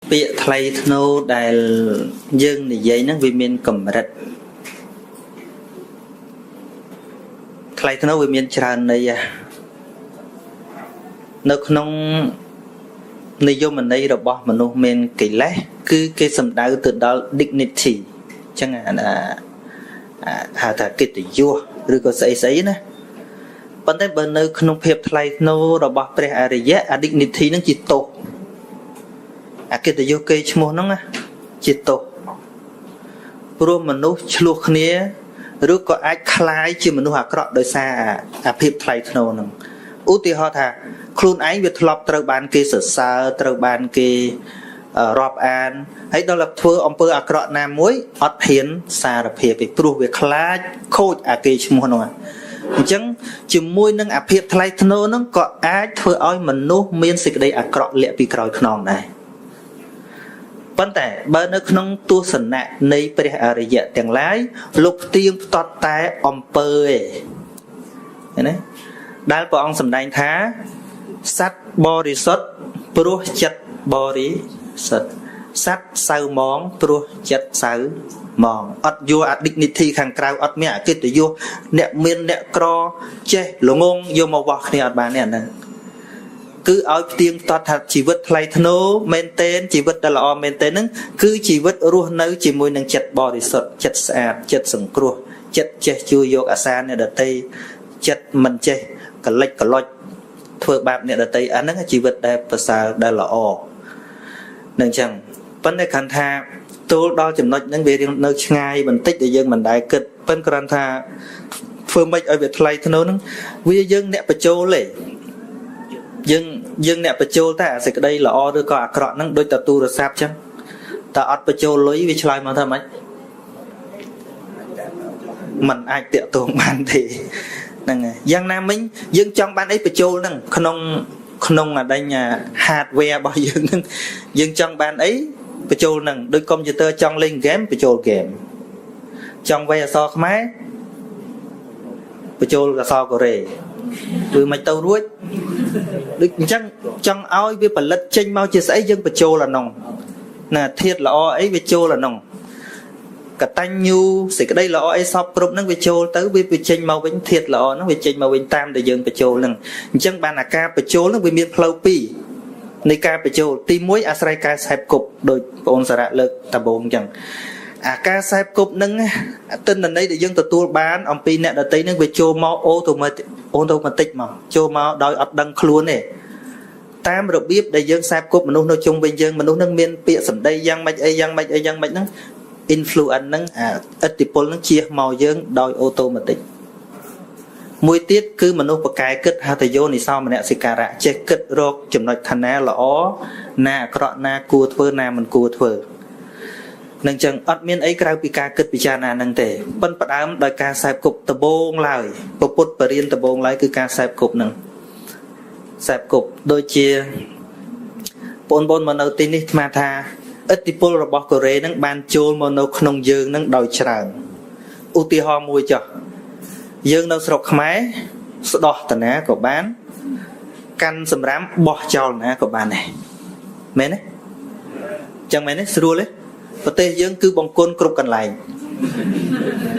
ពាក្យថ្លៃធ្នូដែលយើងនិយាយហ្នឹងវាមានកម្រិតថ្លៃធ្នូវាមានច្រើនន័យនៅក្នុងនិយមន័យរបស់មនុស្សមានកិលេសគឺគេសំដៅទៅដល់ dignity អញ្ចឹងហៅថាកិត្តិយសឬក៏ស្អីស្អីណាប៉ុន្តែបើនៅក្នុងភាពថ្លៃធ្នូរបស់ព្រះអរិយៈ dignity ហ្នឹងជាទោសកិត្តិយសគេឈ្មោះហ្នឹងណាជាទោសព្រោះមនុស្សឆ្លោះគ្នាឬក៏អាចคล้ายជាមនុស្សអាក្រក់ដោយសារអាភាពថ្លៃធ្នូហ្នឹងឧទាហរណ៍ថាខ្លួនឯងវាធ្លាប់ត្រូវបានគេសរសើរត្រូវបានគេរាប់អានហើយដល់តែធ្វើអំពើអាក្រក់ណាមួយអត់ហ៊ានសារភាពពីព្រោះវាខ្លាចខូចអាគេឈ្មោះហ្នឹងអញ្ចឹងជាមួយនឹងអាភាពថ្លៃធ្នូហ្នឹងក៏អាចធ្វើឲ្យមនុស្សមានសេចក្តីអាក្រក់លាក់ពីក្រោយខ្នងដែរប៉ុន្តែបើនៅក្នុងទស្សនៈនៃព្រះអរិយៈទាំងឡាយលោកផ្ទៀងផ្ទាត់តែអំពើឯងណាដែលព្រះអង្គសម្ដែងថាសត្វបរិសុទ្ធព្រោះចិត្តបរិសុទ្ធសត្វសៅមងព្រោះចិត្តសៅមងអត់យកអា dignity ខាងក្រៅអត់មានអកិត្តិយសអ្នកមានអ្នកក្រចេះល្ងងយកមកវាស់គ្នាអត់បានទេអាហ្នឹងគឺឲ្យផ្ទៀងផ្ទាត់ថាជីវិតថ្លៃធ្នូមែនទែនជីវិតដែលល្អមែនទែនហ្នឹងគឺជីវិតរស់នៅជាមួយនឹងចិត្តបរិសុទ្ធចិត្តស្អាតចិត្តសង្គ្រោះចិត្តចេះជួយយកអាសាអ្នកដទៃចិត្តមិនចេះកលិចកលុចធ្វើបាបអ្នកដទៃអាហ្នឹងជីវិតដែលប្រសើរដែលល្អនឹងអញ្ចឹងប៉ុន្តែគ្រាន់ថាចូលដល់ចំណុចហ្នឹងវារៀងនៅឆ្ងាយបន្តិចដែលយើងមិនដែលគិតប៉ុន្តែគ្រាន់ថាធ្វើម៉េចឲ្យវាថ្លៃធ្នូហ្នឹងវាយើងអ្នកបញ្ចូលទេយើងអ្នកបញ្ចូលតែអាសេចក្តីល្អឬក៏អាក្រក់ហ្នឹងដូចតែទូរស័ព្ទអញ្ចឹងតែអត់បញ្ចូលលុយវាឆ្លើយមកថាម៉េចมันអាចតាក់ទងបានទេហ្នឹងហើយយ៉ាងណាមិញយើងចង់បានអីបញ្ចូលហ្នឹងក្នុងអាដេញ hardware របស់យើងហ្នឹងយើងចង់បានអីបញ្ចូលហ្នឹងដូចកុំព្យូទ័រចង់លេងហ្គេមបញ្ចូលហ្គេមចង់វាយអក្សរខ្មែរបញ្ចូលអក្សរកូរ៉េគឺមិនទៅរួចដូចអញ្ចឹងចង់ឲ្យវាផលិតចេញមកជាស្អីយើងបញ្ចូលអានោះណាធាតុល្អអីវាចូលអានោះកតញ្ញូសេចក្តីល្អអីសពគ្រប់ហ្នឹងវាចូលទៅវាចេញមកវិញធាតុល្អហ្នឹងវាចេញមកវិញតាមដែលយើងបញ្ចូលហ្នឹងអញ្ចឹងបានអាការបញ្ចូលហ្នឹងវាមានផ្លូវពីរនៃការបញ្ចូលទី1អាស្រ័យការសេពគប់ដោយបងអូនសារៈលើកដំបូងអញ្ចឹងអាការសេពគប់ហ្នឹងទិន្នន័យដែលយើងទទួលបានអំពីអ្នកដទៃហ្នឹងវាចូលមកអូតូម៉ាទិកមកចូលមកដោយអត់ដឹងខ្លួនទេតាមរបៀបដែលយើងសេពគប់មនុស្សនៅជុំវិញយើងមនុស្សហ្នឹងមានពាក្យសម្ដីយ៉ាងម៉េចអីយ៉ាងម៉េចហ្នឹងinfluence ហ្នឹងឥទ្ធិពលហ្នឹងជះមកយើងដោយអូតូម៉ាទិកមួយទៀតគឺមនុស្សបកែគិតហត្ថយោនិសោមនសិការៈចេះគិតរកចំណុចឋានៈល្អណាអាក្រក់ណាគួរធ្វើណាមិនគួរធ្វើនឹងចឹងអត់មានអីក្រៅពីការគិតពិចារណាហ្នឹងទេប៉ុន្តែផ្ដើមដោយការសេពគប់ដបងឡើយពុទ្ធបរិញ្ញាដបងឡើយគឺការសេពគប់ហ្នឹងសេពគប់ដូចជាបងប្អូនមកនៅទីនេះស្មានថាឥទ្ធិពលរបស់កូរ៉េហ្នឹងបានចូលមកនៅក្នុងយើងហ្នឹងដោយច្រើនឧទាហរណ៍មួយចុះយើងនៅស្រុកខ្មែរស្ដោះតាណាក៏បានកាន់សម្រាមបោះចោលណាក៏បានដែរមែនទេចឹងមែនទេស្រួលទេប្រទេសយើងគឺបង្គន់គ្រប់កន្លែង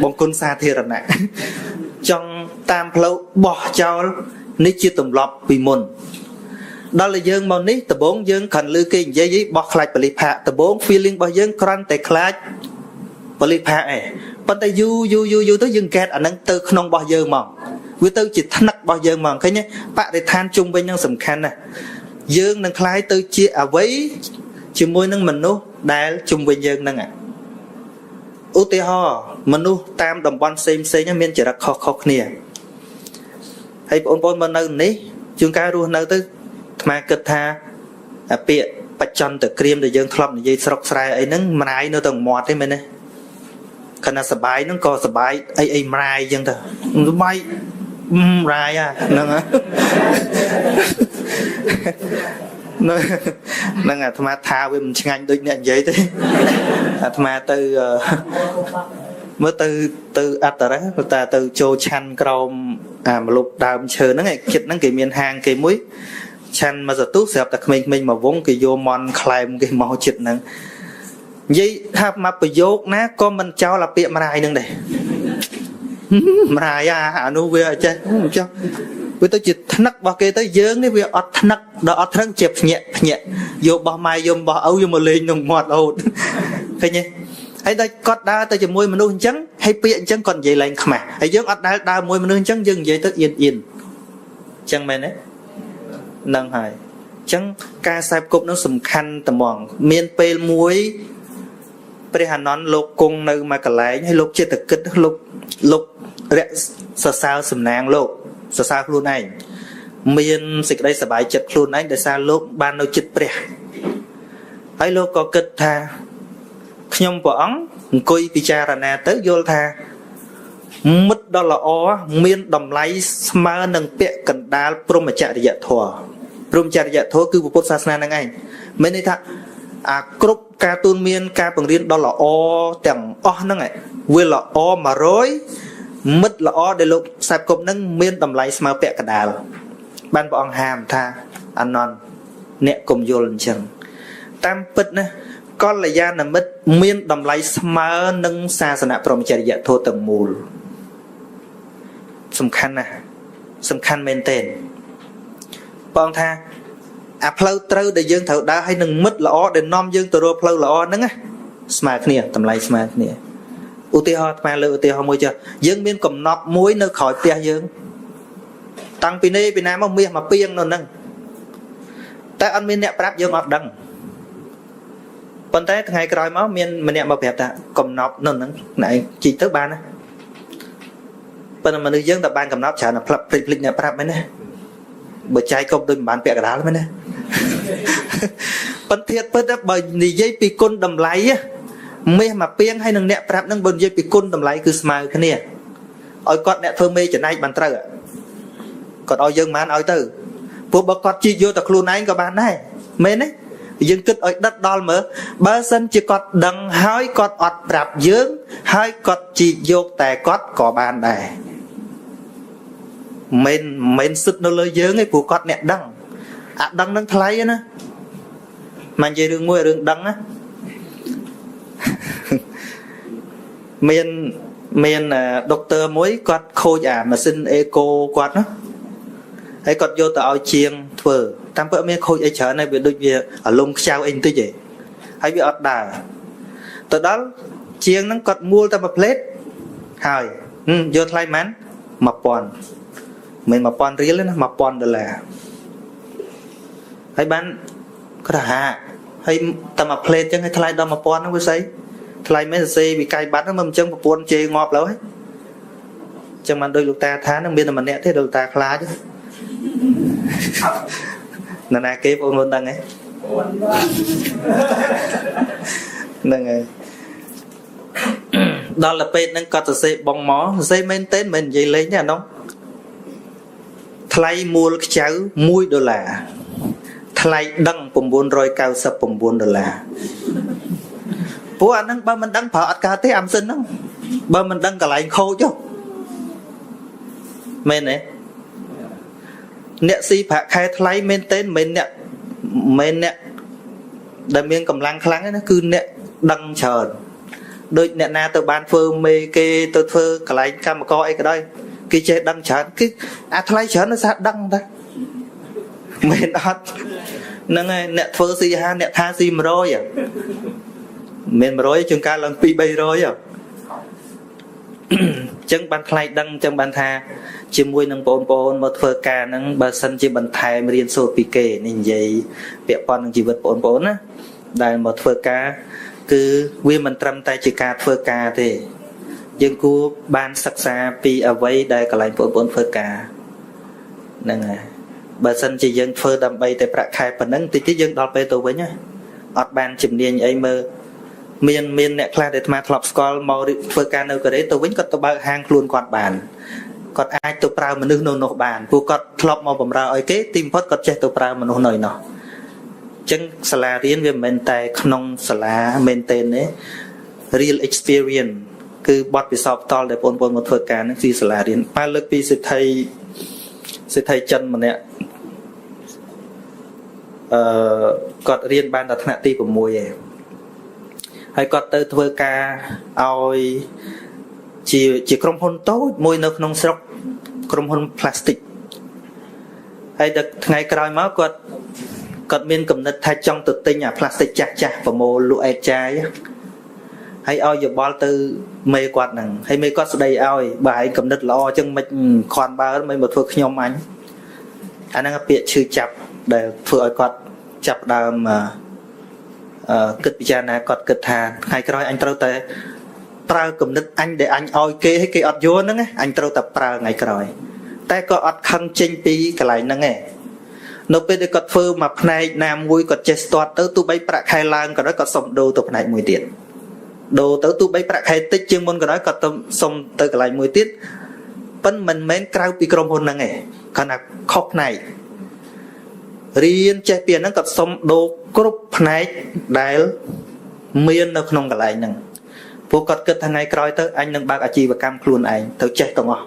បង្គន់សាធារណៈចង់តាមផ្លូវបោះចោលនេះជាទម្លាប់ពីមុនដល់តែយើងមកនេះដំបងយើងគ្រាន់ឮគេនិយាយបោះខ្លាចបលិផាកដំបង feeling របស់យើងគ្រាន់តែខ្លាចបលិផាកឯងប៉ុន្តែយូរទៅយើងកែតអានឹងទៅក្នុងរបស់យើងមកវាទៅជាថ្នឹករបស់យើងមកឃើញទេបរិស្ថានជុំវិញនឹងសំខាន់ណាស់យើងនឹងคล้ายទៅជាអវ័យជាមួយនឹងមនុស្សដែលជុំវិញយើងហ្នឹងឧទាហរណ៍មនុស្សតាមតំបន់ផ្សេងមានចរិតខុសគ្នាហើយបងប្អូនមកនៅនេះជួនកាលរស់នៅទៅអាត្មាគិតថាពាក្យបច្ចន្តក្រៀមដែលយើងធ្លាប់និយាយស្រុកស្រែអីហ្នឹងម្រាយនៅទៅមាត់ទេមែនទេខណៈសបាយហ្នឹងក៏សបាយអីម្រាយអញ្ចឹងទៅសបាយម្រាយហ្នឹងហ្នឹងអាត្មាថាវាមិនឆ្ងាញ់ដូចអ្នកនិយាយទេអាត្មាទៅមើលទៅអត្តរៈតែទៅចូលឆាន់ក្រោមអាមលុបដើមឈើហ្នឹងឯចិត្តហ្នឹងគេមានហាងគេមួយ ឆាន់មកសទុះស្រាប់តែក្មេងៗមកវងគេយកមន់ខ្លែមគេមកចិត្តហ្នឹងនិយាយថាមកប្រយោគណាក៏មិនចោលអាពាក្យម្រាយហ្នឹងដែរម្រាយអានោះវាអញ្ចឹងមិនចោះវាទៅជាថ្នឹករបស់គេទៅយើងនេះវាអត់ថ្នឹកដល់អត់ថ្នឹកជាភ្ញាក់យកបោះម៉ែយំបោះឪយកមកលេងក្នុងមាត់រហូតឃើញទេហើយដល់គាត់ដើរទៅជាមួយមនុស្សអញ្ចឹងហើយពាក្យអញ្ចឹងគាត់និយាយឡើងខ្មាស់ហើយយើងអត់ដែលដើរជាមួយមនុស្សអញ្ចឹងយើងនិយាយទៅអៀនអៀនអញ្ចឹងមែនទេនឹងហើយអញ្ចឹងការខ្សែគប់នោះសំខាន់ត្មងមានពេលមួយព្រះអានន្ទលោកគង់នៅមួយកន្លែងហើយលោកចិត្តគិតលោករកសរសើរសំណាងលោកសរសើរខ្លួនឯងមានសេចក្តីសប្បាយចិត្តខ្លួនឯងដោយសារលោកបាននៅចិត្តព្រះហើយលោកក៏គិតថាខ្ញុំព្រះអង្គអង្គុយពិចារណាទៅយល់ថាមិត្តដ៏ល្អមានតម្លៃស្មើនឹងពាក្យកណ្ដាលព្រហ្មចរិយធម៌ព្រហ្មចរិយធម៌គឺពុទ្ធសាសនាហ្នឹងឯងមានន័យថាអាគ្រប់ការទូនមានការបង្រៀនដ៏ល្អទាំងអស់ហ្នឹងវាល្អ100មិត្តល្អដែលលោកខ្សែគប់ហ្នឹងមានតម្លៃស្មើពាក្យកណ្ដាលបានព្រះអង្គហាមថាអានន្ទអ្នកកុំយល់អញ្ចឹងតាមពិតណាកល្យាណមិត្តមានតម្លៃស្មើនឹងសាសនាព្រហ្មចរិយធម៌ទាំងមូលសំខាន់ណាស់សំខាន់មែនទែនបងថាអាផ្លូវត្រូវដែលយើងត្រូវដើរឲ្យនឹងមិត្តល្អដែលនាំយើងទៅរកផ្លូវល្អហ្នឹងណាស្មើគ្នាតម្លៃស្មើគ្នាឧទាហរណ៍អាលើឧទាហរណ៍មួយចុះយើងមានកំណប់មួយនៅក្រោយផ្ទះយើងតាំងពីនេះពីណាមកមាសមកពីងនៅហ្នឹងតែអត់មានអ្នកប្រាប់យើងអត់ដឹងប៉ុន្តែថ្ងៃក្រោយមកមានម្នាក់មកប្រាប់ថាកំណប់នៅហ្នឹងណែជីកទៅបានណាប៉ុន្តែមនុស្សយើងតែបានកំណប់ច្រើនតែផ្លឹកភ្លេចអ្នកប្រាប់មែនណាបើចាយគប់ដូចមិនបានពាក់កណ្ដាលមែនណាប៉ុន្តែពិតបើនិយាយពីគុណតម្លៃមាសមកពីងហើយនឹងអ្នកប្រាប់ហ្នឹងបើនិយាយពីគុណតម្លៃគឺស្មើគ្នាឲ្យគាត់អ្នកធ្វើមេចំណែកបានត្រូវគាត់ឲ្យយើងបានឲ្យទៅព្រោះបើគាត់ជីកយកតែខ្លួនឯងក៏បានដែរមែនទេយើងគិតឲ្យដិតដល់មើលបើសិនជាគាត់ដឹងហើយគាត់អត់ប្រាប់យើងហើយគាត់ជីកយកតែគាត់ក៏បានដែរមិនសិតនៅលើយើងទេព្រោះគាត់អ្នកដឹងអាដឹងនឹងថ្លៃណាមិននិយាយរឿងមួយរឿងដឹងណាមានដុកទ័រមួយគាត់ខូចអាម៉ាស៊ីនអេកូគាត់ណាហើយគាត់យកទៅឲ្យជាងធ្វើតាមពិតមានខូចអីច្រើនហើយវាដូចវាអាលំខ្ចៅអីបន្តិចឯងហើយវាអត់ដើរទៅដល់ជាងហ្នឹងគាត់មួលតែមួយផ្លេតហើយយកថ្លៃប៉ុន្មាន1000មិន1000រៀលទេណា$1000ហើយបានគាត់ថាហើយតែមួយផ្លេតចឹងឲ្យថ្លៃដល់1000ហ្នឹងវាស្អីថ្លៃមែនសរសេរវិក័យប័ណ្ណហ្នឹងមិនអញ្ចឹងប្រពន្ធជេរងាប់แล้วហ៎ចឹងបានដូចលោកតាថានឹងមានតែម្នាក់ទេលោកតាខ្លាចណាគេបងប្អូនដឹងហ៎ហ្នឹងហើយដល់ទៅពេលហ្នឹងគាត់សរសេរបងមកសរសេរមែនទេមិននិយាយលេងទេអានោះថ្លៃមួលខ្ចៅ$1ថ្លៃដឹង$999ព្រោះអាហ្នឹងបើមិនដឹងប្រើអត់កើតទេអាម៉ាស៊ីនហ្នឹងបើមិនដឹងកន្លែងខូចមែនទេអ្នកស៊ីប្រាក់ខែថ្លៃមែនទេមិនអ្នកដែលមានកម្លាំងខ្លាំងទេណាគឺអ្នកដឹងច្រើនដូចអ្នកណាទៅបានធ្វើមេគេទៅធ្វើកន្លែងកម្មករអីក៏ដោយគេចេះដឹងច្រើនគឺអាថ្លៃច្រើនដោយសារដឹងតាមែនអត់ហ្នឹងហើយអ្នកធ្វើស៊ីហាអ្នកថាស៊ី100មិន100ជាងការឡើង2-300ចឹងបានថ្លៃដឹងចឹងបានថាជាមួយនឹងបងប្អូនមកធ្វើការហ្នឹងបើសិនជាបន្ថែមរៀនសូត្រពីគេនេះនិយាយពាក់ព័ន្ធនឹងជីវិតបងប្អូនណាដែលមកធ្វើការគឺវាមិនត្រឹមតែជាការធ្វើការទេយើងគួរបានសិក្សាពីអ្វីដែលកន្លែងបងប្អូនធ្វើការហ្នឹងហើយបើសិនជាយើងធ្វើដើម្បីតែប្រាក់ខែប៉ុណ្ណឹងតិចតិចយើងដល់ពេលទៅវិញអត់បានជំនាញអីមើលមានអ្នកខ្លះដែលអាត្មាធ្លាប់ស្គាល់មកធ្វើការនៅកូរ៉េទៅវិញគាត់ទៅបើកហាងខ្លួនគាត់បានគាត់អាចទៅប្រើមនុស្សនៅនោះបានព្រោះគាត់ធ្លាប់មកបម្រើឲ្យគេទីបំផុតគាត់ចេះទៅប្រើមនុស្សនៅនោះអញ្ចឹងសាលារៀនវាមិនមែនតែក្នុងសាលាមែនទេ real experience គឺបទពិសោធន៍ផ្ទាល់ដែលបងប្អូនមកធ្វើការហ្នឹងពីសាលារៀនប៉ាលើកពីសិទ្ធិចិនម្នាក់ គាត់រៀនបានដល់ថ្នាក់ទី6ឯងហើយគាត់ទៅធ្វើការឲ្យជាក្រុមហ៊ុនតូចមួយនៅក្នុងស្រុកក្រុមហ៊ុន plastic ហើយដល់ថ្ងៃក្រោយមកគាត់មានគំនិតថាចង់ទៅទិញអា plastic ចាស់ប្រមូលលក់អេតចាយហើយឲ្យយោបល់ទៅមេគាត់ហ្នឹងហើយមេគាត់ស្ដីឲ្យបើឯងគំនិតល្អចឹងមិនខន់បើមិនមកធ្វើខ្ញុំអញអាហ្នឹងពាក្យឈឺចាប់ដែលធ្វើឲ្យគាត់ចាប់ដើមគិតពិចារណាគាត់គិតថាថ្ងៃក្រោយអញត្រូវតែប្រើគំនិតអញដែលអញឲ្យគេឲ្យគេអត់យល់ហ្នឹងអញត្រូវតែប្រើថ្ងៃក្រោយតែក៏អត់ខឹងចេញពីកន្លែងហ្នឹងឯងនៅពេលដែលគាត់ធ្វើមកផ្នែកណាមួយគាត់ចេះស្ទាត់ទៅទោះបីប្រាក់ខែឡើងក៏ដោយគាត់សុំដូរទៅផ្នែកមួយទៀតដូរទៅទោះបីប្រាក់ខែតិចជាងមុនក៏ដោយគាត់ទៅសុំទៅកន្លែងមួយទៀតប៉ុន្តែមិនមែនក្រៅពីក្រុមហ៊ុនហ្នឹងឯងគាត់ថាខុសផ្នែករៀនចេះពីហ្នឹងគាត់សុំដូរគ្រប់ផ្នែកដែលមាននៅក្នុងកន្លែងហ្នឹងពួកគាត់គិតថ្ងៃក្រោយទៅអញនឹងបើកអាជីវកម្មខ្លួនឯងទៅចេះទាំងអស់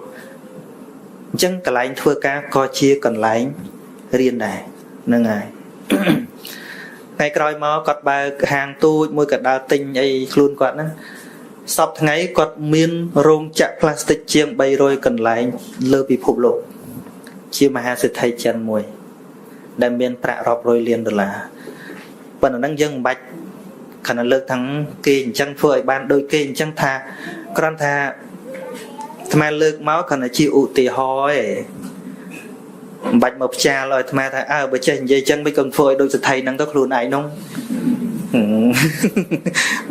អញ្ចឹងកន្លែងធ្វើការក៏ជាកន្លែងរៀនដែរហ្នឹងហើយថ្ងៃក្រោយមកគាត់បើកហាងទូចមួយក៏ដើរទិញអីខ្លួនគាត់ហ្នឹងសពថ្ងៃគាត់មានរោងចក្រផ្លាស្ទិកជាង300កន្លែងលើពិភពលោកជាមហាសេដ្ឋីចិនមួយដែលមានប្រាក់រាប់រយលានដុល្លារប៉ុន្តែហ្នឹងយើងមិនបាច់ខណៈលើកទាំងគេអញ្ចឹងធ្វើឲ្យបានដូចគេអញ្ចឹងថាគ្រាន់ថាអាត្មាលើកមកគ្រាន់តែជាឧទាហរណ៍ឯងមិនបាច់មកផ្ចាលឲ្យអាត្មាថាបើចេះនិយាយអញ្ចឹងមិនក៏ធ្វើឲ្យដូចសទ្ធិហ្នឹងទៅខ្លួនឯងនោះ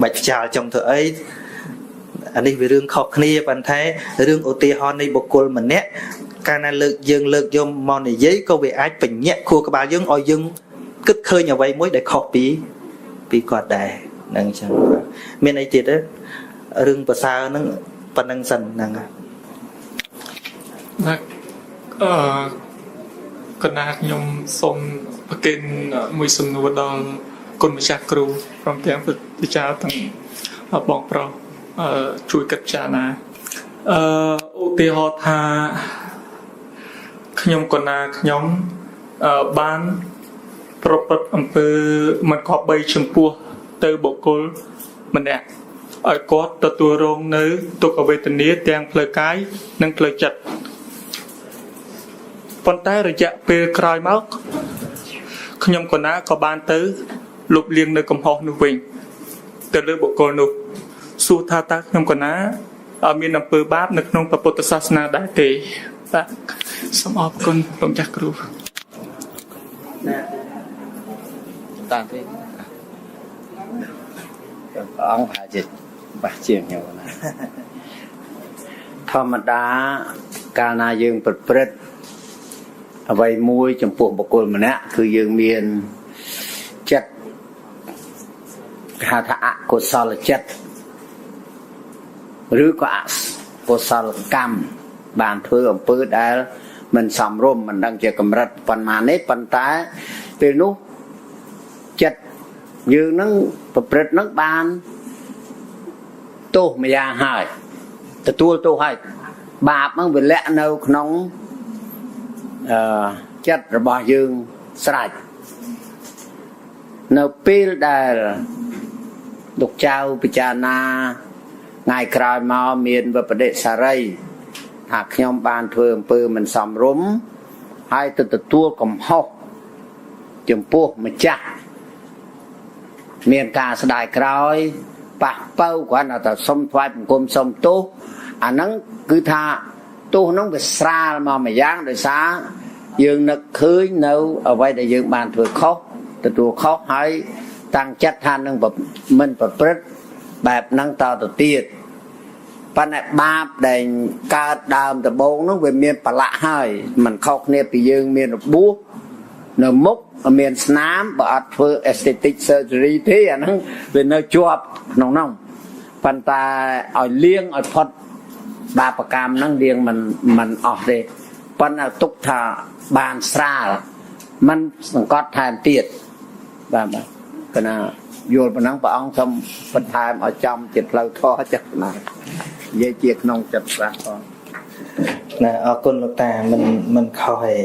បាច់ផ្ចាលចង់ធ្វើអីអានេះវារឿងខុសគ្នាប៉ុន្តែរឿងឧទាហរណ៍នៃបុគ្គលម្នាក់កាលណាយើងលើកយកមកនិយាយក៏វាអាចបញ្ញក់ខួរក្បាលយើងឲ្យយើងគិតឃើញអ្វីមួយដែលខុសពីគាត់ដែរហ្នឹងអញ្ចឹងមានអីទៀតទេរឿងប្រសើរហ្នឹងប៉ុណ្្នឹងសិនហ្នឹងណាកណ្ដាលខ្ញុំសូមប្រគិនមួយសំណួរដល់គុណម្ចាស់គ្រូព្រមទាំងវិចារទាំងបងប្រុសជួយគិតពិចារណាឧទាហរណ៍ថាខ្ញុំកណ្ដាលខ្ញុំបានប្រព្រឹត្តអំពើមិនគប្បីចំពោះទៅបុគ្គលម្នាក់ឲ្យគាត់ទទួលរងនៅទុក្ខវេទនាទាំងផ្លូវកាយនិងផ្លូវចិត្តប៉ុន្តែរយៈពេលក្រោយមកខ្ញុំកណាក៏បានទៅលុបលាងនៅកំហុសនោះវិញទៅលើបុគ្គលនោះសួរថាតើខ្ញុំកណាមានអំពើបាបនៅក្នុងពុទ្ធសាសនាដែរទេបាទសូមអរគុណលោកម្ចាស់គ្រូតាមទេព្រះអង្គប្រហែលជាបាសជាងខ្ញុំណាធម្មតាកាលណាយើងប្រព្រឹត្តអ្វីមួយចំពោះបុគ្គលម្នាក់គឺយើងមានចិត្តគេហៅថាអកុសលចិត្តឬក៏អកុសលកម្មបានធ្វើអំពើដែលមិនសមរម្យមិនដឹងជាកម្រិតប៉ុន្មាននេះប៉ុន្តែពេលនោះចិត្តយើងនឹងប្រព្រឹត្តនឹងបានទោសម្យ៉ាងហើយទទួលទោសហើយបាបនឹងវាលាក់នៅក្នុងចិត្តរបស់យើងស្រេចនៅពេលដែលលោកចៅពិចារណាថ្ងៃក្រោយមកមានវិបដិសារីថាខ្ញុំបានធ្វើអំពើមិនសមរម្យហើយទៅទទួលកំហុសចំពោះម្ចាស់មានការស្ដាយក្រោយប៉ះប៉ូវគ្រាន់តែសុំថ្វាយបង្គំសុំទោសអាហ្នឹងគឺថាទោសហ្នឹងវាស្រាលមកម្យ៉ាងដោយសារយើងនឹកឃើញនៅអ្វីដែលយើងបានធ្វើខុសទទួលខុសហើយតាំងចិត្តថានឹងមិនប្រព្រឹត្តបែបហ្នឹងតទៅទៀតប៉ុន្តែបាបដែលកើតដើមដំបូងហ្នឹងវាមានប្រឡាក់ហើយมันខុសគ្នាពីយើងមានរបួសនៅមុខមានស្នាមបើអត់ធ្វើ aesthetic surgery ទេអាហ្នឹងវានៅជាប់ក្នុងហ្នឹងប៉ុន្តែឲ្យលាងឲ្យផុតបាបកម្មហ្នឹងលាងមិនអស់ទេប៉ុន្តែទុកថាបានស្រាលมันសង្កត់ថែមទៀតបាទកណាយល់ប៉ុណ្ណឹងព្រះអង្គសូមបន្ថែមឲ្យចំជាផ្លូវធម៌ចិត្តណានិយាយជាក្នុងចិត្តស្រាស់ផងណាអរគុណលោកតាមិនខុសទេ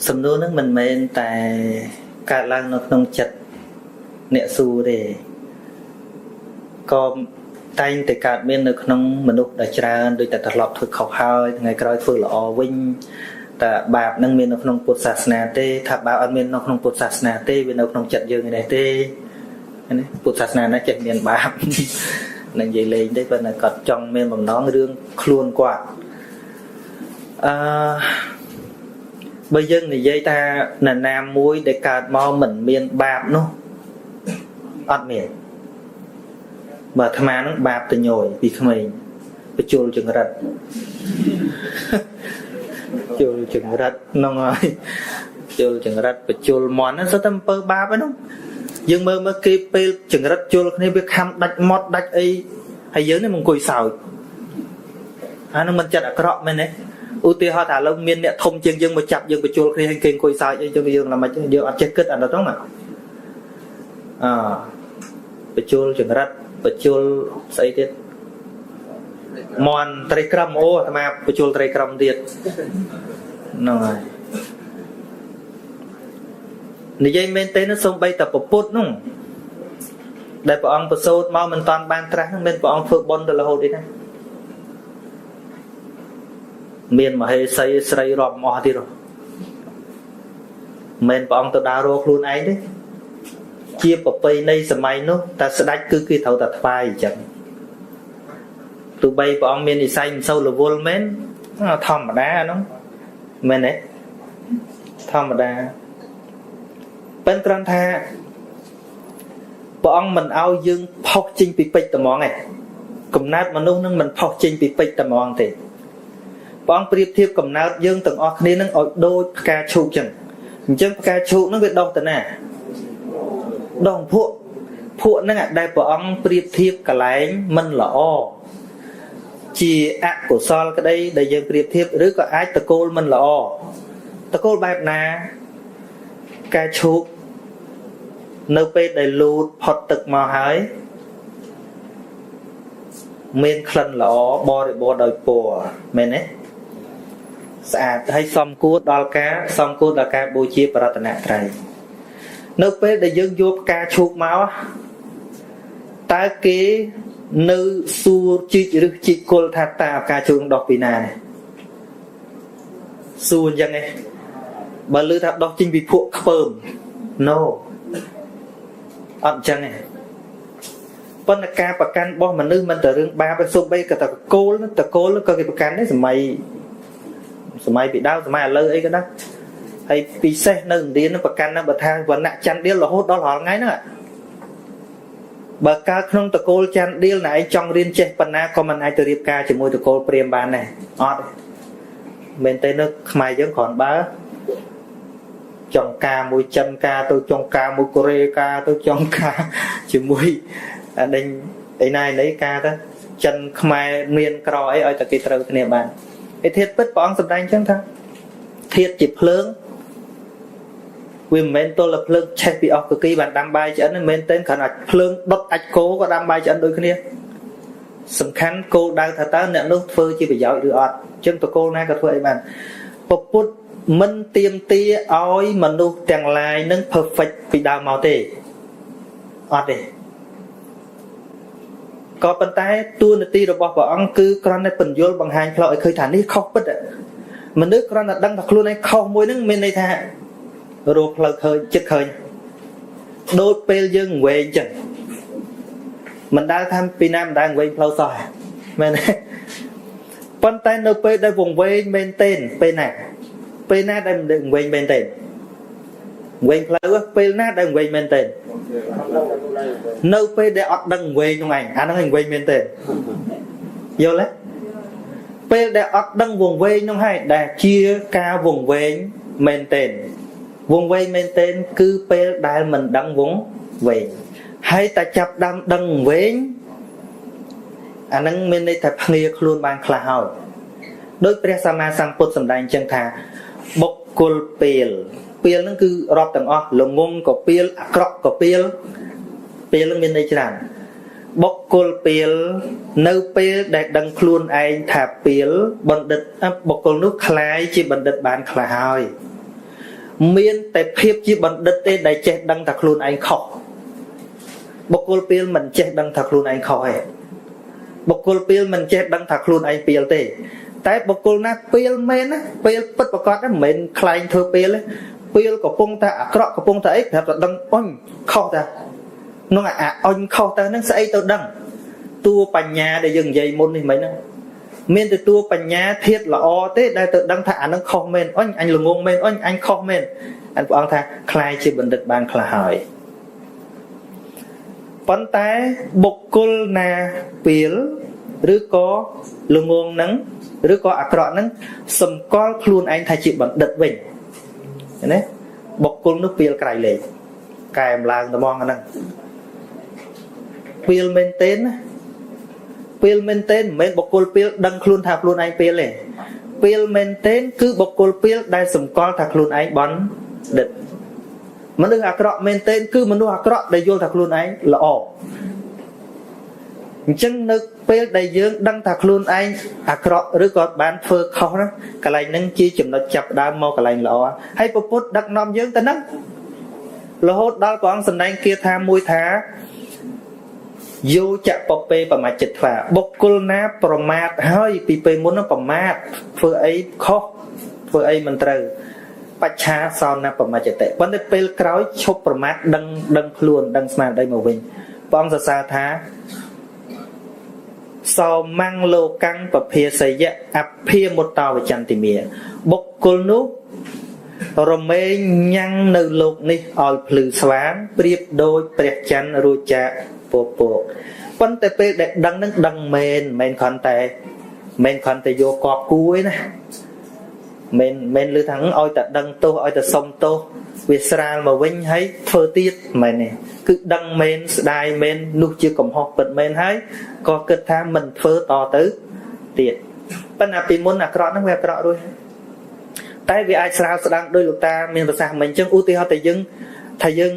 សំណួរហ្នឹងមិនមែនតែកើតឡើងនៅក្នុងចិត្តអ្នកសួរទេក៏តែងតែកើតមាននៅក្នុងមនុស្សដែលច្រើនដូចតែត្រឡប់ធ្វើខុសហើយថ្ងៃក្រោយធ្វើល្អវិញតែបាបហ្នឹងមាននៅក្នុងពុទ្ធសាសនាទេថាបាបអត់មាននៅក្នុងពុទ្ធសាសនាទេវានៅក្នុងចិត្តយើងនេះទេណាពុទ្ធសាសនាណាចេះមានបាបនឹងនិយាយលេងទេប៉ុន្តែគាត់ចង់មានបំណងរឿងខ្លួនគាត់បើយើងនិយាយថានរណាមួយដែលកើតមកមិនមានបាបនោះអត់មានបើអាត្មានឹងបាបតញយពីក្មេងបញ្ជុលចង្រិតជុលចង្រិតហ្នឹងហើយជុលចង្រិតបញ្ជុលមន់ហ្នឹងសុទ្ធតែអំពើបាបហ្នឹងយើងមើលគេពេលចង្រិតជុលគ្នាវាខំដាច់មាត់ដាច់អីហើយយើងនេះមកអង្គុយសើចអាហ្នឹងមិនចិត្តអាក្រក់មែនទេឧទាហរណ៍ថាឥឡូវមានអ្នកធំជាងយើងមកចាប់យើងបញ្ជុលគ្នាឲ្យគេអង្គុយសើចអីចឹងយើងឡើងមិនយើងអត់ចេះគិតអានោះហ្នឹងណាបញ្ជុលចង្រិតបញ្ជុលស្អីទៀតមន់ត្រីក្រំអូអាត្មាបញ្ជុលត្រីក្រំទៀតហ្នឹងហើយនិយាយមែនទេនោះសូម្បីតែពុទ្ធនោះដែលព្រះអង្គប្រសូតមកមិនតាន់បានត្រាស់ហ្នឹងមានព្រះអង្គធ្វើបុណ្យទៅរហូតទេណាមានមហេសីស្រីរាប់អស់ទៀតមិនព្រះអង្គទៅដើររកខ្លួនឯងទេជាប្រពៃណីសម័យនោះតែស្ដេចគឺគេត្រូវតែថ្វាយអញ្ចឹងទោះបីព្រះអង្គមាននិស័យមិនសូវរវល់មែនធម្មតាហ្នឹងមែនទេធម្មតាប៉ុន្តែគ្រាន់ថាព្រះអង្គមិនឲ្យយើងផុសចេញពីពេជ្រតែហ្មងឯងកំណើតមនុស្សនឹងមិនផុសចេញពីពេជ្រតែហ្មងទេព្រះអង្គប្រៀបធៀបកំណើតយើងទាំងអស់គ្នានឹងឲ្យដូចផ្កាឈូកចឹងអញ្ចឹងផ្កាឈូកនឹងវាដុះទៅណាដុះភក់ហ្នឹងដែលព្រះអង្គប្រៀបធៀបកន្លែងមិនល្អជាអកុសលក្តីដែលយើងប្រៀបធៀបឬក៏អាចតកូលមិនល្អតកូលបែបណាផ្កាឈូកនៅពេលដែលលូតផុតទឹកមកហើយមានក្លិនល្អបរិបូរដោយពណ៌មែនទេស្អាតហើយសមគួរដល់ការបូជាបរតនត្រ័យនៅពេលដែលយើងយកផ្កាឈូកមកតើគេនៅសួរជីកឬជីកគល់ថាតើផ្កាឈូកដោះពីណានេះសួរអញ្ចឹងឯងបើឮថាដោះចេញពីភក់ខ្ពើម no អត់អញ្ចឹងទេប៉ុន្តែការប្រកាន់របស់មនុស្សមិនតែរឿងបាបទេសូម្បីក៏តកូលក៏គេប្រកាន់ដែរសម័យពីដើមសម័យឥឡូវអីក៏ដែរហើយពិសេសនៅឥណ្ឌានឹងប្រកាន់ណាបើថាវណ្ណៈច័ន្ទដៀលរហូតដល់រាល់ថ្ងៃហ្នឹងបើកើតក្នុងតកូលច័ន្ទដៀលណែឯងចង់រៀនចេះប៉ុណ្ណាក៏មិនអាចទៅរៀបការជាមួយតកូលព្រាហ្មណ៍បានដែរអត់មែនទេនៅខ្មែរយើងគ្រាន់បើចង់ការមួយចិនការទៅចង់ការមួយកូរ៉េការទៅចង់ការជាមួយអាដេញឯណាឯការទៅចិនខ្មែរមានក្រអីឲ្យតែគេត្រូវគ្នាបានឯធាតុពិតព្រះអង្គសម្ដែងចឹងថាធាតុជាភ្លើងវាមិនមែនទល់តែភ្លើងឆេះពីអស់កគីបានដាំបាយឆ្អិនមិនមែនទេគ្រាន់តែភ្លើងដុតអាចគោក៏ដាំបាយឆ្អិនដូចគ្នាសំខាន់គោលដៅថាតើអ្នកនោះធ្វើជាប្រយោជន៍ឬអត់ចឹងតកូលណាក៏ធ្វើអីបានពុទ្ធមិនទៀមទាឲ្យមនុស្សទាំងឡាយនឹង perfect ពីដើមមកទេអត់ទេក៏ប៉ុន្តែតួនាទីរបស់ព្រះអង្គគឺគ្រាន់តែពន្យល់បង្ហាញផ្លូវឲ្យឃើញថានេះខុសពិតមនុស្សគ្រាន់តែដឹងថាខ្លួនឯងខុសមួយហ្នឹងមានន័យថារកផ្លូវឃើញចិត្តឃើញដូចពេលយើងវែងចឹងមិនដែលថាពីណាមិនដែលវែងផ្លូវសោះមែនទេប៉ុន្តែនៅពេលដែលវង្វេងមែនទេពេលណាដែលមិនវែងមែនទេវែងផ្លូវពេលណាដែលវែងមែនទេនៅពេលដែលអត់ដឹងវែងហ្នឹងឯងអាហ្នឹងឯងវែងមែនទេយល់ទេពេលដែលអត់ដឹងវង្វេងហ្នឹងហើយដែលជាការវង្វេងមែនទេវង្វេងមែនទេគឺពេលដែលមិនដឹងវង្វេងហើយតែចាប់ដើមដឹងវែងអាហ្នឹងមានន័យថាភ្ងាខ្លួនបានខ្លះហើយដោយព្រះសម្មាសម្ពុទ្ធសម្ដែងចឹងថាបុគ្គលពេលហ្នឹងគឺរាប់ទាំងអស់ល្ងងក៏ពេលអាក្រក់ក៏ពេលហ្នឹងមានន័យច្រើនបុគ្គលពេលនៅពេលដែលដឹងខ្លួនឯងថាពេលបណ្ឌិតបុគ្គលនោះคล้ายជាបណ្ឌិតបានខ្លះហើយ មានតែភាពជាបណ្ឌិតទេដែលចេះដឹងថាខ្លួនឯងខុសបុគ្គលពេលមិនចេះដឹងថាខ្លួនឯងខុសទេបុគ្គលពេលមិនចេះដឹងថាខ្លួនឯងពេលទេតែបុគ្គលណាពេលមែនណាពេលពិតប្រកបមិនមែនខ្លែងធ្វើពេលទេពេលកំពុងតែអាក្រក់កំពុងតែអីប្រាប់តែដឹងអញខុសតានោះអាអញខុសទៅហ្នឹងស្អីទៅដឹងតួបញ្ញាដែលយើងនិយាយមុននេះមិនហ្នឹងមានតែតួបញ្ញាធាតុល្អទេដែលទៅដឹងថាអានឹងខុសមែនអញល្ងងមែនអញខុសមែនអញព្រះអង្គថាខ្លាយជាបណ្ឌិតបានខ្លះហើយប៉ុន្តែបុគ្គលណាពេលឬក៏ល្ងងហ្នឹងឬក៏អាក្រក់ហ្នឹងសម្គាល់ខ្លួនឯងថាជាបណ្ឌិតវិញណាបុគ្គលនោះពេលក្រៃលែងកែម្ឡើងត្មងហ្នឹងពេលមែនទេណាពេលមែនទេមិនមែនបុគ្គលពេលដឹងខ្លួនថាខ្លួនឯងពេលទេពេលមែនទេគឺបុគ្គលពេលដែលសម្គាល់ថាខ្លួនឯងបណ្ឌិតមនុស្សអាក្រក់មែនទេគឺមនុស្សអាក្រក់ដែលយល់ថាខ្លួនឯងល្អអញ្ចឹងនៅពេលដែលយើងដឹងថាខ្លួនឯងអាក្រក់ឬក៏បានធ្វើខុសណាកន្លែងហ្នឹងជាចំណុចចាប់ដើមមកកន្លែងល្អហើយពុទ្ធដឹកនាំយើងទៅហ្នឹងរហូតដល់ព្រះអង្គសម្ដែងគាថាមួយថាយោចពពេបមច្ចិត្វាបុគ្គលណាប្រមាទហើយពីពេលមុនប្រមាទធ្វើអីខុសធ្វើអីមិនត្រូវបច្ឆាសោណបមច្ចិតិប៉ុន្តែពេលក្រោយឈប់ប្រមាទដឹងខ្លួនដឹងស្មារតីមកវិញព្រះអង្គសរសើរថាសោមੰលោកੰពភាសយៈអភិមុតតវចន្តិមាបុគ្គលនោះរមែងញ៉ាំងនៅលោកនេះឲ្យភ្លឺស្វាងប្រៀបដូចព្រះច័ន្ទរួចចាកពពកប៉ុន្តែពេលដែលដឹងនឹងដឹងមែនគ្រាន់តែយកកប់គួយណាមែនលើថាឲ្យតែដឹងទោសឲ្យតែសុំទោសវាស្រាលមកវិញហើយធ្វើទៀតមែនទេគឺដឹងមែនស្ដាយមែននោះជាកំហុសពិតមែនហើយក៏គិតថាមិនធ្វើតទៅទៀតប៉ុន្តែពីមុនអាក្រក់ហ្នឹងវាអាក្រក់រួចតែវាអាចស្រាលស្ដាំដោយលោកតាមានប្រសាសន៍មិនអញ្ចឹងឧទាហរណ៍តែយើងថាយើ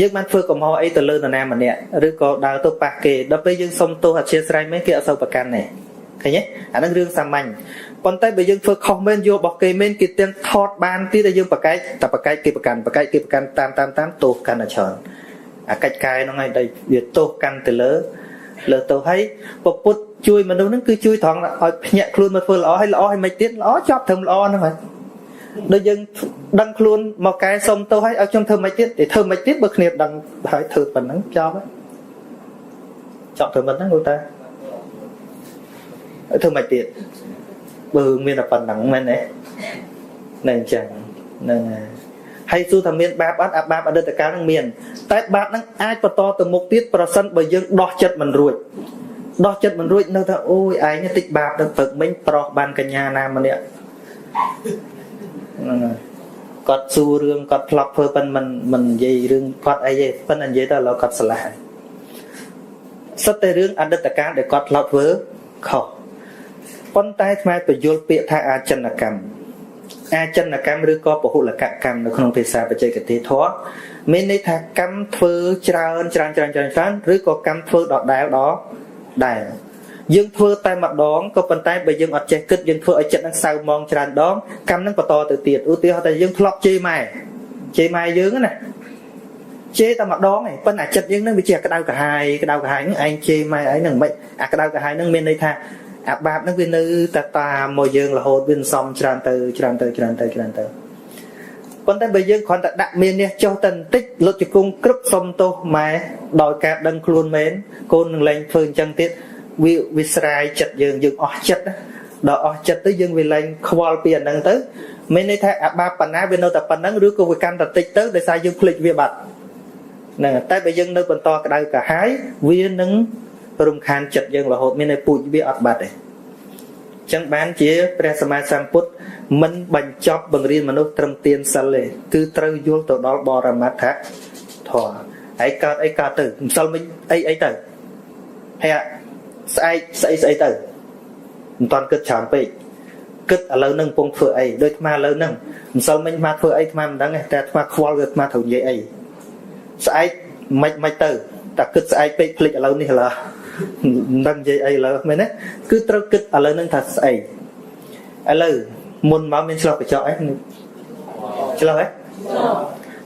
ងបានធ្វើកំហុសអីទៅលើនរណាម្នាក់ឬក៏ដើរទៅប៉ះគេដល់ពេលយើងសុំទោសអធិស្ឋានមែនគេអត់សូវប្រកាន់ទេឃើញទេអាហ្នឹងរឿងសាមញ្ញប៉ុន្តែបើយើងធ្វើខុសមែនយករបស់គេមែនគេទាំងថតបានទៀតតែយើងប្រកែកតែប្រកែកគេប្រកាន់តាមទោសកាន់តែច្រើនអាកិច្ចកែហ្នឹងហើយដែលវាទោសកាន់ទៅលើទោសហើយពុទ្ធជួយមនុស្សហ្នឹងគឺជួយត្រង់ឲ្យភ្ញាក់ខ្លួនមកធ្វើល្អហើយមិនទៀតល្អចប់ត្រឹមល្អហ្នឹងហើយដូចយើងដឹងខ្លួនមកកែសុំទោសហើយឲ្យខ្ញុំធ្វើមិនទៀតតែធ្វើមិនទៀតបើគ្នាដឹងហើយធ្វើប៉ុណ្ណឹងចប់ទៅប៉ុណ្ណឹងលោកតាធ្វើមិនទៀតបើមានតែប៉ុណ្ណឹងមែនទេនៅអញ្ចឹងហ្នឹងហើយសួរថាមានបាបអត់អាបាបអតីតកាលហ្នឹងមានតែបាបហ្នឹងអាចបន្តទៅមុខទៀតប្រសិនបើយើងដោះចិត្តមិនរួចនៅថាអូយឯងតិចបាបទៅព្រឹកមិញប្រុសបានកញ្ញាណាម្នាក់ហ្នឹងហើយគាត់សួររឿងគាត់ធ្លាប់ធ្វើប៉ុនមិននិយាយរឿងគាត់អីទេប៉ុន្តែនិយាយទៅឥឡូវគាត់ស្លាប់សិតតែរឿងអតីតកាលដែលគាត់ធ្លាប់ធ្វើខុសប៉ុន្តែថ្មបញ្យល់ពាក្យថាអាចិនកម្មឬក៏ពហុលកកម្មនៅក្នុងភាសាបច្ចេកទេសធម៌មានន័យថាកម្មធ្វើច្រើនឬក៏កម្មធ្វើដដែលយើងធ្វើតែម្ដងក៏ប៉ុន្តែបើយើងអត់ចេះគិតយើងធ្វើឲ្យចិត្តនឹងសៅមងច្រើនដងកម្មនឹងបន្តទៅទៀតឧទាហរណ៍តែយើងធ្លាប់ជេរម៉ែយើងណាជេរតែម្ដងឯងប៉ុន្តែចិត្តយើងនឹងវាជាក្តៅក្រហាយហ្នឹងឯងជេរម៉ែឯងហ្នឹងមិនអាក្តៅក្រហាយហ្នឹងមានន័យថាអាបាបហ្នឹងវានៅតែតាមមកយើងរហូតវាសំច្រើនទៅប៉ុន្តែបើយើងគ្រាន់តែដាក់មាននេះចុះទៅបន្តិចលុតជង្គង់ក្រឹបសុំទោសម៉ែដោយការដឹងខ្លួនមែនកូននឹងលែងធ្វើអញ្ចឹងទៀតវាស្រាយចិត្តយើងអស់ចិត្តដល់អស់ចិត្តទៅយើងវាលែងខ្វល់ពីអាហ្នឹងទៅមានន័យថាអាបាបបណ្ណាវានៅតែប៉ុណ្្នឹងឬក៏វាកាន់តែតិចទៅដោយសារយើងភ្លេចវាបាត់ហ្នឹងតែបើយើងនៅបន្តក្តៅក្រហាយវានឹងរំខានចិត្តយើងរហូតមានតែពូជវាអត់បាត់ទេអញ្ចឹងបានជាព្រះសម្មាសម្ពុទ្ធមិនបញ្ចប់បង្រៀនមនុស្សត្រឹមទានសិលទេគឺត្រូវយល់ទៅដល់បរមត្ថធម៌ហើយកើតអីកើតទៅម្សិលមិញអីទៅហើយស្អែកស្អីទៅមិនតាន់គិតច្រើនពេកគិតឥឡូវនឹងកំពុងធ្វើអីដូចអាឥឡូវហ្នឹងម្សិលមិញអាធ្វើអីអាមិនដឹងទេតែអាខ្វល់វាអាត្រូវនិយាយអីស្អែកមិនទៅតែគិតស្អែកពេកភ្លេចឥឡូវនេះឥឡូវមិនដឹងនិយាយអីឥឡូវមែនទេគឺត្រូវគិតឥឡូវហ្នឹងថាស្អីឥឡូវមុនមកមានឆ្លោះកញ្ចក់អី ឆ្លោះហ៎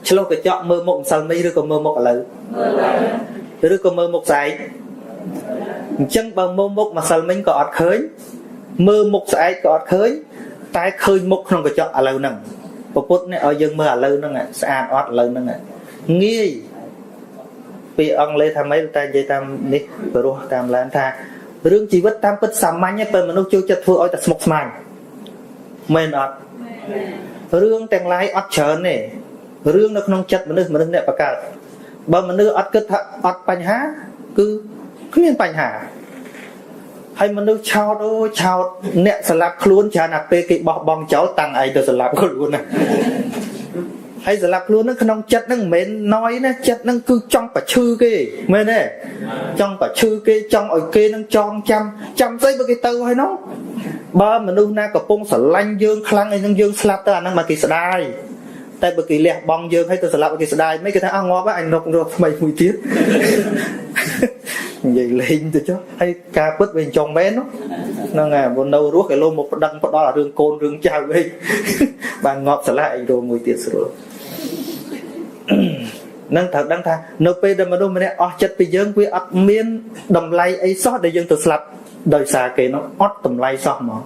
ឆ្លោះកញ្ចក់មើលមុខម្សិលមិញឬក៏មើលមុខឥឡូវឬក៏មើលមុខស្អែកអញ្ចឹងបើមើលមុខម្សិលមិញក៏អត់ឃើញមើលមុខស្អែកក៏អត់ឃើញតែឃើញមុខក្នុងកញ្ចក់ឥឡូវហ្នឹងពុទ្ធនេះឲ្យយើងមើលឥឡូវហ្នឹងស្អាតអត់ឥឡូវហ្នឹងងាយពីអង់គ្លេសថាម៉េចតែនិយាយតាមនេះព្រោះតាមឡានថារឿងជីវិតតាមពិតសាមញ្ញតែមនុស្សចូលចិត្តធ្វើឲ្យតែស្មុគស្មាញមែនអត់រឿងទាំងឡាយអត់ច្រើនទេរឿងនៅក្នុងចិត្តមនុស្សអ្នកបង្កើតបើមនុស្សអត់គិតថាអត់បញ្ហាគឺគ្មានបញ្ហាហើយមនុស្សឆោតឆោតអ្នកស្លាប់ខ្លួនច្រើនណាស់ពេលគេបោះបង់ចោលតាំងឯងទៅស្លាប់ខ្លួនណាហើយស្លាប់ខ្លួនហ្នឹងក្នុងចិត្តហ្នឹងមិនមែនណយណាចិត្តហ្នឹងគឺចង់ប្រឈឺគេមែនទេចង់ប្រឈឺគេចង់ឲ្យគេនឹងចងចាំស្អីបើគេទៅហើយនោះបើមនុស្សណាកំពុងស្រឡាញ់យើងខ្លាំងអីហ្នឹងយើងស្លាប់ទៅអាហ្នឹងមកគេស្ដាយតែបើគេលះបង់យើងហើយទៅស្លាប់គេស្ដាយមិនគេថាអស់ងាប់ហើយអញនុករកថ្មីមួយទៀតនិយាយលេងទៅចុះហើយការពិតវាចង់មែនហ្នឹងហើយបើនៅរស់គេលោមកប្តឹងផ្ដល់រឿងកូនរឿងចៅអីបានងាប់ស្លាប់អីរោមួយទៀតស្រួលនឹងត្រូវដឹងថានៅពេលដែលមនុស្សម្នាក់អស់ចិត្តពីយើងវាអត់មានតម្លៃអីសោះដែលយើងទៅស្លាប់ដោយសារគេនោះអត់តម្លៃសោះហ្មង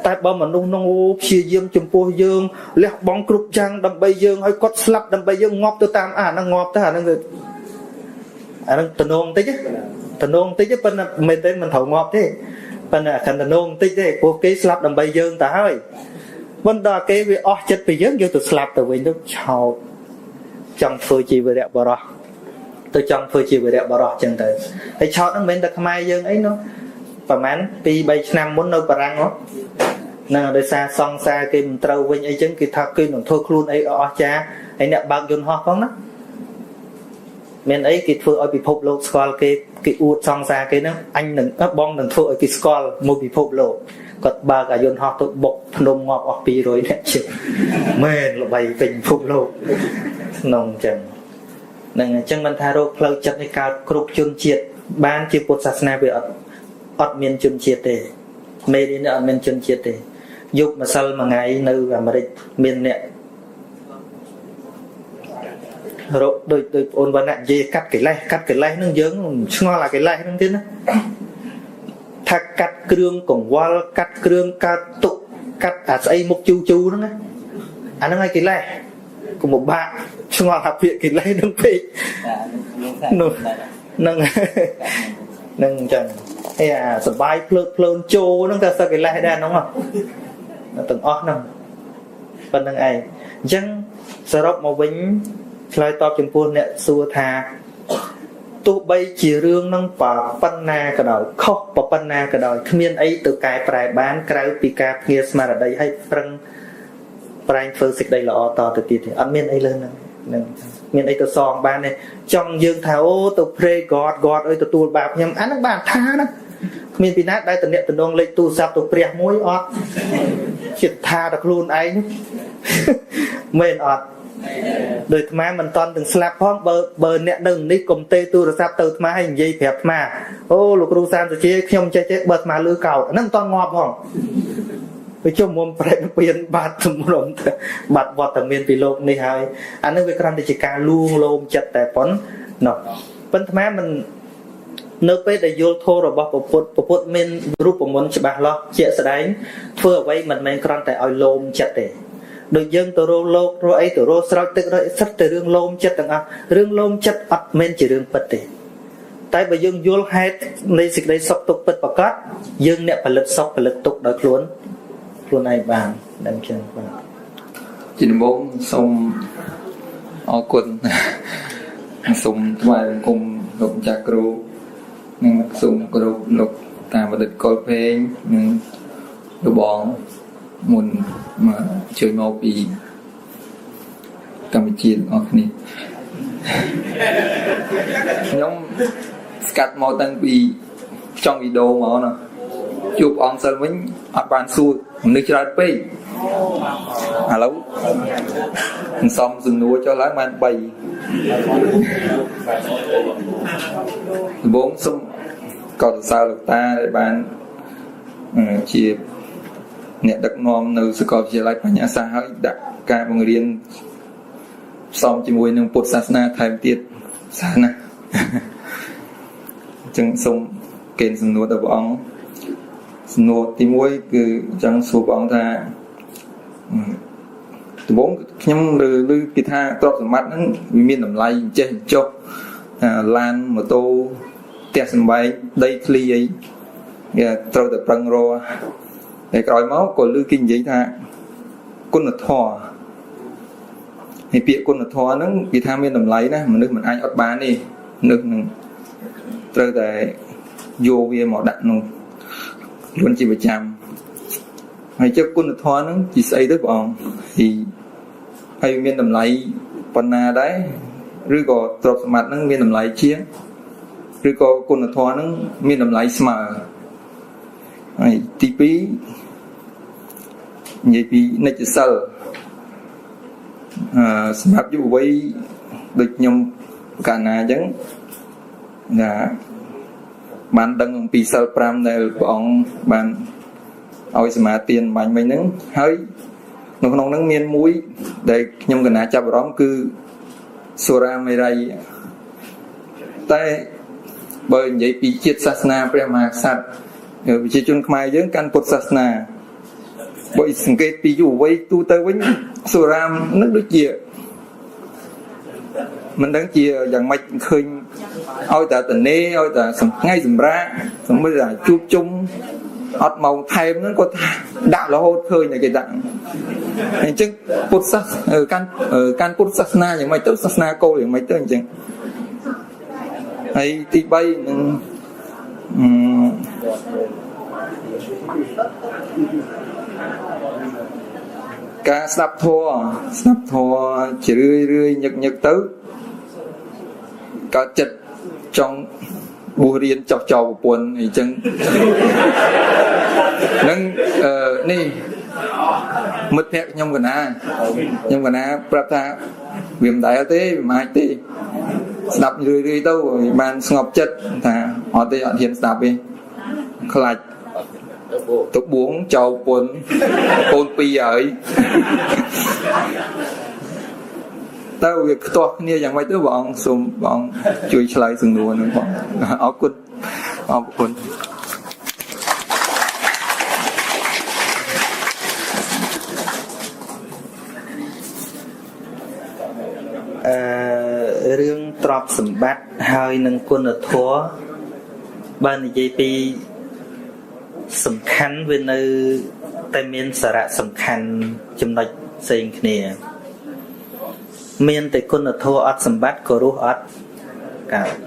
តែបើមនុស្សនោះព្យាយាមចំពោះយើងលះបង់គ្រប់យ៉ាងដើម្បីយើងឲ្យគាត់ស្លាប់ដើម្បីយើងងាប់ទៅតាមហ្នឹងងាប់ទៅអាហ្នឹងតំណងតិចប៉ុន្តែមិនទេមិនត្រូវងាប់ទេប៉ុន្តែអាតំណងតិចទេព្រោះគេស្លាប់ដើម្បីយើងទៅហើយមិនដល់គេវាអស់ចិត្តពីយើងទៅស្លាប់ទៅវិញទៅឆោតចង់ធ្វើជាវីរៈបរោះទៅចង់ធ្វើជាវីរៈបរោះចឹងទៅហើយឆោតហ្នឹងមិនមែនតែខ្មែរយើងអីនោះប្រហែល 2-3 ឆ្នាំមុននៅបារាំងហ្នឹងដោយសារសង្សារគេមិនត្រូវវិញអីចឹងគេថាគេនឹងធ្វើខ្លួនអីអស់ចាហើយអ្នកបើកយន្តហោះផងណាមានអីគេធ្វើឲ្យពិភពលោកស្គាល់គេអួតសង្សារគេហ្នឹងអញនឹងបងនឹងធ្វើឲ្យគេស្គាល់មួយពិភពលោកគាត់បើកអាយន្តហោះទៅបុកភ្នំងាប់អស់200អ្នកជិះមែនល្បីពេញពិភពលោកក្នុងចឹងហ្នឹងអញ្ចឹងមិនថារោគផ្លូវចិត្តនេះកើតគ្រប់ជនជាតិបានជាពុទ្ធសាសនាវាអត់មានជនជាតិទេមេរៀននេះអត់មានជនជាតិទេយប់ម្សិលមួយថ្ងៃនៅអាមេរិកមានអ្នករកដូចបងអូនវណ្ណៈនិយាយកាត់កិលេសហ្នឹងយើងឆ្ងល់អាកិលេសហ្នឹងទៀតណាថាកាត់គ្រឿងកង្វល់កាត់គ្រឿងកើតទុកកាត់អាស្អីមុខជូហ្នឹងណាអាហ្នឹងឲ្យកិលេសកុំបាក់ឆ្ងល់ថាពាក្យកិលេសហ្នឹងពេកនោះហ្នឹងអញ្ចឹងហើយអាសបាយភ្លើតភ្លើនជោហ្នឹងក៏សឹកកិលេសដែរហ្នឹងទាំងអស់ហ្នឹងប៉ុណ្្នឹងឯងអញ្ចឹងសរុបមកវិញឆ្លើយតបចំពោះអ្នកសួរថាទោះបីជារឿងនឹងប៉ុណ្ណាក៏ដោយខុសប៉ុណ្ណាក៏ដោយគ្មានអីទៅកែប្រែបានក្រៅពីការភ្ញាស្មារតីឲ្យប្រឹងប្រែងធ្វើសេចក្តីល្អតទៅទៀតទេអត់មានអីលើហ្នឹងមានអីទៅសងបានទេចង់យើងថាអូទៅ pray God អើយទទួលបាបខ្ញុំអាហ្នឹងបានថាណាគ្មានពីណាដែលតំណែងលេខទូរស័ព្ទទៅព្រះមួយអត់ចិត្តថាដល់ខ្លួនឯងមែនអត់ដោយអាត្មាមិនតន់ទាំងស្លាប់ផងបើអ្នកនៅនេះកុំទេទូរស័ព្ទទៅអាត្មាឲ្យនិយាយប្រាប់អាត្មាអូលោកគ្រូសានសុជាខ្ញុំចេះបើអាត្មាលឺកោតហ្នឹងមិនតន់ងាប់ផងវាជុំមុំប្រេតពៀនបាត់ទំរំបាត់វត្តមានពីលោកនេះហើយអានឹងវាគ្រាន់តែជាការលួងលោមចិត្តតែប៉ុណ្ណោះប៉ុន្តែអាត្មាមិននៅពេលដែលយល់ធម៌របស់ពុទ្ធមានរូបមន្តច្បាស់លាស់ជាក់ស្ដែងធ្វើអ្វីមិនមែនគ្រាន់តែឲ្យលោមចិត្តទេដូចយើងទៅរកលោករកអីទៅរកស្រោចទឹករកសិតតែរឿងលោមចិត្តទាំងអស់រឿងលោមចិត្តអត់មែនជារឿងពិតទេតែបើយើងយល់ហេតុនៃសេចក្តីសុខទុក្ខពិតប្រាកដយើងអ្នកផលិតសុខផលិតទុក្ខដោយខ្លួនឯងបានដល់ចឹងបាទជាដំបូងសូមអរគុណសូមថ្វាយបង្គំលោកចាស់គ្រូនិងសូមគោរពលោកតាបណ្ឌិតកុលពេងនិងលោកបងមុនមកជួយមកពីកម្ពុជាអរគ្នាខ្ញុំស្កាត់មកតាំងពីចង់វីដេអូមកណាជួបអង្គសិលវិញអត់បានសួរមនុស្សច្រើនពេកឥឡូវសំសំណួរចុះឡើងបាន3ដំបូងសូមកោតសរសើរលោកតាដែលបានជាអ្នកដឹកនាំនៅសាកលវិទ្យាល័យបញ្ញាសាស្ត្រហើយដាក់ការបង្រៀន xong chỉ mùi nâng bột sát na thay tiết xa nè chẳng xong kênh sân nốt ở bóng sân nốt thì mùi cứ chẳng số bóng ra từ bốn nhóm lưu kỳ tha tốt sẵn mắt nó vì miền đầm lây trên chốc lan mà tô tẹt sân bay đây thli ấy trâu tập răng rô để cõi máu của lưu kinh giấy tha con là thò thì bịa con là thò nó kỳ tha miền đầm lây nè mà nước mình ai ọt bán đi nước trâu tại vô về mỏ đạn luôn chỉ phải chăm hay chắc con là thò nó chỉ xây tới bọn thì hay miền đầm lây phần nào đấy rồi có trộn mặt nó miền đầm lây chia rồi có con là thò nó miền đầm lây smart hay tivi như bị nét sờ smart như vậy được nhung cả nhà chẳng là bạn đăng bị sờ pram này bọn bạn ôi smart tiền bạn mình nứng hơi nó không nâng miên mũi để nhung cả nhà chập rõm cứ sura mây ray tại bởi vậy bị chết sát na prema sát bị chết chun khai dưỡng căn bột sát na bởi sinh kết bị dụ với tu tới với sura nước đôi chia mình đang chia dạng mạch khơi ôi ta tình nê ôi ta ngay dùm ra xong bây giờ chụp chung ọt màu thêm nó có đạo là hốt khơi này cái dạng nên chứ bột sát can bột sát na những mày tức sát na cô thì mày tức chẳng hay thì bay cá sắp thua chỉ rươi nhật tới có chật trong bùa riêng chọc buồn thì chân nâng nè mất phép nhông gần na prata viêm đại thế mai thế đập rươi đâu rồi ban ngọc chất thà họ tê họ hiện đập đi khạch tục buông chầu buồn ôn pi ấy tao việc to nhưอย่างไรตัวbọn xùm bọn chui lại sừng đùa nữa bọn áo quần riêng trọp sầm bát hơi nâng quân ở thua ban dây pi sầm khăn bên nơi tây miền sả rạ sầm khăn chấm đạch xây kia miền tây quân ở thua ắt sầm bát có rú ắt cả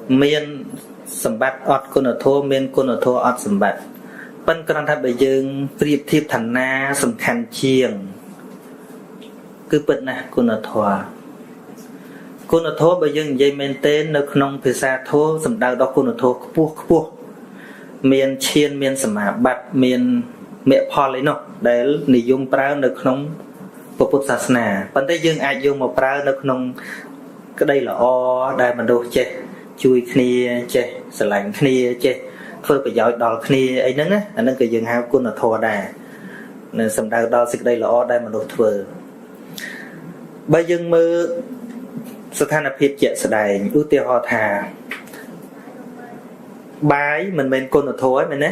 miền sầm bát ắt quân ở thua miền quân ở thua ắt sầm bát bên con tháp bây giờ priệp thiệp thành na sầm khăn chiêng cứ bận nè quân ở thua bây giờ dây men tênនៅក្នុងភាសាធម៌សំដៅដល់គុណធម៌ខ្ពស់មានឈានមានសមាបត្តិមានមគ្គផលឯនោះដែលនិយមប្រើនៅក្នុងពុទ្ធសាសនាប៉ុន្តែយើងអាចយកមកប្រើនៅក្នុងក្តីល្អដែលមនុស្សចេះជួយគ្នាចេះស្រឡាញ់គ្នាចេះធ្វើប្រយោជន៍ដល់គ្នាអីហ្នឹងណាអាហ្នឹងក៏យើងហៅគុណធម៌ដែរនៅសំដៅដល់សេចក្តីល្អដែលមនុស្សធ្វើបើយើងមើលស្ថានភាពជាក់ស្ដែងឧទាហរណ៍ថាបាយមិនមែនគុណធម៌ទេមែនទេ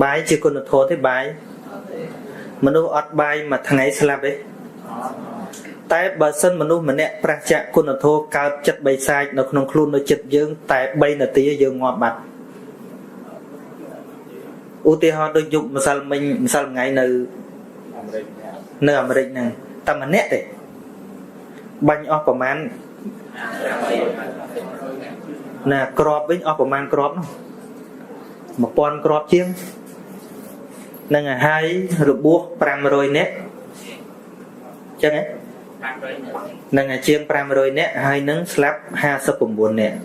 បាយជាគុណធម៌ទេបាយមនុស្សអត់បាយមួយថ្ងៃស្លាប់ទេតែបើសិនមនុស្សម្នាក់ប្រះចាកគុណធម៌កើតចិត្តបីសាចនៅក្នុងខ្លួននៅចិត្តយើងតែ3នាទីយើងងាប់បាត់ឧទាហរណ៍ដូចយុកម្សិលមិញម្សិលថ្ងៃនៅអាមេរិកហ្នឹងតែម្នាក់ទេបាញ់អស់ប្រមាណណាក្របវិញអស់ប្រមាណក្របនោះ1000ក្របជាងនឹងហើយរបួស500នាក់ចឹងហ៎នឹងជាង500នាក់ហើយនឹងស្លាប់59នាក់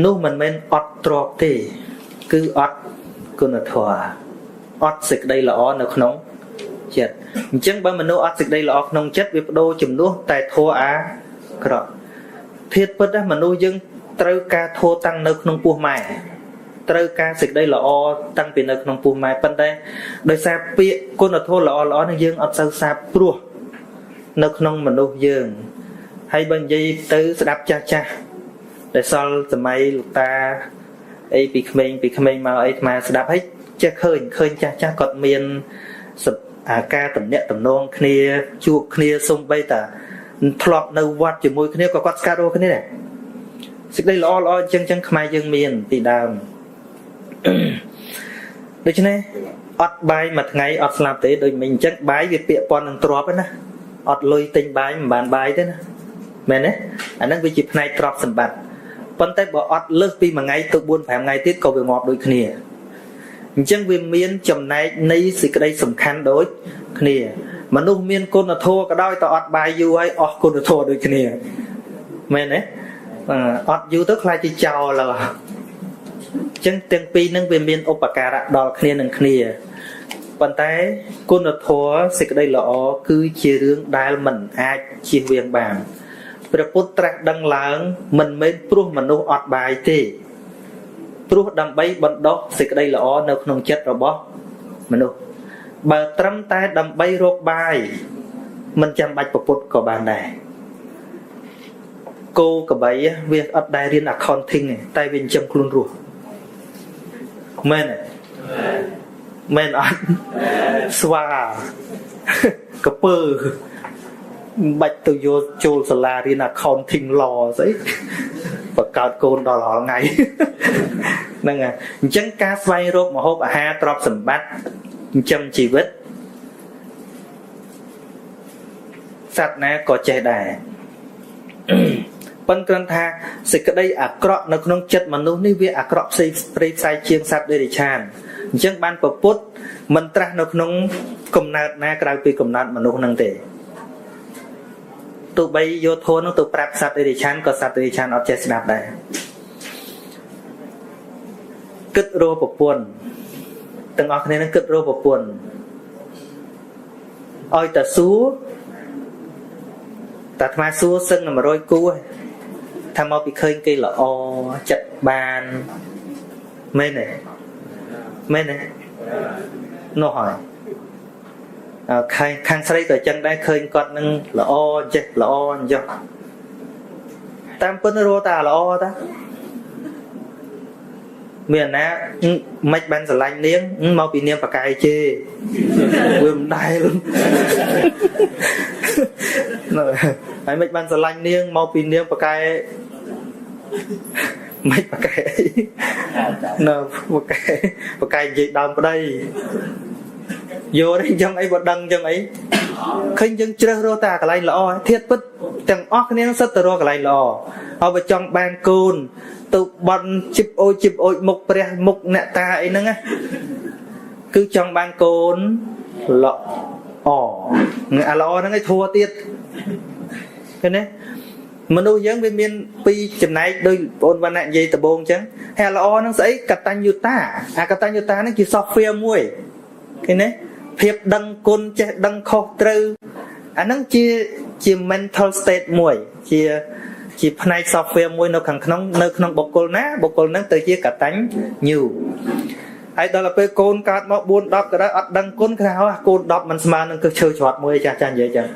នោះមិនមែនអត់ទ្របទេគឺអត់គុណធម៌អត់សេចក្តីល្អនៅក្នុងចិត្តអញ្ចឹងបើមនុស្សអត់សេចក្តីល្អក្នុងចិត្តវាបដូរជំនួសតែធម៌អាក្រក់ធាតុពិតណាមនុស្សយើងត្រូវការធម៌តាំងនៅក្នុងពោះម៉ែ ត្រូវការសេចក្តីល្អតាំងពីនៅក្នុងពោះម៉ែប៉ុន្តែដោយសារពាក្យគុណធម៌ល្អល្អនឹងយើងអត់សូវសាបព្រោះនៅក្នុងមនុស្សយើងហើយបើនិយាយទៅស្ដាប់ចាស់ចាស់ដែលសល់សម័យលោកតាអីពីក្មេងមកអីអាស្ដាប់ហើយចេះឃើញចាស់ចាស់គាត់មានការតំណាក់តំណងគ្នាជួបគ្នាសំបីតាធ្លាប់នៅវត្តជាមួយគ្នាក៏គាត់ស្កាត់រស់គ្នាដែរសេចក្តីល្អល្អអញ្ចឹងខ្មែរយើងមានពីដើមដូច្នេះអត់បាយមួយថ្ងៃអត់ស្លាប់ទេដូចមិញអញ្ចឹងបាយវាពាក់ព័ន្ធនឹងទ្រព្យណាអត់លុយទិញបាយមិនបានបាយទេណាមែនទេអាហ្នឹងវាជាផ្នែកទ្រព្យសម្បត្តិប៉ុន្តែបើអត់លើសពីមួយថ្ងៃទៅ4-5ថ្ងៃទៀតក៏វាងាប់ដូចគ្នាអញ្ចឹងវាមានចំណែកនៃសេចក្តីសំខាន់ដូចគ្នាមនុស្សមានគុណធម៌ក៏ដោយតែអត់បាយយូរហើយអស់គុណធម៌ដូចគ្នាមែនទេអត់យូរទៅខ្លាចជាចោលហើយអញ្ចឹងទាំងពីរហ្នឹងវាមានឧបការៈដល់គ្នានឹងគ្នាប៉ុន្តែគុណធម៌សេចក្តីល្អគឺជារឿងដែលមិនអាចជៀសវាងបានព្រះពុទ្ធត្រាស់ដឹងឡើងមិនមែនព្រោះមនុស្សអត់បាយទេព្រោះដើម្បីបណ្ដុះសេចក្តីល្អនៅក្នុងចិត្តរបស់មនុស្សបើត្រឹមតែដើម្បីរកបាយមិនចាំបាច់ប្រពុតក៏បានដែរគោក្របីវាអត់ដែលរៀន accounting ទេតែវាចិញ្ចឹមខ្លួនរស់មែនទេមែនអត់ស្វាកពើបាច់ទៅយកចូលសាលារៀន accounting law ស្អីបង្កើតកូនដល់រាល់ថ្ងៃហ្នឹងហើយអញ្ចឹងការស្វែងរកម្ហូបអាហារទ្រព្យសម្បត្តិចិញ្ចឹមជីវិតសត្វណាក៏ចេះដែរប៉ុន្តែគ្រាន់ថាសេចក្តីអាក្រក់នៅក្នុងចិត្តមនុស្សនេះវាអាក្រក់ផ្សេងផ្សេងជាងសត្វដេរិឆានអញ្ចឹងបានប្រពុតមិនត្រាស់នៅក្នុងកំណើតណាក្រៅពីកំណើតមនុស្សហ្នឹងទេទោះបីយកធម៌នោះទៅប្រាប់សត្វដេរិឆានក៏សត្វដេរិឆានអត់ចេះស្ដាប់ដែរគិតរកប្រពន្ធទាំងអស់គ្នានឹងគិតរកប្រពន្ធឲ្យតែសួរតែអាត្មាសួរសឹងតែ100គូថាមកពីឃើញគេល្អចិត្តបានមែនទេនោះហើយខាងស្រីក៏ចឹងដែរឃើញគាត់នឹងល្អចេះល្អអញ្ចឹងតាមពិតរស់តាល្អតាមានណាមិនបានស្រឡាញ់នាងមកពីនាងបកាយជេវាមិនដែរហើយមិនបានស្រឡាញ់នាងមកពីនាងបកាយមិនបកាយនៅបកាយនិយាយដើមប្តីយកទេចឹងអីបើដឹងចឹងអីឃើញយើងជ្រើសរើសតែកន្លែងល្អធៀបពិតទាំងអស់គ្នានឹងសិតទៅរកកន្លែងល្អហើយបើចង់បានកូនទៅបន់ជីបអូចមុខព្រះមុខអ្នកតាអីហ្នឹងណាគឺចង់បានកូនល្អអាល្អហ្នឹងឯងធัวទៀតឃើញទេមនុស្សយើងវាមានពីរចំណែកដោយបងវណ្ណៈនិយាយដំបូងចឹងហើយល្អហ្នឹងស្អីកតញ្ញុតាអាកតញ្ញុតាហ្នឹងជា software មួយឃើញទេភាពដឹងគុណចេះដឹងខុសត្រូវអាហ្នឹងជា mental state មួយជាផ្នែក software មួយនៅខាងក្នុងនៅក្នុងបុគ្គលណាបុគ្គលហ្នឹងទៅជាកតញ្ញូហើយដល់ពេលកូនកើតមក4-10ក៏ដោយអត់ដឹងគុណគេថាកូន10មិនស្មើនឹងគឺឈើច្រត់មួយចាស់និយាយចឹង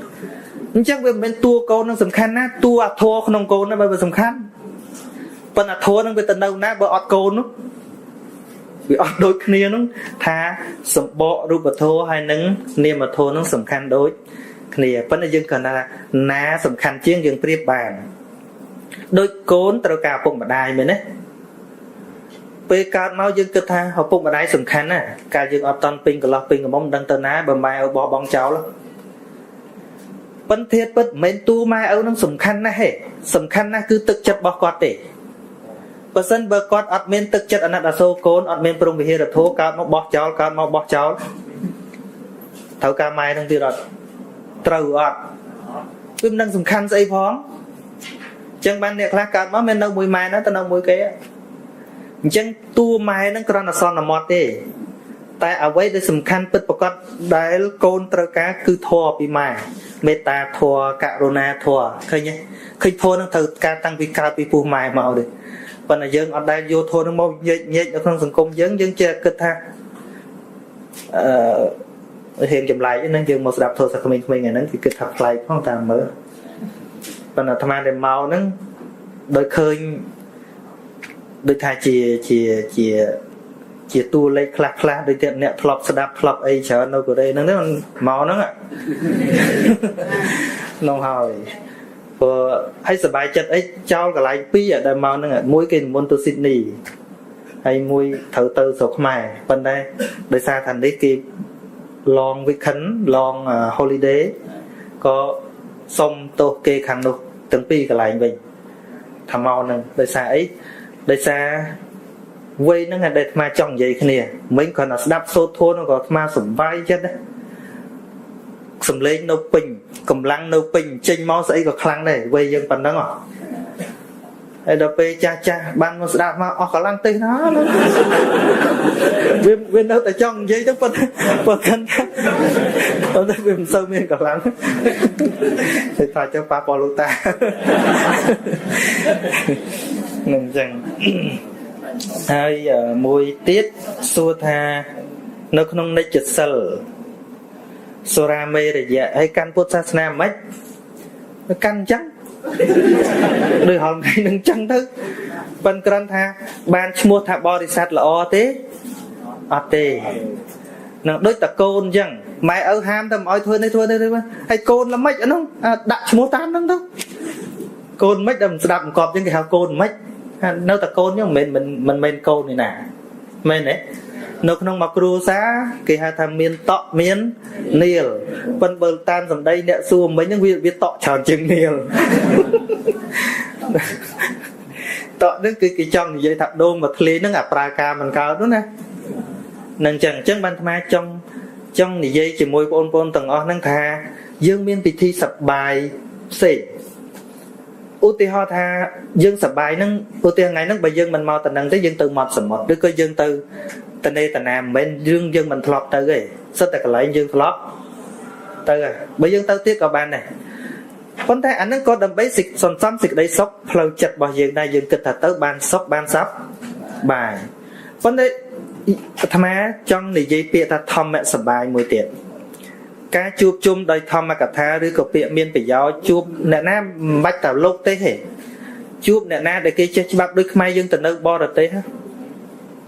អញ្ចឹងវាមិនមែនតួកូននឹងសំខាន់ណាតួអធរក្នុងកូនហ្នឹងវាសំខាន់ប៉ុន្តែអធរហ្នឹងវាទៅនៅណាបើអត់កូននោះវាអត់ដូចគ្នានោះថាសម្បករូបធម៌ហើយនឹងនាមធម៌នោះសំខាន់ដូចគ្នាប៉ុន្តែយើងគិតថាណាសំខាន់ជាងយើងប្រៀបបានដូចកូនត្រូវការឪពុកម្ដាយមែនទេពេលកើតមកយើងគិតថាឪពុកម្ដាយសំខាន់ណាកាលយើងអត់តន់ពេញកន្លោះពេញកំមុំដឹងទៅណាបើម៉ែឪបោះបង់ចោលប៉ុន្តែពិតមិនមែនតួម៉ែឪនឹងសំខាន់ណាស់ទេសំខាន់ណាស់គឺទឹកចិត្តរបស់គាត់ទេបើសិនបើគាត់អត់មានទឹកចិត្តអាណិតអាសូរកូនអត់មានព្រមវិហារធម៌កើតមកបោះចោលត្រូវការម៉ែនឹងទៀតអត់ត្រូវអត់គឺមិនដឹងសំខាន់ស្អីផងអញ្ចឹងបានអ្នកខ្លះកើតមកមាននៅមួយម៉ែណាទៅនៅមួយគេអញ្ចឹងតួម៉ែនឹងគ្រាន់តែសន្មត់ទេតែអ្វីដែលសំខាន់ពិតប្រាកដដែលកូនត្រូវការគឺធម៌ពីម៉ែមេត្តាធម៌ករុណាធម៌ឃើញធម៌នឹងត្រូវការតាំងពីកើតពីពោះម៉ែមកទេ ប៉ុន្តែយើងអត់ដែលយកធននឹងមកញែកនៅក្នុងសង្គមយើងចេះគិតថារៀងចម្លែកហ្នឹងយើងមកស្ដាប់ធម៌សាក្មេងៗហ្នឹងគឺគិតថាប្លែកផងតាមមើលប៉ុន្តែអាត្មាដែលមកហ្នឹងដោយឃើញដូចថាជាតួលេខខ្លះដូចតែអ្នកធ្លាប់ស្ដាប់ធ្លាប់អីច្រើននៅកូរ៉េហ្នឹងមកហ្នឹងនោះហើយព្រោះឲ្យសบายចិត្តអីចោលកន្លែងពីរដែលមកហ្នឹងមួយគេនិមន្តទៅស៊ីដនីហើយមួយត្រូវទៅស្រុកខ្មែរប៉ុន្តែដោយសារថានេះគេ long weekend long holiday ក៏សុំទោសគេខាងនោះទាំងពីរកន្លែងវិញថាមកហ្នឹងដោយសារអីដោយសារវ័យហ្នឹងដែលអាត្មាចង់និយាយគ្នាមិញគ្រាន់តែស្ដាប់សូត្រធម៌ហ្នឹងក៏អាត្មាសប្បាយចិត្តដែរសំឡេងនៅពេញកម្លាំងនៅពេញចេញមកស្អីក៏ខ្លាំងដែរវ័យយើងប៉ុណ្ណឹងហើយដល់ពេលចាស់បានមកស្ដាប់មកអស់កម្លាំងទេណាវានៅតែចង់និយាយទៅប៉ុន្តែវាមិនសូវមានកម្លាំងតែថាចុះប៉ះប៉លោកតានឹងអញ្ចឹងហើយមួយទៀតសួរថានៅក្នុងនិច្ចសិលសូរាមេរយៈហើយកាន់ពុទ្ធសាសនាមិនកាន់អញ្ចឹងដូចហល់ថ្ងៃនឹងអញ្ចឹងទៅប៉ុន្តែគ្រាន់ថាបានឈ្មោះថាបរិស័ទល្អទេអត់ទេនឹងដូចតកូនអញ្ចឹងម៉ែឪហាមតែមិនឲ្យធ្វើនេះហើយកូនល្មិចអានោះដាក់ឈ្មោះតាមហ្នឹងទៅកូនមិនដែលមិនស្ដាប់បង្កប់អញ្ចឹងគេហៅកូនមិននៅតកូនអញ្ចឹងមិនមែនកូននេះណាមែនទេនៅក្នុងមកគ្រួសារគេហៅថាមានតក់មាននាលប៉ុន្តែបើតាមសម្ដីអ្នកសួរមិញហ្នឹងវាតក់ច្រើនជាងនាលតក់ហ្នឹងគឺគេចង់និយាយថាដូងមកធ្លាយហ្នឹងអាប្រើការមិនកើតនោះណានឹងអញ្ចឹងបានអាត្មាចង់និយាយជាមួយបងប្អូនទាំងអស់ហ្នឹងថាយើងមានពិធីសប្បាយផ្សេងឧទាហរណ៍ថាយើងសប្បាយហ្នឹងឧទាហរណ៍ថ្ងៃហ្នឹងបើយើងមិនមកតំណឹងទេយើងទៅមាត់សមុទ្រឬក៏យើងទៅតនេតនាមិនមែនយើងមិនធ្លាប់ទៅទេសិតតែកន្លែងយើងធ្លាប់ទៅបើយើងទៅទៀតក៏បានដែរប៉ុន្តែអាហ្នឹងក៏ដើម្បីសន្សំសេចក្តីសុខផ្លូវចិត្តរបស់យើងដែរយើងគិតថាទៅបានសុខបានសប្បាយប៉ុន្តែអាត្មាចង់និយាយពាក្យថាធម្មសប្បាយមួយទៀតការជួបជុំដោយធម្មកថាឬក៏ពាក្យមានប្រយោជន៍ជួបអ្នកណាមិនបាច់តែលោកទេជួបអ្នកណាដែលគេចេះច្បាប់ដូចខ្មែរយើងទៅនៅបរទេស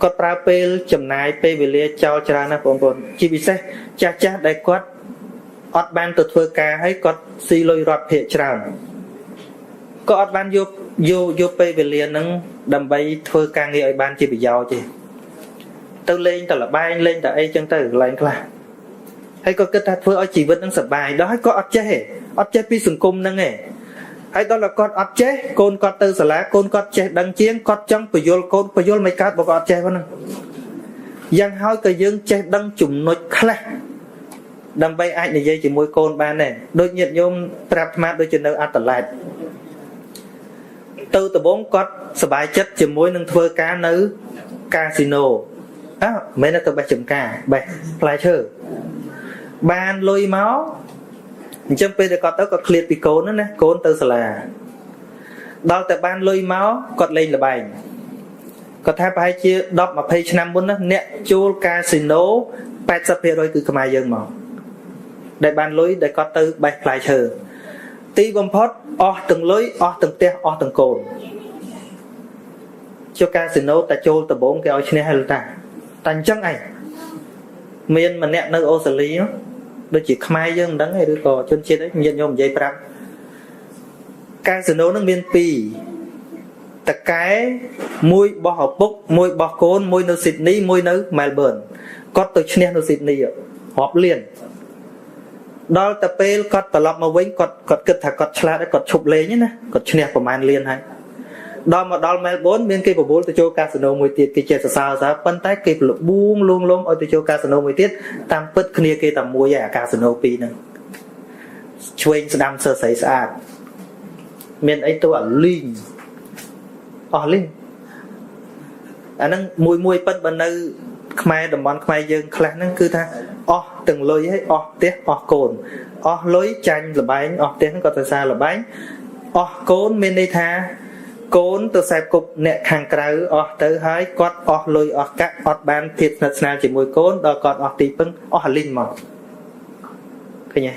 គាត់ប្រើពេលចំណាយពេលវេលាចោលច្រើនណាស់បងប្អូនជាពិសេសចាស់ដែលគាត់អត់បានទៅធ្វើការហើយគាត់ស៊ីលុយរត់ភាគច្រើនក៏អត់បានយកពេលវេលាហ្នឹងដើម្បីធ្វើការងារឲ្យបានជាប្រយោជន៍ទេទៅលេងទៅល្បែងលេងទៅអីចឹងទៅកន្លែងខ្លះហើយក៏គិតថាធ្វើឲ្យជីវិតនឹងសុបាយដល់ហើយក៏អត់ចេះពីសង្គមហ្នឹងឯងហើយដល់តែគាត់អត់ចេះកូនគាត់ទៅសាលាកូនគាត់ចេះដឹងជាងគាត់ចង់បញ្យល់កូនបញ្យល់មិនកើតបើគាត់អត់ចេះហ្នឹងយ៉ាងហើយក៏យើងចេះដឹងចំណុចខ្លះដើម្បីអាចនិយាយជាមួយកូនបានដែរដូចញាតិញោមប្រាប់អាត្មាដូចជានៅអត្តឡែតទៅដំបងគាត់សប្បាយចិត្តជាមួយនឹងធ្វើការនៅកាស៊ីណូមិនមែនទៅបេះចំការបេះផ្លែឈើបានលុយមកអញ្ចឹងពេលដែលគាត់ទៅគាត់ឃ្លាតពីកូនណាកូនទៅសាលាដល់តែបានលុយមកគាត់លេងល្បែងគាត់ថាប្រហែលជា10-20ឆ្នាំមុនណាអ្នកជួលកាស៊ីណូ 80% គឺខ្មែរយើងមកដែលបានលុយដែលគាត់ទៅបេះផ្លែឈើទីបំផុតអស់ទាំងលុយអស់ទាំងផ្ទះអស់ទាំងកូនជួលកាស៊ីណូតែចូលដំបងគេឲ្យឈ្នះហើយតាតែអញ្ចឹងឯងមានម្នាក់នៅអូស្ត្រាលីដូចជាខ្មែរយើងមិនដឹងទេឬក៏ជនជាតិអីញាតិញោមនិយាយប្រាប់កាស៊ីណូនឹងមាន2តកែមួយបោះឪពុកមួយបោះកូនមួយនៅស៊ីដនីមួយនៅមែលប៊នគាត់ទៅឈ្នះនៅស៊ីដនីរាប់លានដល់តែពេលគាត់ត្រឡប់មកវិញគាត់គិតថាគាត់ឆ្លាតហើយគាត់ឈប់លេងណាគាត់ឈ្នះប្រហែលលានហើយដល់មកដល់មែលប៊នមានគេបបួលទៅចូលកាស៊ីណូមួយទៀតគេចេះសរសើរប៉ុន្តែគេលបួងលួងលោមឲ្យទៅចូលកាស៊ីណូមួយទៀតតាមពិតគ្នាគេតែមួយឯអាកាស៊ីណូ2ហ្នឹងឆ្វេងស្ដាំសើស្រីស្អាតមានអីទៅអាលីងអស់លីងអាហ្នឹងមួយប៉ិតបើនៅខ្មែរតំបន់ខ្មែរយើងខ្លះហ្នឹងគឺថាអស់ទាំងលុយហើយអស់ផ្ទះអស់កូនអស់លុយចាញ់លបែងអស់ផ្ទះហ្នឹងក៏ទៅសារលបែងអស់កូនមានន័យថា កូនទៅខ្សែគប់អ្នកខាងក្រៅអស់ទៅហើយគាត់អស់លុយអស់កាក់អត់បានភាពស្និទ្ធស្នាលជាមួយកូនដល់គាត់អស់ទីពឹងអស់អាលីងមកឃើញទេ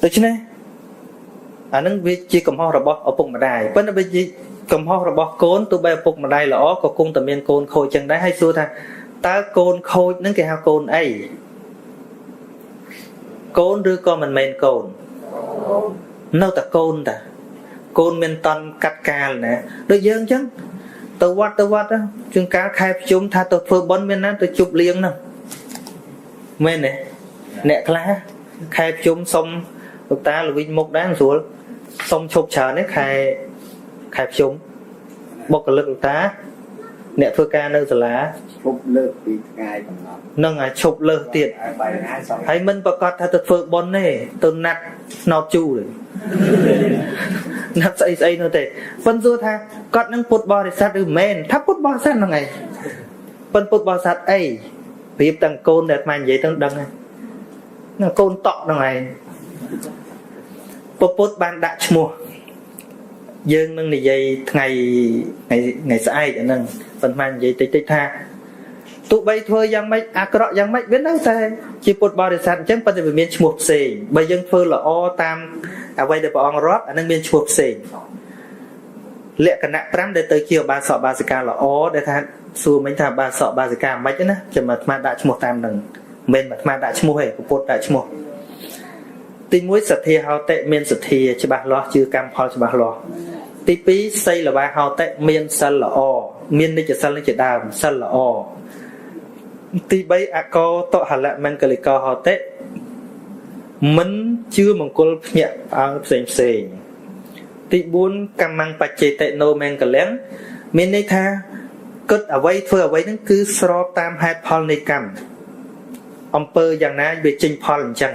ដូច្នេះអានឹងវាជាកំហុសរបស់ឪពុកម្ដាយប៉ុន្តែវាជាកំហុសរបស់កូនទោះបីឪពុកម្ដាយល្អក៏គង់តែមានកូនខូចចឹងដែរហើយសួរថាតើកូនខូចហ្នឹងគេហៅកូនអីកូនឬក៏មិនមែនកូននៅតែកូនតាកូនមានតន់កាត់កាលណាដូចយើងអញ្ចឹងទៅវត្តជាងកាលខែប្រជុំថាទៅធ្វើបុណ្យមានណាទៅជប់លៀងហ្នឹងមែនទេអ្នកខ្លះខែប្រជុំសុំលោកតាល្វីងមុខដែរស្រួលសុំឈប់ច្រើននេះខែប្រជុំបុគ្គលិកលោកតាអ្នកធ្វើការនៅសាលាឈប់លើកពីថ្ងៃកំណត់នឹងឲ្យឈប់លើសទៀតហើយមិនប្រកាសថាទៅធ្វើបុណ្យទេទៅណាត់ស្នោតជូរណាត់ស្អីនោះទេប៉ុន្តែថាគាត់នឹងពុទ្ធបរិស័ទឬមែនថាពុទ្ធបរិស័ទហ្នឹងឯងប៉ុន្តែពុទ្ធបរិស័ទអីប្រៀបទាំងកូនដែលអាត្មានិយាយទៅដឹងហើយកូនតក់ហ្នឹងឯងពុទ្ធបានដាក់ឈ្មោះយើងនឹងនិយាយថ្ងៃស្អែកអាហ្នឹងប៉ុន្តែនិយាយតិចថាទោះបីធ្វើយ៉ាងម៉េចអាក្រក់យ៉ាងម៉េចវានៅតែជាពុទ្ធបរិស័ទអញ្ចឹងប៉ុន្តែវាមានឈ្មោះផ្សេងបើយើងធ្វើល្អតាមអ្វីដែលព្រះអង្គរាប់អានឹងមានឈ្មោះផ្សេងលក្ខណៈ5ដែលទៅជាបាសកបាសិកាល្អដែលថាសួរមិញថាបាសកបាសិកាមិនណាចាំអាត្មាដាក់ឈ្មោះតាមនឹងមិនមែនអាត្មាដាក់ឈ្មោះទេពុទ្ធដាក់ឈ្មោះទី1សទ្ធាហោតិមានសទ្ធាច្បាស់លាស់ជឿកម្មផលច្បាស់លាស់ទី2សីលវាហោតិមានសិលល្អមាននិច្ចសិលនេះជាដើមសិលល្អទី3អកោតហលមង្គលិកោហោតិមិនជឿមង្គលភ្ញាក់ផ្អើលផ្សេងទី4កម្មបច្ចេតិណោមង្គលំមានន័យថាគិតអ្វីធ្វើអ្វីហ្នឹងគឺស្របតាមហេតុផលនៃកម្មអំពើយ៉ាងណាវាចេញផលអញ្ចឹង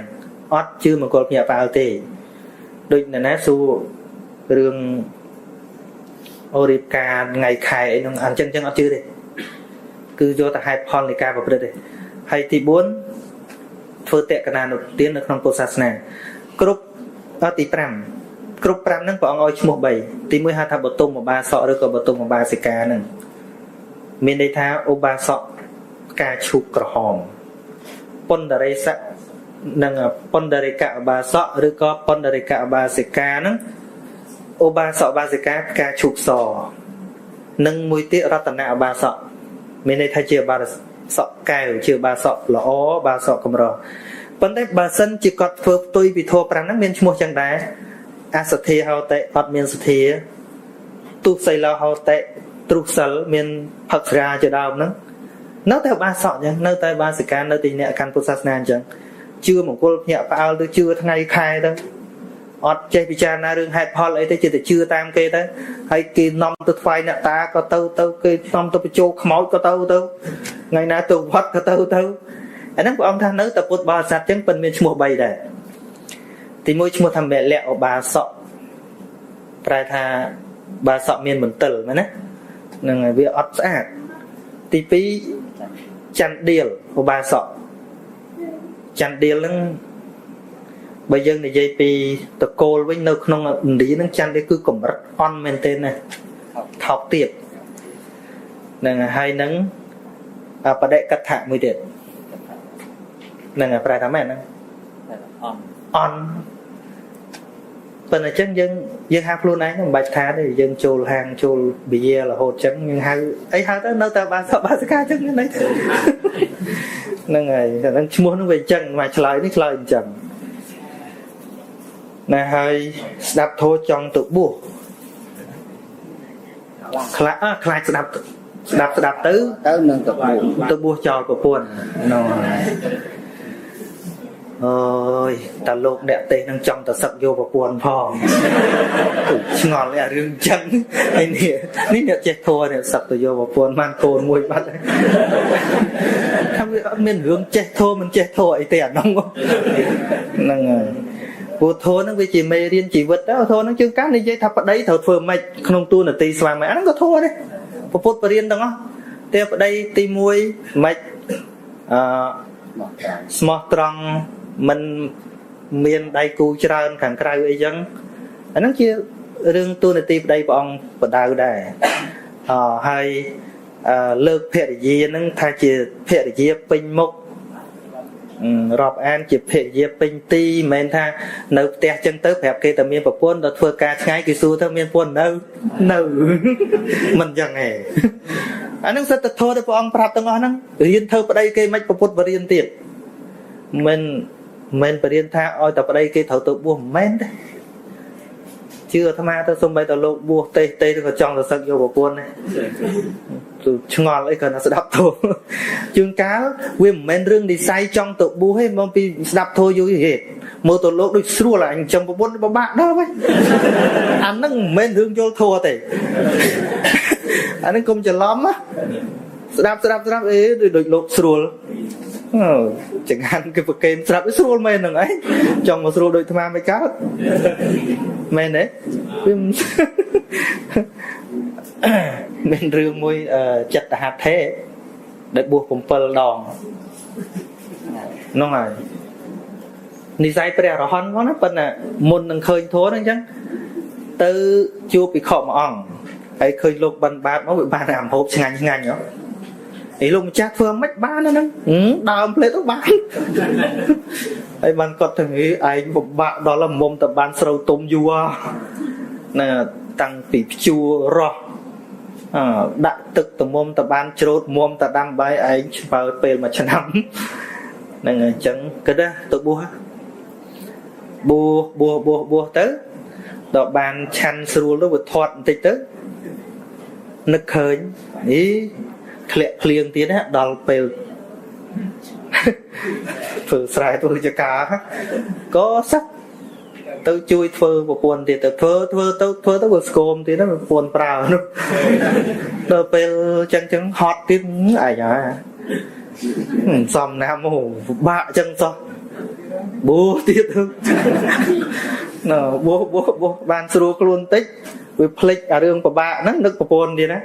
អត់ជឿមង្គលភ្ញាក់ផ្អើលទេដូចអ្នកណាសួររឿងអូរៀបការថ្ងៃខែអីហ្នឹងអញ្ចឹងអត់ជឿទេគឺយកតែហេតុផលនៃការប្រព្រឹត្តទេហើយទី4ធ្វើតក្កណានុទាននៅក្នុងពុទ្ធសាសនាគ្រប់ទី5គ្រប់5ហ្នឹងព្រះអង្គឲ្យឈ្មោះ3ទី1ហៅថាបតុមឧបាសកឬក៏បតុមឧបាសិកាហ្នឹងមានន័យថាឧបាសកការឈូកក្រហមពន្ធរិស័កនិងពន្ធរិកឧបាសកឬក៏ពន្ធរិកឧបាសិកាហ្នឹងឧបាសកឧបាសិកាការឈូកសនិងមួយទៀតរតនឧបាសកមានន័យថាជាបាសកកែវជាបាសកល្អបាសកកម្រប៉ុន្តែបើសិនជាគាត់ធ្វើផ្ទុយពីធម៌5ហ្នឹងមានឈ្មោះចឹងដែរអសទ្ធាហោតិអត់មានសទ្ធាទុសីលហោតិទ្រុសិលមានផឹកស្រាជាដើមហ្នឹងនៅតែបាសកចឹងនៅតែបាសិកានៅទីអ្នកកាន់ពុទ្ធសាសនាអញ្ចឹងជឿមង្គលភ្ញាក់ផ្អើលទៅជឿថ្ងៃខែទៅអត់ចេះពិចារណារឿងហេតុផលអីទេចិត្តតែជឿតាមគេទៅហើយគេនាំទៅថ្វាយអ្នកតាក៏ទៅគេនាំទៅបញ្ចូលខ្មោចក៏ទៅថ្ងៃណាទៅវត្តក៏ទៅអាហ្នឹងព្រះអង្គថានៅតែពុទ្ធបរិស័ទចឹងប៉ុន្តែមានឈ្មោះ3ដែរទី1ឈ្មោះថាមលៈឧបាសកប្រែថាបាសកមានមន្ទិលមែនណាហ្នឹងហើយវាអត់ស្អាតទី2ចន្ទៀលឧបាសកចន្ទៀលហ្នឹងបើយើងនិយាយពីតកូលវិញនៅក្នុងឥណ្ឌាហ្នឹងចន្ទនេះគឺកម្រិតអន់មែនទេណាថោកទៀតហ្នឹងហើយនឹងបដិកថាមួយទៀតហ្នឹងប្រែថាម៉េចហ្នឹងអន់ប៉ុន្តែអញ្ចឹងយើងហៅខ្លួនឯងមិនបាច់ថាទេយើងចូលហាងចូលប៊ីយ៉ារហូតអញ្ចឹងយើងហៅអីហៅទៅនៅតែបាសិកាអញ្ចឹងហ្នឹងហើយហ្នឹងឈ្មោះហ្នឹងវាអញ្ចឹងមកឆ្លើយនេះឆ្លើយអញ្ចឹងណាហើយស្ដាប់ធម៌ចង់ទៅបួសខ្លាចស្ដាប់ទៅនឹងទៅបួសចោលប្រពន្ធនោះអើយតាលោកអ្នកទេសនឹងចង់ទៅសឹកយកប្រពន្ធផងឆ្ងល់អារឿងចឹងហើយនេះអ្នកចេះធัวនេះសឹកទៅយកប្រពន្ធបានកូនមួយបាត់ថាវាអត់មានរឿងចេះធัวមិនចេះធัวអីទេអានោះហ្នឹងហើយពុទ្ធធម៌ហ្នឹងវាជាមេរៀនជីវិតទៅធម៌ហ្នឹងជាងកាលនិយាយថាប្តីត្រូវធ្វើម៉េចក្នុងទូនាទីស្វាមីអាហ្នឹងក៏ធម៌ដែរពុទ្ធបរិញ្ញាទាំងអស់តែប្តីទី1ម៉េចស្មោះត្រង់មិនមានដៃគូច្រើនខាងក្រៅអីចឹងអាហ្នឹងជា រឿងទូនាទីប្តីព្រះអង្គបដៅដែរហើយលើកភរិយានឹងថាជាភរិយាពេញមុខរាប់អានជាភរិយាពេញទីមិនមែនថានៅផ្ទះចឹងទៅប្រាប់គេតែមានប្រពន្ធដល់ធ្វើការឆ្ងាយគេសួរទៅមានប្រពន្ធនៅមិនចឹងទេអានឹងសិទ្ធិធម៌ដែលព្រះអង្គប្រាប់ទាំងអស់ហ្នឹងរៀនធ្វើប្តីគេមិនប្រពុតបរៀនទៀតមិនបរៀនថាឲ្យតែប្តីគេត្រូវទៅបួសមិនមែនទេជឿអាត្មាទៅសំបីតលោកបួសទេទៅក៏ចង់ទៅសឹកយកប្រពន្ធដែរឆ្ងល់អីគាត់ស្ដាប់ធម៌ជាងកាលវាមិនមែនរឿងនិស័យចង់ទៅបួសទេមកពីស្ដាប់ធម៌យូរហេតុមើលទៅលោកដូចស្រួលអញចំប្រពន្ធពិបាកដល់វិញអាហ្នឹងមិនមែនរឿងយល់ធម៌ទេអាហ្នឹងកុំច្រឡំណាស្ដាប់អេដូចលោកស្រួលចង្ហាន់គេប្រកេនស្រាប់ស្រួលមែនហ្នឹងឯងចង់មកស្រួលដូចអាត្មាមិនកើតមែនទេវាមានរឿងមួយចិត្តហត្ថេដែលបួស7 ដងហ្នឹងហើយនិស័យព្រះរហន្តហ្នឹងណាប៉ុន្តែមុននឹងឃើញធម៌ហ្នឹងអញ្ចឹងទៅជួបភិក្ខុមួយអង្គហើយឃើញលោកបិណ្ឌបាតមកវាបានអាមហូបឆ្ងាញ់ហ៎ឯលោកម្ចាស់ធ្វើមិនបានហ្នឹងដើមផ្លេតទៅបានហើយបានគាត់ទៅឯងពិបាកដល់មុំតបានស្រូវទុំយូរណាតាំងពីភ្ជួររស់ដាក់ទឹកតមុំតបានច្រូតមុំតដាំបាយឯងស្បើពេលមួយឆ្នាំហ្នឹងអញ្ចឹងគិតទៅបួសទៅដល់បានឆាន់ស្រួលទៅវាធាត់បន្តិចទៅនឹកឃើញធ្លាក់ភ្លៀងទៀតណាដល់ពេលធ្វើស្រែធ្វើចការក៏សឹកទៅជួយធ្វើប្រពន្ធទៀតទៅធ្វើទៅវាស្គមទៀតណាប្រពន្ធប្រើនោះដល់ពេលចឹងហត់ទៀតឯងហើយសំណាមហូពិបាកចឹងសោះបួសទៀតណ៎បួសបានស្រួលខ្លួនតិចវាភ្លេចអារឿងពិបាកហ្នឹងនឹកប្រពន្ធទៀតណា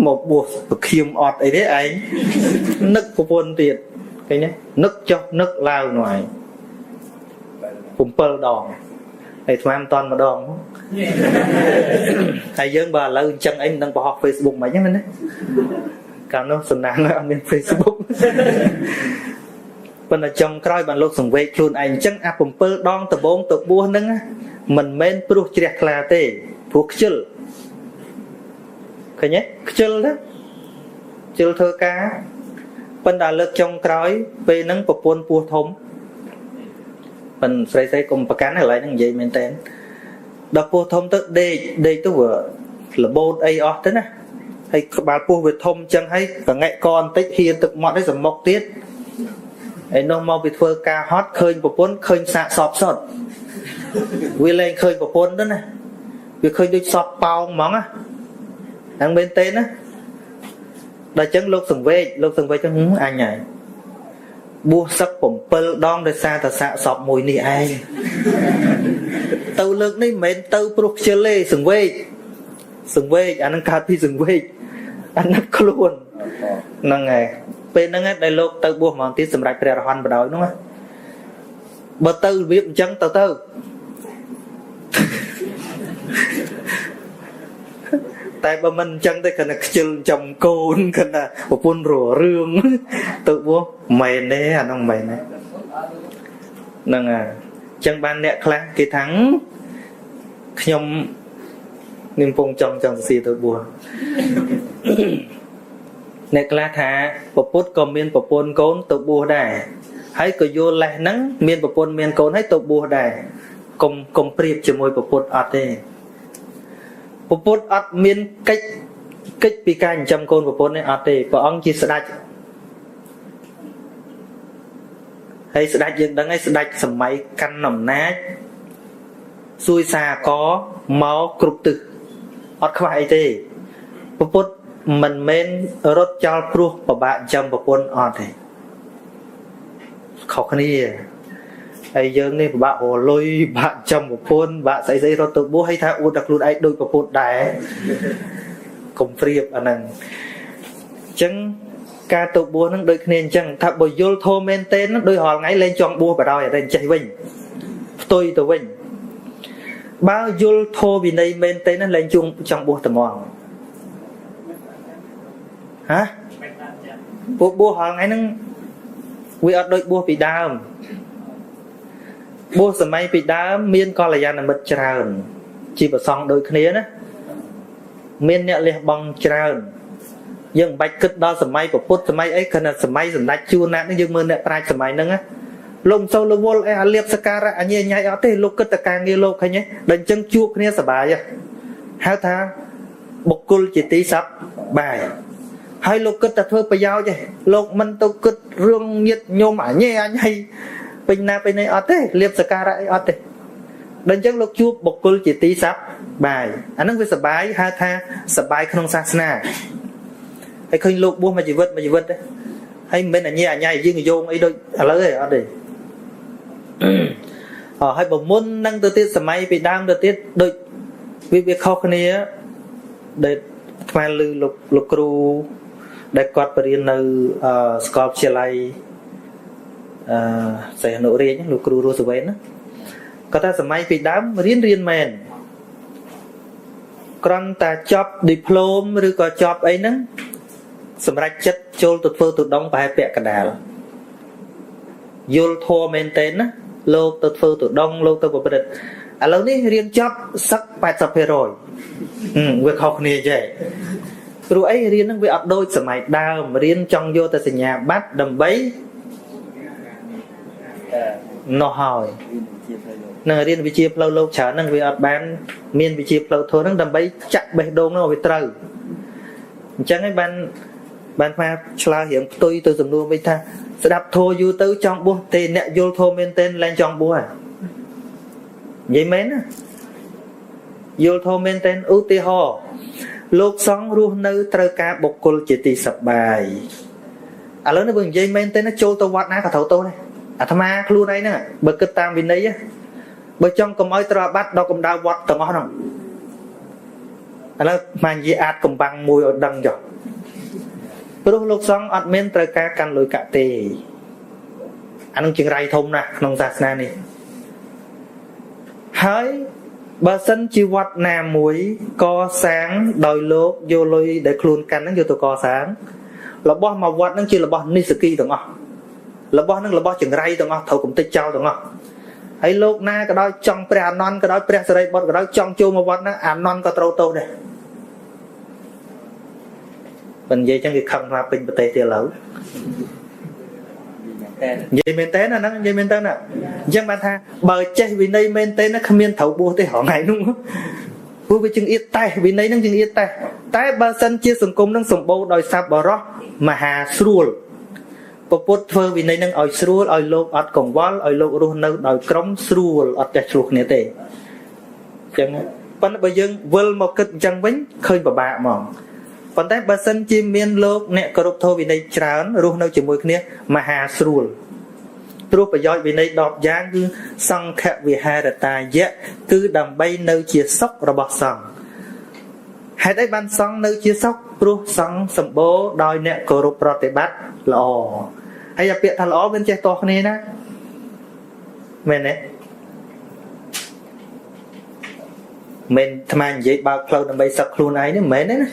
មកបួសប្រខៀមអត់អីទេឯងនឹកប្រពន្ធទៀតឃើញទេនឹកចុះនឹកឡើងនោះឯង7 ដងហើយស្មានមិនតាន់ម្ដងហើយយើងបើឥឡូវអញ្ចឹងអីមិនដឹងបង្ហោះ Facebook មិនហ្នឹងមែនទេកាលនោះសំណាងអត់មាន Facebook ប៉ុន្តែចុងក្រោយបានលោកសង្វេគខ្លួនឯងអញ្ចឹងអា7 ដងដំបងទៅបួសហ្នឹងមិនមែនព្រោះជ្រះថ្លាទេព្រោះខ្ជិលឃើញទេខ្ជិលទៅខ្ជិលធ្វើការប៉ុន្តែលើកចុងក្រោយពេលហ្នឹងប្រពន្ធពោះធំប៉ុន្តែស្រីកុំប្រកាន់កន្លែងហ្នឹងនិយាយមែនតើដល់ពោះធំទៅដេកទៅលបោតអីអស់ទៅណាហើយក្បាលពោះវាធំអញ្ចឹងហើយកងែកកបន្តិចហៀនទឹកមាត់ឲ្យសមុកទៀតឯនោះមកពីធ្វើការហត់ឃើញប្រពន្ធឃើញសាកសពសុទ្ធវាលែងឃើញប្រពន្ធទៅណាវាឃើញដូចសពប៉ោងហ្មងណាហ្នឹងមែនទេណាដល់អញ្ចឹងលោកសង្វេគចឹងអញហើយបួសសឹក7 ដងដោយសារតែសាកសពមួយនេះឯងទៅលើកនេះមិនមែនទៅព្រោះខ្ជិលទេសង្វេគអានឹងកើតពីសង្វេគអានឹងខ្លួនហ្នឹងហើយពេលហ្នឹងដែលលោកទៅបួសម្ដងទៀតសម្រាប់ព្រះរហន្តបដ ாய் ហ្នឹងបើទៅរបៀបអញ្ចឹងទៅតែបើមិនអញ្ចឹងទេគណៈខ្ជិលចំកូនគណៈប្រពន្ធរឿងទៅបួសមែនទេអានោះមែនទេហ្នឹងហើយអញ្ចឹងបានអ្នកខ្លះគេថាខ្ញុំនឹងពងចង់សរសេរទៅបួសអ្នកខ្លះថាប្រពុតក៏មានប្រពន្ធកូនទៅបួសដែរហើយក៏យល់លេះហ្នឹងមានប្រពន្ធមានកូនហើយទៅបួសដែរកុំប្រៀបជាមួយប្រពុតអត់ទេប្រពុតអត់មានកិច្ចពីការចិញ្ចឹមកូនប្រពន្ធនេះអត់ទេព្រះអង្គជាស្ដេចហើយស្ដេចយើងដឹងហើយស្ដេចសម័យកាន់អំណាចសួយសាកមកគ្រប់ទិសអត់ខ្វះអីទេប្រពុតមិនមែនរត់ចោលព្រោះពិបាកចិញ្ចឹមប្រពន្ធអត់ទេខុសគ្នាហើយយើងនេះពិបាករលុយពិបាកចិញ្ចឹមប្រពន្ធពិបាកស្អីរត់ទៅបួសហើយថាអួតតែខ្លួនឯងដូចប្រពន្ធដែរកុំព្រៀបអាហ្នឹងអញ្ចឹងការទៅបួសហ្នឹងដូចគ្នាអញ្ចឹងថាបើយល់ធម៌មែនទេហ្នឹងដូចរាល់ថ្ងៃលេងចង់បួសបដ ாய் តែចេះវិញផ្ទុយទៅវិញ បើយល់ធម៌វិន័យមែនទេណាលែងជុំចង់បួសត្មងហ៎ពួកបួសហងៃហ្នឹងវាអត់ដូចបួសពីដើមបួសសម័យពីដើមមានកល្យាណមិត្តច្រើនជាប្រសងដូចគ្នាណាមានអ្នកលះបង់ច្រើនយើងមិនបាច់គិតដល់សម័យពុទ្ធសម័យអីគ្រាន់តែសម័យសម្ដេចជួនណាស់នេះយើងមើលអ្នកប្រាជ្ញសម័យហ្នឹងណាលោកមិនសូវរវល់អីអាលៀបសការៈអញញ៉ៃអត់ទេលោកគិតតែការងារលោកឃើញទេដល់អញ្ចឹងជួបគ្នាសប្បាយហៅថាបុគ្គលជាទីសប្បាយហើយលោកគិតតែធ្វើប្រយោជន៍ទេលោកមិនទៅគិតរឿងញាតញោមអញអញហើយពេញណាពេញនេះអត់ទេលៀបសការៈអីអត់ទេដល់អញ្ចឹងលោកជួបបុគ្គលជាទីសប្បាយអាហ្នឹងវាសប្បាយហៅថាសប្បាយក្នុងសាសនាហើយឃើញលោកបួសមួយជីវិតទេហើយមិនមែនអញអញយើងយោងអីដូចឥឡូវទេអត់ទេហើយបើមុននឹងទៅទៀតសម័យពីដើមទៅទៀតដូចវាខុសគ្នាដែលថ្មលឺលោកគ្រូដែលគាត់បរៀននៅសាកលវិទ្យាល័យសេនុរាជលោកគ្រូរស់សវែនណាគាត់ថាសម័យពីដើមរៀនមែនគ្រាន់តែចប់ឌីប្លូមឬក៏ចប់អីហ្នឹងសម្រាប់ចិត្តចូលទៅធ្វើទៅដងប្រហែលពាក់កណ្ដាលយល់ធម៌មែនទេណាលោកទៅធ្វើទៅដងលោកទៅប្រព្រឹត្តឥឡូវនេះរៀនចប់សឹក 80% វាខុសគ្នាចេះព្រោះអីរៀនហ្នឹងវាអត់ដូចសម័យដើមរៀនចង់យកតែសញ្ញាបត្រដើម្បីនោះហើយនឹងរៀនវិជ្ជាផ្លូវលោកច្រើនហ្នឹងវាអត់បានមានវិជ្ជាផ្លូវធម៌ហ្នឹងដើម្បីចាក់បេះដូងហ្នឹងឲ្យវាត្រូវអញ្ចឹងឯងបានថាឆ្លើយរៀងផ្ទុយទៅសំណួរវិញថាស្ដាប់ធម៌យូរទៅចង់បួសទេអ្នកយល់ធម៌មែនទេឡើងចង់បួសនិយាយមែនណាយល់ធម៌មែនទេឧទាហរណ៍លោកសង្ឃរស់នៅត្រូវការបុគ្គលជាទីសប្បាយឥឡូវនេះបើនិយាយមែនទេណាចូលទៅវត្តណាក៏ត្រូវទោសដែរអាត្មាខ្លួនឯងហ្នឹងបើគិតតាមវិន័យបើចង់កុំឲ្យត្រូវអាបត្តិដល់កម្ដៅវត្តទាំងអស់ហ្នឹងឥឡូវមកនិយាយអាចកំបាំងមួយឲ្យដឹងចុះព្រោះលោកសង្ឃអត់មានត្រូវការកាន់លុយកាក់ទេអានឹងចង្រៃធំណាស់ក្នុងសាសនានេះហើយបើសិនជាវត្តណាមួយកសាងដោយលោកយកលុយដែលខ្លួនកាន់ហ្នឹងយកទៅកសាងរបស់មកវត្តហ្នឹងជារបស់និស្សគីទាំងអស់របស់ហ្នឹងរបស់ចង្រៃទាំងអស់ត្រូវកំទេចចោលទាំងអស់ហើយលោកណាក៏ដោយចង់ព្រះអានន្ទក៏ដោយព្រះសិរីបុត្រក៏ដោយចង់ចូលមកវត្តហ្នឹងអានន្ទក៏ត្រូវទោសដែរមិននិយាយចឹងគេខឹងថាពេញប្រទេសទៀតឥឡូវនិយាយមែនតើណាហ្នឹងនិយាយមែនតើណាអញ្ចឹងបានថាបើចេះវិន័យមែនតើណាគ្មានត្រូវបួសទេហងៃនោះព្រោះវាចង្អៀតតែវិន័យហ្នឹងចង្អៀតតែបើសិនជាសង្គមហ្នឹងសម្បូរដោយសប្បុរសមហាស្រួលពុទ្ធធ្វើវិន័យហ្នឹងឲ្យស្រួលឲ្យលោកអត់កង្វល់ឲ្យលោករស់នៅដោយក្រុមស្រួលអត់ចេះឆ្លោះគ្នាទេអញ្ចឹងប៉ុន្តែបើយើងវិលមកគិតអញ្ចឹងវិញឃើញពិបាកហ្មងប៉ុន្តែបើសិនជាមានលោកអ្នកគោរពធម៌វិន័យច្រើនរស់នៅជាមួយគ្នាមហាស្រួលព្រោះប្រយោជន៍វិន័យ10យ៉ាងគឺសង្ឃវិហារតាយៈគឺដើម្បីនៅជាសុខរបស់សង្ឃហេតុអីបានសង្ឃនៅជាសុខព្រោះសង្ឃសម្បូរដោយអ្នកគោរពប្រតិបត្តិល្អហើយពាក្យថាល្អមិនចេះតោះគ្នាណាមែនទេមិនថ្មនិយាយបើកផ្លូវដើម្បីសឹកខ្លួនឯងនេះមិនមែនទេណា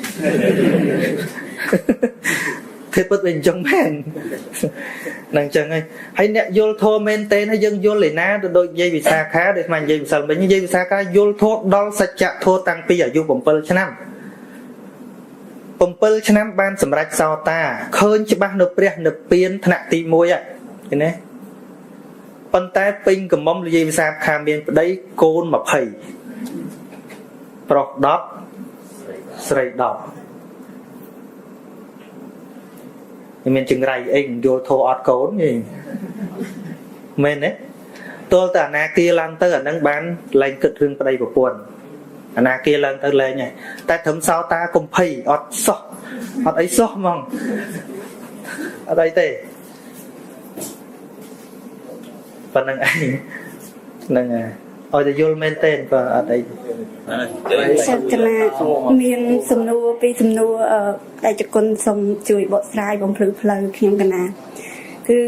ធ្វើពិតវិញអញ្ចឹងមែននឹងអញ្ចឹងហើយអ្នកយល់ធម៌មែនទេហើយយើងយល់ឯណាទៅដូចនិយាយវិសាខាដូចថ្មនិយាយវិសិលវិញនិយាយវិសាខាយល់ធម៌ដល់សច្ចធម៌តាំងពីអាយុ7ឆ្នាំ7ឆ្នាំបានសម្រេចសោតាឃើញច្បាស់នៅព្រះនិព្វានថ្នាក់ទី1ហ្នឹងឃើញទេប៉ុន្តែពេញកំមុំនិយាយវិសាខាមានប្តីកូន20ប្រុស10ស្រី10មានចង្រៃអីយល់ធោអត់កូនទេមែនទេទល់តែអនាគាឡើងទៅអានឹងបានលែងគិតរឿងប្តីប្រពន្ធអនាគាឡើងទៅលែងហើយតែត្រឹមសោតាកុំភ័យអត់សោះអត់អីសោះហ្មងអត់អីទេប៉ុណ្្នឹងឯងហ្នឹងហើយឲ្យតែយល់មែនទេក៏អត់អីសិទ្ធនាមានសំណួរពីសំណួរដែលចគុណសូមជួយបកស្រាយបំភ្លឺផ្លូវខ្ញុំកណាគឺ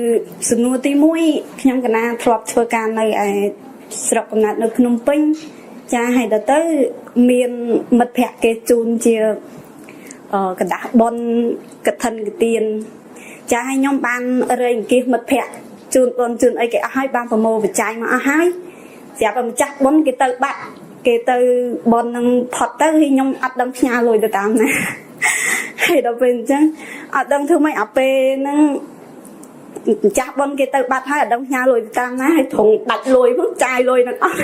សំណួរទី1ខ្ញុំកណាធ្លាប់ធ្វើការនៅឯស្រុកកំណើតនៅភ្នំពេញ ចាហើយដល់ទៅមានមិត្តភ័ក្តិគេជូនជាกระดาษបនកឋិនកទានចាឲ្យខ្ញុំបានរែងអង្គាសមិត្តភ័ក្តិជូនបនជូនអីគេអស់ហើយបានប្រមូលបច្ច័យមកអស់ហើយស្រាប់តែម្ចាស់បនគេទៅបាត់គេទៅបននឹងផុតទៅហើយខ្ញុំអត់ដឹងផ្ញើលុយទៅតាមណាហើយដល់ពេលអញ្ចឹងអត់ដឹងធ្វើម៉េចអាពេលហ្នឹងម្ចាស់បនគេទៅបាត់ហើយអត់ដឹងផ្ញើលុយទៅតាមណាហើយត្រង់ដាច់លុយផងចាយលុយនឹងអស់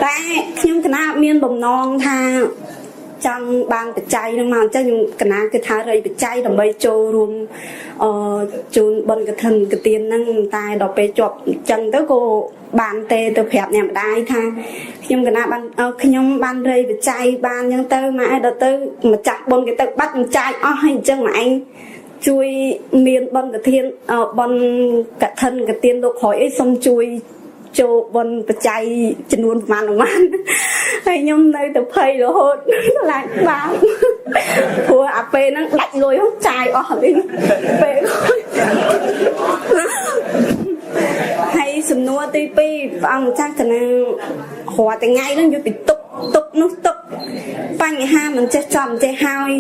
តែខ្ញុំកណាមានបំណងថាចង់បានបច្ច័យនឹងមកអញ្ចឹងខ្ញុំកណាគឺថារៃបច្ច័យដើម្បីចូលរួមជូនបនកឋិនកទានហ្នឹងតែដល់ពេលជាប់អញ្ចឹងទៅក៏បានទេទៅប្រាប់អ្នកម្ដាយថាខ្ញុំកណាបានខ្ញុំបានរៃបច្ច័យបានអញ្ចឹងទៅម៉ែដល់ទៅម្ចាស់បនគេទៅបាត់មិនចាយអស់ហើយអញ្ចឹងម៉ែឯងជួយមានបនកឋិនកទានលោកក្រោយអីសូមជួយចូលបនបច្ច័យចំនួនប្រហែលហើយខ្ញុំនៅទៅភ័យរហូតខ្លាចបាបព្រោះអាពេលហ្នឹងដាច់លុយហូបចាយអស់ហើយពេលហើយសំណួរទី2ព្រះអង្គម្ចាស់កណារាល់ថ្ងៃហ្នឹងយកពីទុកនោះទុកបញ្ហាមិនចេះចប់មិនចេះហើយ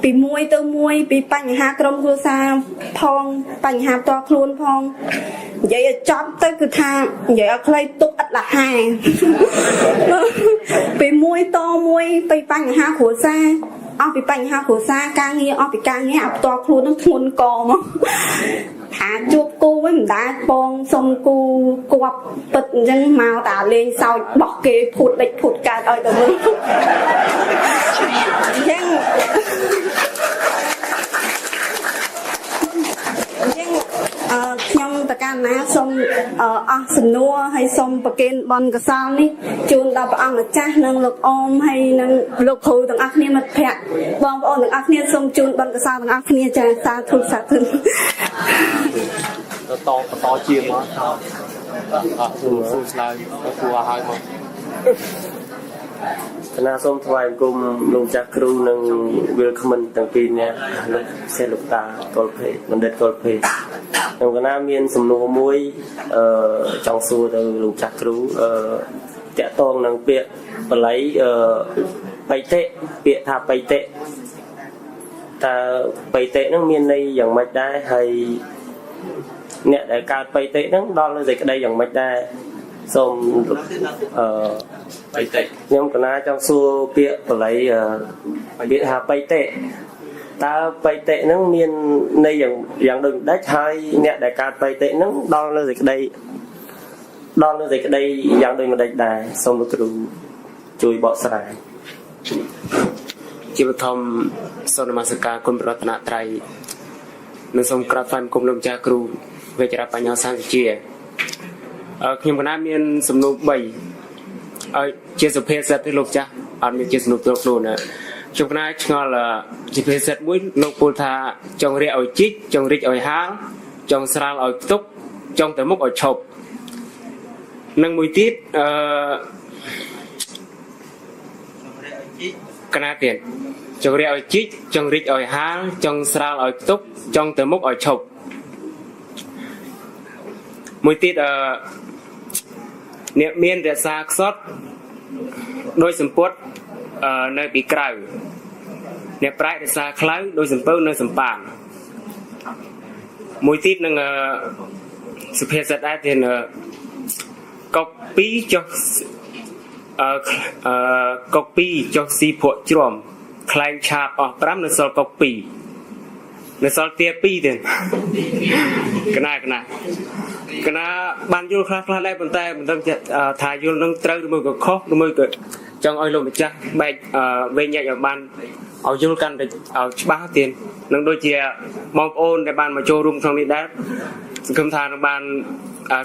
ពីមួយទៅមួយពីបញ្ហាក្រុមគ្រួសារផងបញ្ហាផ្ទាល់ខ្លួនផងនិយាយឲ្យចប់ទៅគឺថានិយាយឲ្យខ្លីទុកឥតលហែពីមួយតមួយពីបញ្ហាគ្រួសារអស់ពីបញ្ហាគ្រួសារការងារអស់ពីការងារអាផ្ទាល់ខ្លួននឹងធ្ងន់កមកថាជួបគូវិញមិនដែរបងសុំគូគប់ពិតអញ្ចឹងមកតាលេងសើចបោះគេភូតដេចភូតកើតឲ្យទៅវិញអញ្ចឹងខ្ញុំតកាណាសូមអស់សំណួរហើយសូមប្រគេនបនកសលនេះជូនដល់ព្រះអង្គម្ចាស់និងលោកអមហើយនិងលោកគ្រូទាំងអស់គ្នាមិត្តភ័ក្តិបងប្អូនទាំងអស់គ្នាសូមជូនបនកសលទាំងអស់គ្នាចាសាធុសាធុបន្តជាមកសួរឆ្លើយគួរឲ្យមកគណៈសូមថ្វាយអង្គមលោកចាស់គ្រូនិងវិលក្មិនទាំងពីរនាក់លោកសេលោកតាកុលភេបណ្ឌិតកុលភេខ្ញុំគណៈមានសំណួរមួយចង់សួរទៅលោកចាស់គ្រូតាក់ទងនឹងពាក្យបល័យបៃតេពាក្យថាបៃតេតើបៃតេហ្នឹងមានន័យយ៉ាងម៉េចដែរហើយអ្នកដែលកើតបៃតេហ្នឹងដល់នៅសេចក្តីយ៉ាងម៉េចដែរសូមបៃតេខ្ញុំកណាចង់សួរពាក្យបល័យពាក្យថាបៃតេតើបៃតេហ្នឹងមានន័យយ៉ាងដូចម្ដេចហើយអ្នកដែលកើតបៃតេហ្នឹងដល់នៅសេចក្តីយ៉ាងដូចម្ដេចដែរសូមលោកគ្រូជួយបកស្រាយជាបឋមសូមនមស្ការគុណព្រះរតនត្រ័យនិងសូមក្រាបថ្វាយបង្គំលោកចាស់គ្រូវេជ្ជរបញ្ញោសាស្ត្រជាខ្ញុំកណាមានសំណួរ3ឲ្យជាសុភាសិតទេលោកចាស់អត់មានជាសំណួរផ្ទាល់ខ្លួនណាខ្ញុំកណាឆ្ងល់ជាសុភាសិតមួយលោកពោលថាចង់រាកឲ្យជីកចង់រីកឲ្យហាលចង់ស្រាលឲ្យផ្ទុកចង់ទៅមុខឲ្យឈប់និងមួយទៀតកណាទៀតចង់រាកឲ្យជីកចង់រីកឲ្យហាលចង់ស្រាលឲ្យផ្ទុកចង់ទៅមុខឲ្យឈប់មួយទៀតអ្នកមានរក្សាខ្សត់ដោយសម្ពុតនៅពីក្រៅអ្នកប្រាជ្ញរក្សាខ្លៅដោយសំពៅនៅសម្ប៉ានមួយទៀតនឹងសុភាសិតដែរទៀតកុកពីរចុះកុកពីរចុះស៊ីភក់ជ្រាំខ្លែងឆាបអស់5នៅសល់កុក2នៅសល់ទា2ទៀតកណាបានយល់ខ្លះដែរប៉ុន្តែមិនដឹងថាយល់នឹងត្រូវឬមួយក៏ខុសឬមួយក៏ចង់ឲ្យលោកម្ចាស់បែកវែងញែកឲ្យបានឲ្យយល់កាន់តែឲ្យច្បាស់ទៀតនឹងដូចជាបងប្អូនដែលបានមកចូលរួមក្នុងនេះដែរសង្ឃឹមថានឹងបាន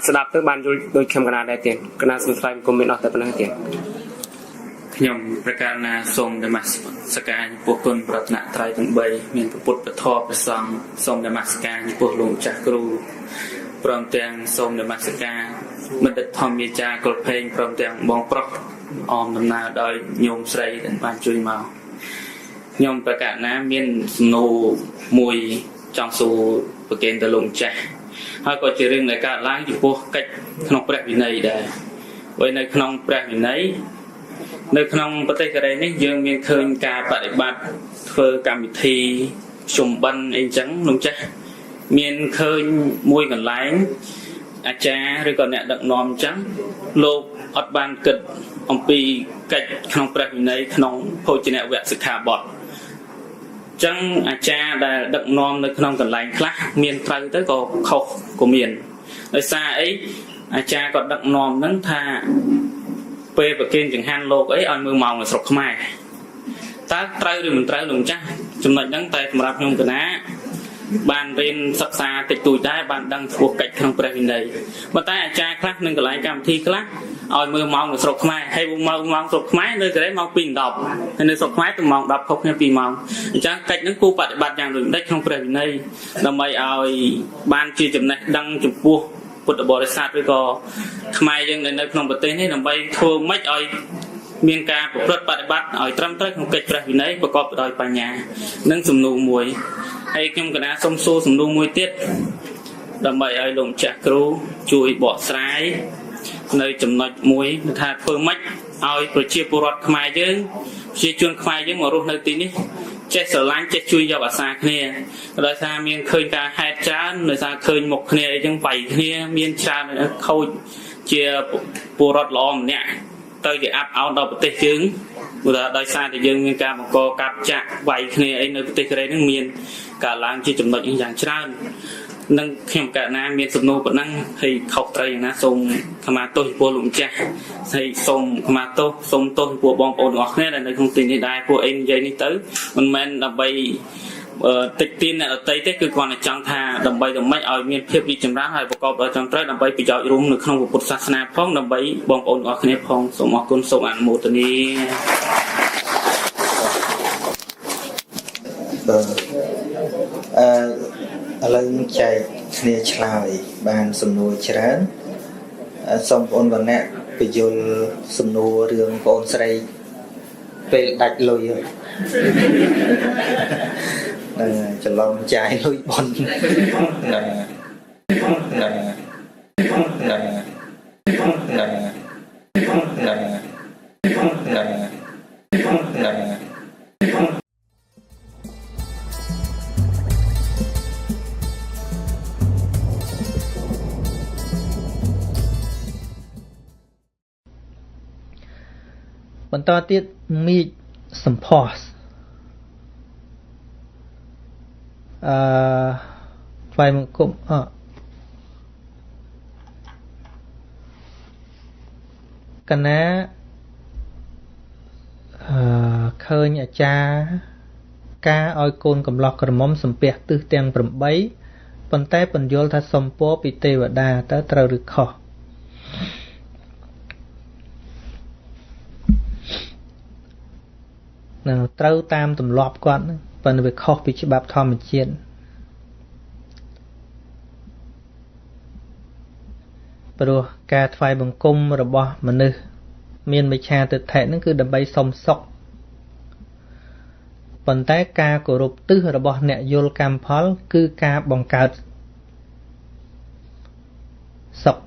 ស្ដាប់ទៅបានយល់ដូចខ្ញុំកណាដែរទៀតកណាសូមថ្លែងគុំមានអស់តែប៉ុណ្ណឹងទៀតខ្ញុំប្រកាសណាសូមនមស្ការចំពោះគុណប្រតនត្រ័យទាំង3មានពុទ្ធពធព្រះសង្ឃសូមនមស្ការចំពោះលោកចាស់គ្រូព្រមទាំងសូមនមស្ការបណ្ឌិតធម្មយាចាកុលភេងព្រមទាំងបងប្រុសអមដំណើរដោយញោមស្រីដែលបានជួយមកខ្ញុំប្រកាសណាមានសំណួរមួយចង់សួរប្រកេនទៅលោកចាស់ ហើយក៏ជារឿងដែលកើតឡើងចំពោះកិច្ចក្នុងព្រះវិន័យដែរហើយនៅក្នុងព្រះវិន័យនៅក្នុងប្រទេសកូរ៉េនេះយើងមានឃើញការបដិបត្តិធ្វើកម្មវិធីជំបិណ្ឌអីចឹងលោកចាស់មានឃើញមួយកន្លែងអាចារ្យឬក៏អ្នកដឹកនាំចឹងលោកអត់បានគិតអំពីកិច្ចក្នុងព្រះវិន័យក្នុងភោជនវគ្គសិក្ខាបទចឹងអាចារ្យដែលដឹកនាំនៅក្នុងកន្លែងខ្លះមានត្រូវទៅក៏ខុសក៏មានដោយសារអីអាចារ្យក៏ដឹកនាំហ្នឹងថាពេលប្រគេនចង្ហាន់លោកអីឲ្យមើលម៉ោងនៅស្រុកខ្មែរតើត្រូវឬមិនត្រូវលោកចាស់ចំណុចហ្នឹងតែសម្រាប់ខ្ញុំកណាបានរៀនសិក្សាតិចតួចដែរបានដឹងឈ្មោះកិច្ចក្នុងព្រះវិន័យប៉ុន្តែអាចារ្យខ្លះនឹងកន្លែងកម្មវិធីខ្លះឲ្យមើលម៉ោងនៅស្រុកខ្មែរហើយម៉ោងស្រុកខ្មែរនៅកូរ៉េម៉ោង 2:10 ហើយនៅស្រុកខ្មែរទៅម៉ោង 10 ខុសគ្នា 2 ម៉ោងអញ្ចឹងកិច្ចហ្នឹងគួរបដិបត្តិយ៉ាងដូចនេះក្នុងព្រះវិន័យដើម្បីឲ្យបានជាចំណេះដឹងចំពោះពុទ្ធបរិស័ទឬក៏ខ្មែរយើងនៅក្នុងប្រទេសនេះដើម្បីធ្វើម៉េចឲ្យមានការប្រព្រឹត្តបដិបត្តិឲ្យត្រឹមត្រូវក្នុងកិច្ចព្រះវិន័យប្រកបដោយបញ្ញានិងសំណួរមួយហើយខ្ញុំកណាសូមសួរសំណួរមួយទៀតដើម្បីឲ្យលោកម្ចាស់គ្រូជួយបកស្រាយនៅចំណុចមួយថាធ្វើម៉េចឲ្យប្រជាពលរដ្ឋខ្មែរយើងប្រជាជនខ្មែរយើងមករស់នៅទីនេះចេះស្រឡាញ់ចេះជួយយកអាសាគ្នាដោយសារមានឃើញការហេតុច្រើនដោយសារឃើញមុខគ្នាអីចឹងវាយគ្នាមានច្រើនខូចជាពលរដ្ឋល្អម្នាក់ទៅជាអាប់អោនដល់ប្រទេសយើងព្រោះដោយសារតែយើងមានការបង្កកាប់ចាក់វាយគ្នាអីនៅប្រទេសកូរ៉េនឹងមានការឡើងជាចំណុចយ៉ាងច្រើននឹងខ្ញុំកណាមានសំណួរប៉ុណ្ណឹងហើយខុសត្រូវយ៉ាងណាសូមខមាទោសចំពោះលោកម្ចាស់ហើយសូមខមាទោសសូមទោសចំពោះបងប្អូនទាំងអស់គ្នាដែលនៅក្នុងទីនេះដែរពួកអីនិយាយនេះទៅមិនមែនដើម្បីតិចទៀនអ្នកដទៃទេគឺគ្រាន់តែចង់ថាដើម្បីឲ្យមានភាពរីកចម្រើនហើយប្រកបដោយត្រឹមត្រូវដើម្បីប្រយោជន៍រួមនៅក្នុងពុទ្ធសាសនាផងដើម្បីបងប្អូនទាំងអស់គ្នាផងសូមអរគុណសូមអនុមោទនាឥឡូវចែកគ្នាឆ្លើយបានសំណួរច្រើនសូមបងប្អូនវណ្ណៈបញ្យល់សំណួររឿងបងប្អូនស្រីពេលដាច់លុយច្រឡំចាយលុយបនបន្តទៀតមីកសំផស្សថ្វាយបង្គំកណាឃើញអាចារ្យការឲ្យកូនកំឡោះក្រមុំសំពះទិសទាំង8ប៉ុន្តែពន្យល់ថាសំពរពីទេវតាតើត្រូវឬខុសត្រូវតាមទម្លាប់គាត់ប៉ុន្តែវាខុសពីច្បាប់ធម្មជាតិព្រោះការថ្វាយបង្គំរបស់មនុស្សមានមិច្ឆាទិដ្ឋិហ្នឹងគឺដើម្បីសុំសុខប៉ុន្តែការគោរពទិសរបស់អ្នកយល់កម្មផលគឺការបង្កើតសុខ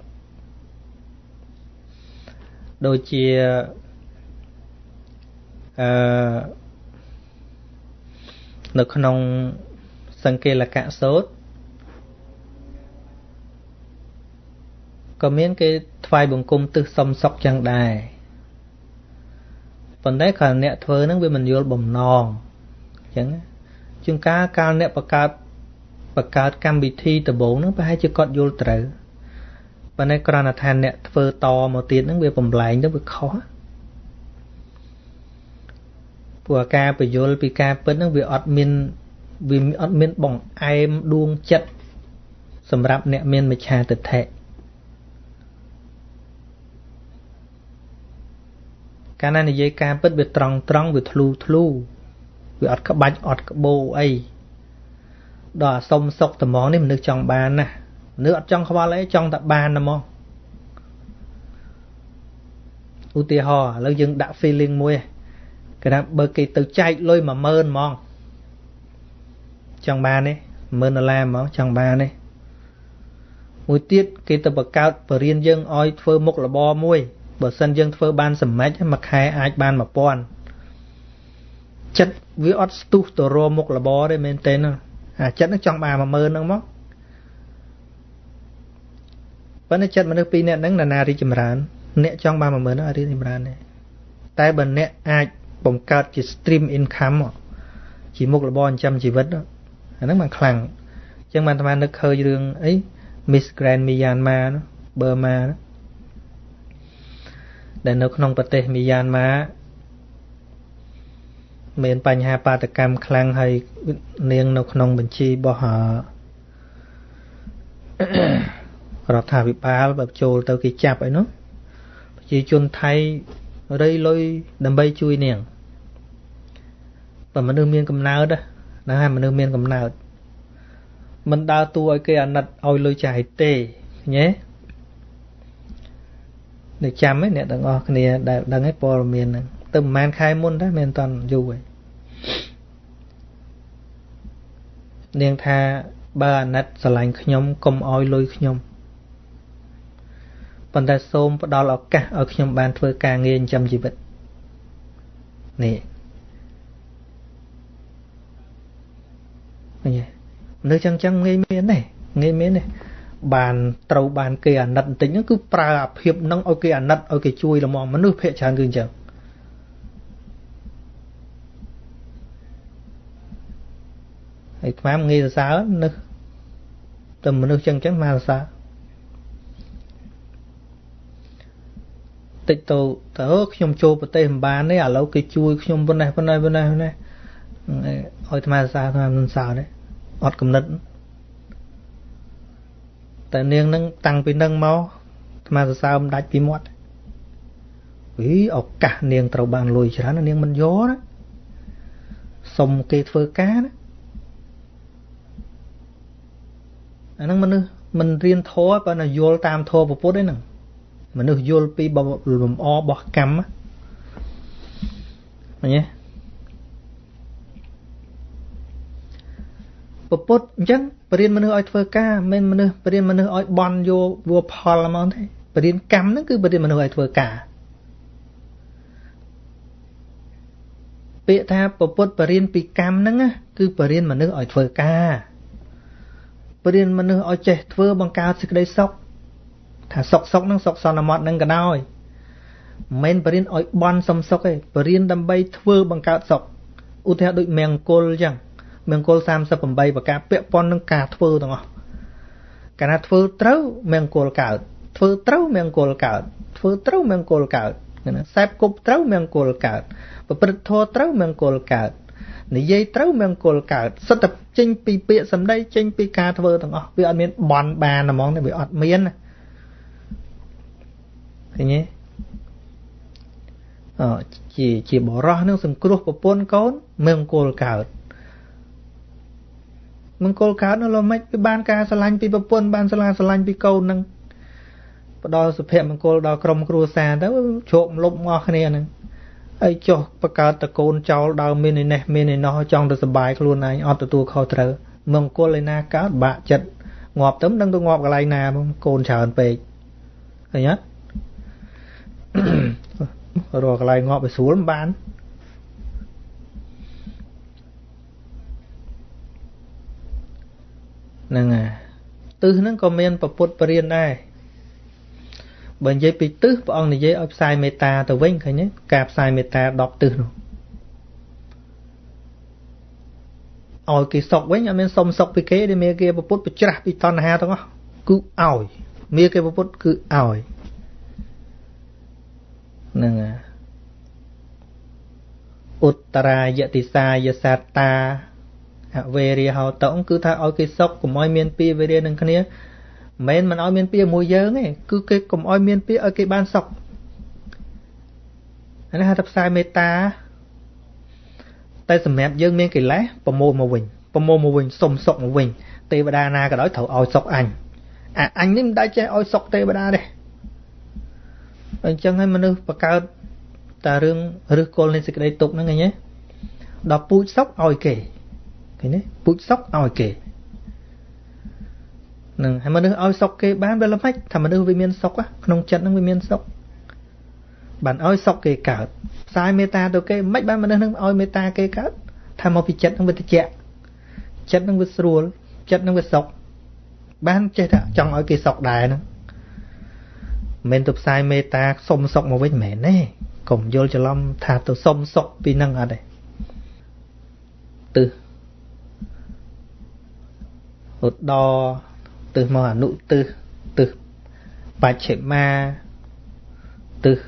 ដូចជានៅក្នុងសង្កេលកៈសូត្រក៏មានគេថ្វាយបង្គំទិសសុំសុខចឹងដែរប៉ុន្តែគ្រាន់អ្នកធ្វើហ្នឹងវាមិនយល់បំណងអញ្ចឹងជួនកាលអ្នកបង្កើតកម្មវិធីដំបូងហ្នឹងប្រហែលជាគាត់យល់ត្រូវប៉ុន្តែគ្រាន់តែថាអ្នកធ្វើតមកទៀតហ្នឹងវាបំលែងទៅវាខុសព្រោះការបញ្យល់ពីការពិតហ្នឹងវាអត់មានបង្អែមដួងចិត្តសម្រាប់អ្នកមានមិច្ឆាទិដ្ឋិកាលណានិយាយការពិតវាត្រង់វាធ្លូវាអត់ក្បាច់អត់ក្បូរអីដល់អាសុំសុខត្មងនេះមនុស្សចង់បានណាមនុស្សអត់ចង់ខ្វល់អីចង់តែបានតែមកឧទាហរណ៍ឥឡូវយើងដាក់ feeling មួយគេថាបើគេទៅចែកលុយ 10000 ហ្មងចង់បានទេ$10000ហ្មងចង់បានទេ មួយទៀតគេទៅបង្កើតបរិញ្ញាយើងឲ្យធ្វើមុខរបរមួយបើសិនយើងធ្វើបានសម្រេចមួយខែអាចបាន 1000 ចិត្តវាអត់ស្ទុះទៅរកមុខរបរទេមែនទេណាអាចិត្តនឹងចង់បាន 10000 ហ្នឹងមកប៉ុន្តែចិត្តមនុស្សពីរនាក់ហ្នឹងណារីចម្រើនអ្នកចង់បាន 10000 ហ្នឹងអាចរីចម្រើនទេតែបើអ្នកអាចបង្កើតជា stream income ជាមុខរបរចិញ្ចឹមជីវិតអាហ្នឹងมันខ្លាំងអញ្ចឹងបានអាត្មានឹកឃើញរឿងអី Miss Grand Myanmar បឺម៉ាដែលនៅក្នុងប្រទេសមីយ៉ាន់ម៉ាមានបញ្ហាបាតកម្មខ្លាំងហើយនាងនៅក្នុងបញ្ជីរបស់រដ្ឋាភិបាលបើចូលទៅគេចាប់អីនោះប្រជាជនថៃរៃលុយដើម្បីជួយនាងបើមនុស្សមានកំណើតណាស់មនុស្សមានកំណើតមិនដើរតួឲ្យគេអាណិតឲ្យលុយចាយទេញ៉េនៅចាំឯអ្នកទាំងអស់គ្នាដែលដឹងឯព័ត៌មានហ្នឹងទៅប្រហែលខែមុនដែរមិនតាន់យូរឯងនាងថាបើអាណិតស្រឡាញ់ខ្ញុំកុំឲ្យលុយខ្ញុំប៉ុន្តែសូមផ្ដល់ឱកាសឲ្យខ្ញុំបានធ្វើការងារចិញ្ចឹមជីវិតនេះឃើញទេនៅចឹងងាយមានទេងាយមានទេបានត្រូវបានគេអាណិតបន្តិចហ្នឹងគឺប្រើអាភាពហ្នឹងឲ្យគេអាណិតឲ្យគេជួយល្មមមនុស្សភាគច្រើនគឺអញ្ចឹងហើយខ្មាំងាយសរសើរនៅតែមនុស្សចឹងមកសរសើរតិចទៅខ្ញុំចូលប្រទេសមិនបានទេឥឡូវគេជួយខ្ញុំប៉ុណ្ណេះឲ្យអាត្មាសរសើរថាមិនសើទេអត់កំណត់តែនាងនឹងតាំងពីនឹងមកអាត្មាសរសើរមិនដាច់ពីមាត់ឱកាសនាងត្រូវបានលុយច្រើននាងមិនយកណាសុំគេធ្វើការណាអាហ្នឹងមនុស្សមិនរៀនធម៌ប៉ុន្តែយល់តាមធម៌ពុទ្ធឯហ្នឹងមនុស្សយល់ពីលំអរបស់កម្មឃើញទេពុទ្ធអញ្ចឹងបរិញ្ញាមនុស្សឲ្យធ្វើការមិនមនុស្សបរិញ្ញាមនុស្សឲ្យបន់យកវផលហ្មងទេបរិញ្ញាកម្មហ្នឹងគឺបរិញ្ញាមនុស្សឲ្យធ្វើការពាក្យថាពុទ្ធបរិញ្ញាពីកម្មហ្នឹងគឺបរិញ្ញាមនុស្សឲ្យធ្វើការបរិញ្ញាមនុស្សឲ្យចេះធ្វើបង្កើតសេចក្តីសុខថាសុខហ្នឹងសុខសន្មតហ្នឹងក៏ដោយមិនបរិញ្ញាឲ្យបន់សំសុខទេបរិញ្ញាដើម្បីធ្វើបង្កើតសុខឧទាហរណ៍ដូចមង្គលអញ្ចឹងមង្គល38ប្រការពាក់ព័ន្ធនឹងការធ្វើទាំងអស់កាលណាធ្វើត្រូវមង្គលកើតធ្វើត្រូវមង្គលកើតធ្វើត្រូវមង្គលកើតណាសែបគប់ត្រូវមង្គលកើតប្រព្រឹត្តធម៌ត្រូវមង្គលកើតនិយាយត្រូវមង្គលកើតសិតតែចេញពីពាក្យសម្ដីចេញពីការធ្វើទាំងអស់វាអត់មានបន់បានហ្មងទេវាអត់មានណាឃើញទេជាបរោះនឹងសង្គ្រោះប្រពន្ធកូនមង្គលកើតមង្គលកើតនោះលោកមិនពីបានការស្រឡាញ់ពីប្រពន្ធបានស្រឡាញ់ពីកូននឹងផ្ដល់សុភមង្គលដល់ក្រុមគ្រួសារទៅជោគលុបអស់គ្នាហ្នឹងហើយចុះបង្កើតតកូនចោលដើមមានឯនេះមានឯណោះចង់ទៅសុបាយខ្លួនឯងអត់ទទួលខុសត្រូវមង្គលឯណាកើតបាក់ចិត្តងាប់ទៅមិនដឹងទៅងាប់កន្លែងណាបងកូនច្រើនពេកឃើញអត់រកកន្លែងងាប់ឲ្យស្រួលមិនបានហ្នឹងទិសហ្នឹងក៏មានប្រពុតបរិញ្ញាដែរបើនិយាយពីទិសព្រះអង្គនិយាយឲ្យផ្សាយមេត្តាទៅវិញឃើញទេការផ្សាយមេត្តា10ទិសនោះឲ្យគេសុខវិញអត់មានសុំសុខពីគេទេមេគេប្រពុតប្រច្រាស់ពីតណ្ហាទាំងអស់គឺឲ្យមេគេប្រពុតគឺឲ្យហ្នឹងឧត្តរាយតិសាយសត្តាវេរិយហោតងគឺថាឲ្យគេសុខកុំឲ្យមានពីវេរិយនឹងគ្នាមិនឲ្យមានពីមួយយើងទេគឺគេកុំឲ្យមានពីឲ្យគេបានសុខអានេះហៅថាផ្សាយមេត្តាតែសម្រាប់យើងមានកិលេសប្រមូលមកវិញសុំសុខមកវិញទេវតាណាក៏ដោយត្រូវឲ្យសុខអញអញនេះមិនដែលចេះឲ្យសុខទេវតាទេអញ្ចឹងហើយមនុស្សបង្កើតតែរឿងឫសគល់នៃសេចក្តីទុក្ខហ្នឹងឃើញទេដល់ពូជសុខឲ្យគេឃើញទេពូជសុខឲ្យគេ នឹងហើយមនុស្សឲ្យសុខគេបានវាល្មិចថាមនុស្សវាមានសុខក្នុងចិត្តនឹងវាមានសុខបានឲ្យសុខគេកើតផ្សាយមេត្តាទៅគេមិនបានមនុស្សនឹងឲ្យមេត្តាគេកើតថាមកពីចិត្តនឹងវាត្រជាក់ចិត្តនឹងវាស្រួលចិត្តនឹងវាសុខបានចេះថាចង់ឲ្យគេសុខដែរហ្នឹងមិនទៅផ្សាយមេត្តាសុំសុខមកវិញមិនមែនទេកុំយល់ច្រឡំថាទៅសុំសុខពីហ្នឹងអត់ទេទិសឧត្តរទិសមកអនុទិសទិសបច្ឆិមាទិស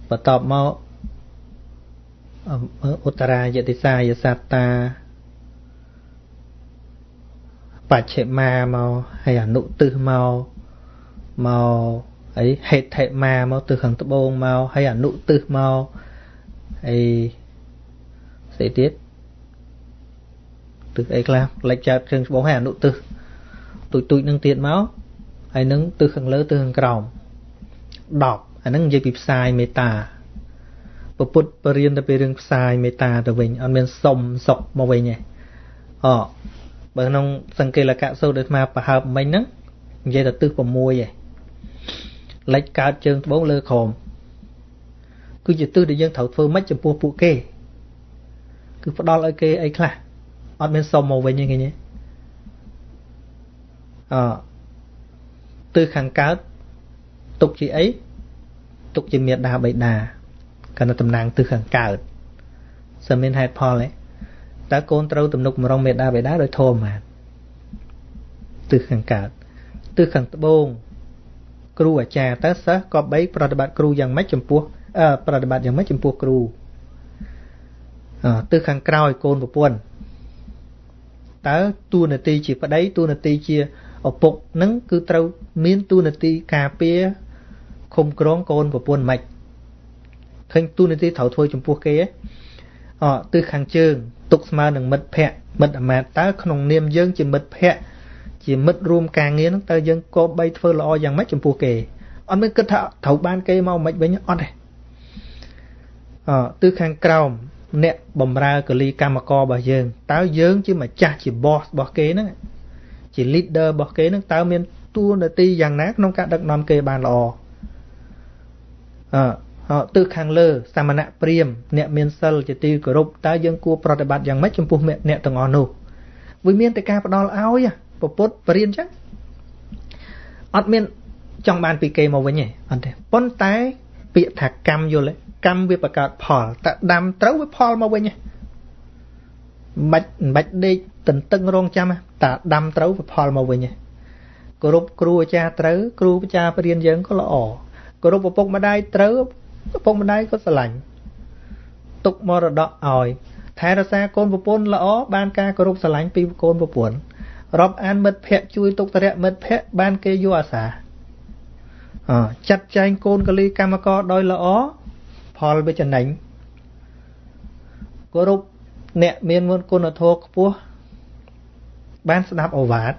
បន្ទាប់មកឧត្តរាយតិសាយសត្តាបច្ឆិមាមកហើយអនុទិសមកអីហេដ្ឋិមាមកទិសខាងត្បូងមកហើយអនុទិសមកអីស្អីទៀតទិសអីខ្លះលេចចោតគ្រឿងច្បងហើយអនុទិសទូចនឹងទៀតមកហើយនឹងទិសខាងលើទិសខាងក្រោម10អាហ្នឹងនិយាយពីផ្សាយមេត្តាពុទ្ធបរិញ្ញាទៅពីរឿងផ្សាយមេត្តាទៅវិញអត់មានសុំសុខមកវិញទេបើក្នុងសង្កេលកៈសូត្រដែលអាត្មាប្រហើបមិញហ្នឹងនិយាយតែទិស6ឯងលេចកើតជើងត្បូងលើក្រោមគឺជាទិសដែលយើងត្រូវធ្វើម៉េចចំពោះពួកគេគឺផ្ដល់ឲ្យគេអីខ្លះអត់មានសុំមកវិញទេឃើញទេទិសខាងកើតទុកជាអីទុកជាមេត្តាបិតាកណ្ដតំណាងទិសខាងកើតសិនមានហេតុផលទេតើកូនត្រូវទំនុកម្រងមេត្តាបិតាដោយធម៌បានទិសខាងកើតទិសខាងត្បូងគ្រូអាចារ្យតើសិស្សក៏បីប្រតិបត្តិគ្រូយ៉ាងម៉េចចំពោះប្រតិបត្តិយ៉ាងម៉េចចំពោះគ្រូទិសខាងក្រោយកូនប្រពន្ធតើតួនាទីជាប្តីតួនាទីជាឪពុកនឹងគឺត្រូវមានតួនាទីការពារឃុំក្រងកូនប្រពន្ធមិនឃើញតួនាទីត្រូវធ្វើចំពោះគេទិសខាងជើងទុកស្មើនឹងមិត្តភ័ក្តិមិត្តអាមាត្យតើក្នុងនាមយើងជាមិត្តភ័ក្តិជាមិត្តរួមការងារហ្នឹងតើយើងក៏បីធ្វើល្អយ៉ាងម៉េចចំពោះគេអត់មានគិតថាត្រូវបានគេមកមិនវិញអត់ទេទិសខាងក្រោមអ្នកបំរើកលីកម្មកររបស់យើងតើយើងជាម្ចាស់ជា boss របស់គេហ្នឹងជា leader របស់គេហ្នឹងតើមានតួនាទីយ៉ាងណាក្នុងការដឹកនាំគេបានល្អទិសខាងលើសមណៈព្រាហ្មណ៍អ្នកមានសិលជាទីគោរពតើយើងគួរប្រតិបត្តិយ៉ាងម៉េចចំពោះអ្នកទាំងអស់នោះវាមានតែការផ្ដល់ឲ្យពុទ្ធបរិញ្ញាអញ្ចឹងអត់មានចង់បានពីគេមកវិញទេអត់ទេប៉ុន្តែពាក្យថាកម្មយល់ទេកម្មវាបង្កើតផលតែដាំត្រូវវាផលមកវិញមិនបាច់ដេកតន្ទឹងរងចាំតែដាំត្រូវវាផលមកវិញគោរពគ្រូអាចារ្យត្រូវគ្រូអាចារ្យបរិញ្ញាយើងក៏ល្អគោរពឪពុកម្ដាយត្រូវឪពុកម្ដាយក៏ស្រឡាញ់ទុកមរតកឲ្យថែរក្សាកូនប្រពន្ធល្អបានការគោរពស្រឡាញ់ពីកូនប្រពន្ធរាប់អានមិត្តភ័ក្តិជួយទុកតរៈមិត្តភ័ក្តិបានគេយកអាសាចាត់ចែងកូនកលីកម្មករដោយល្អផលវាចំណេញគោរពអ្នកមានមុនគុណធម៌ខ្ពស់បានស្ដាប់ឱវាទ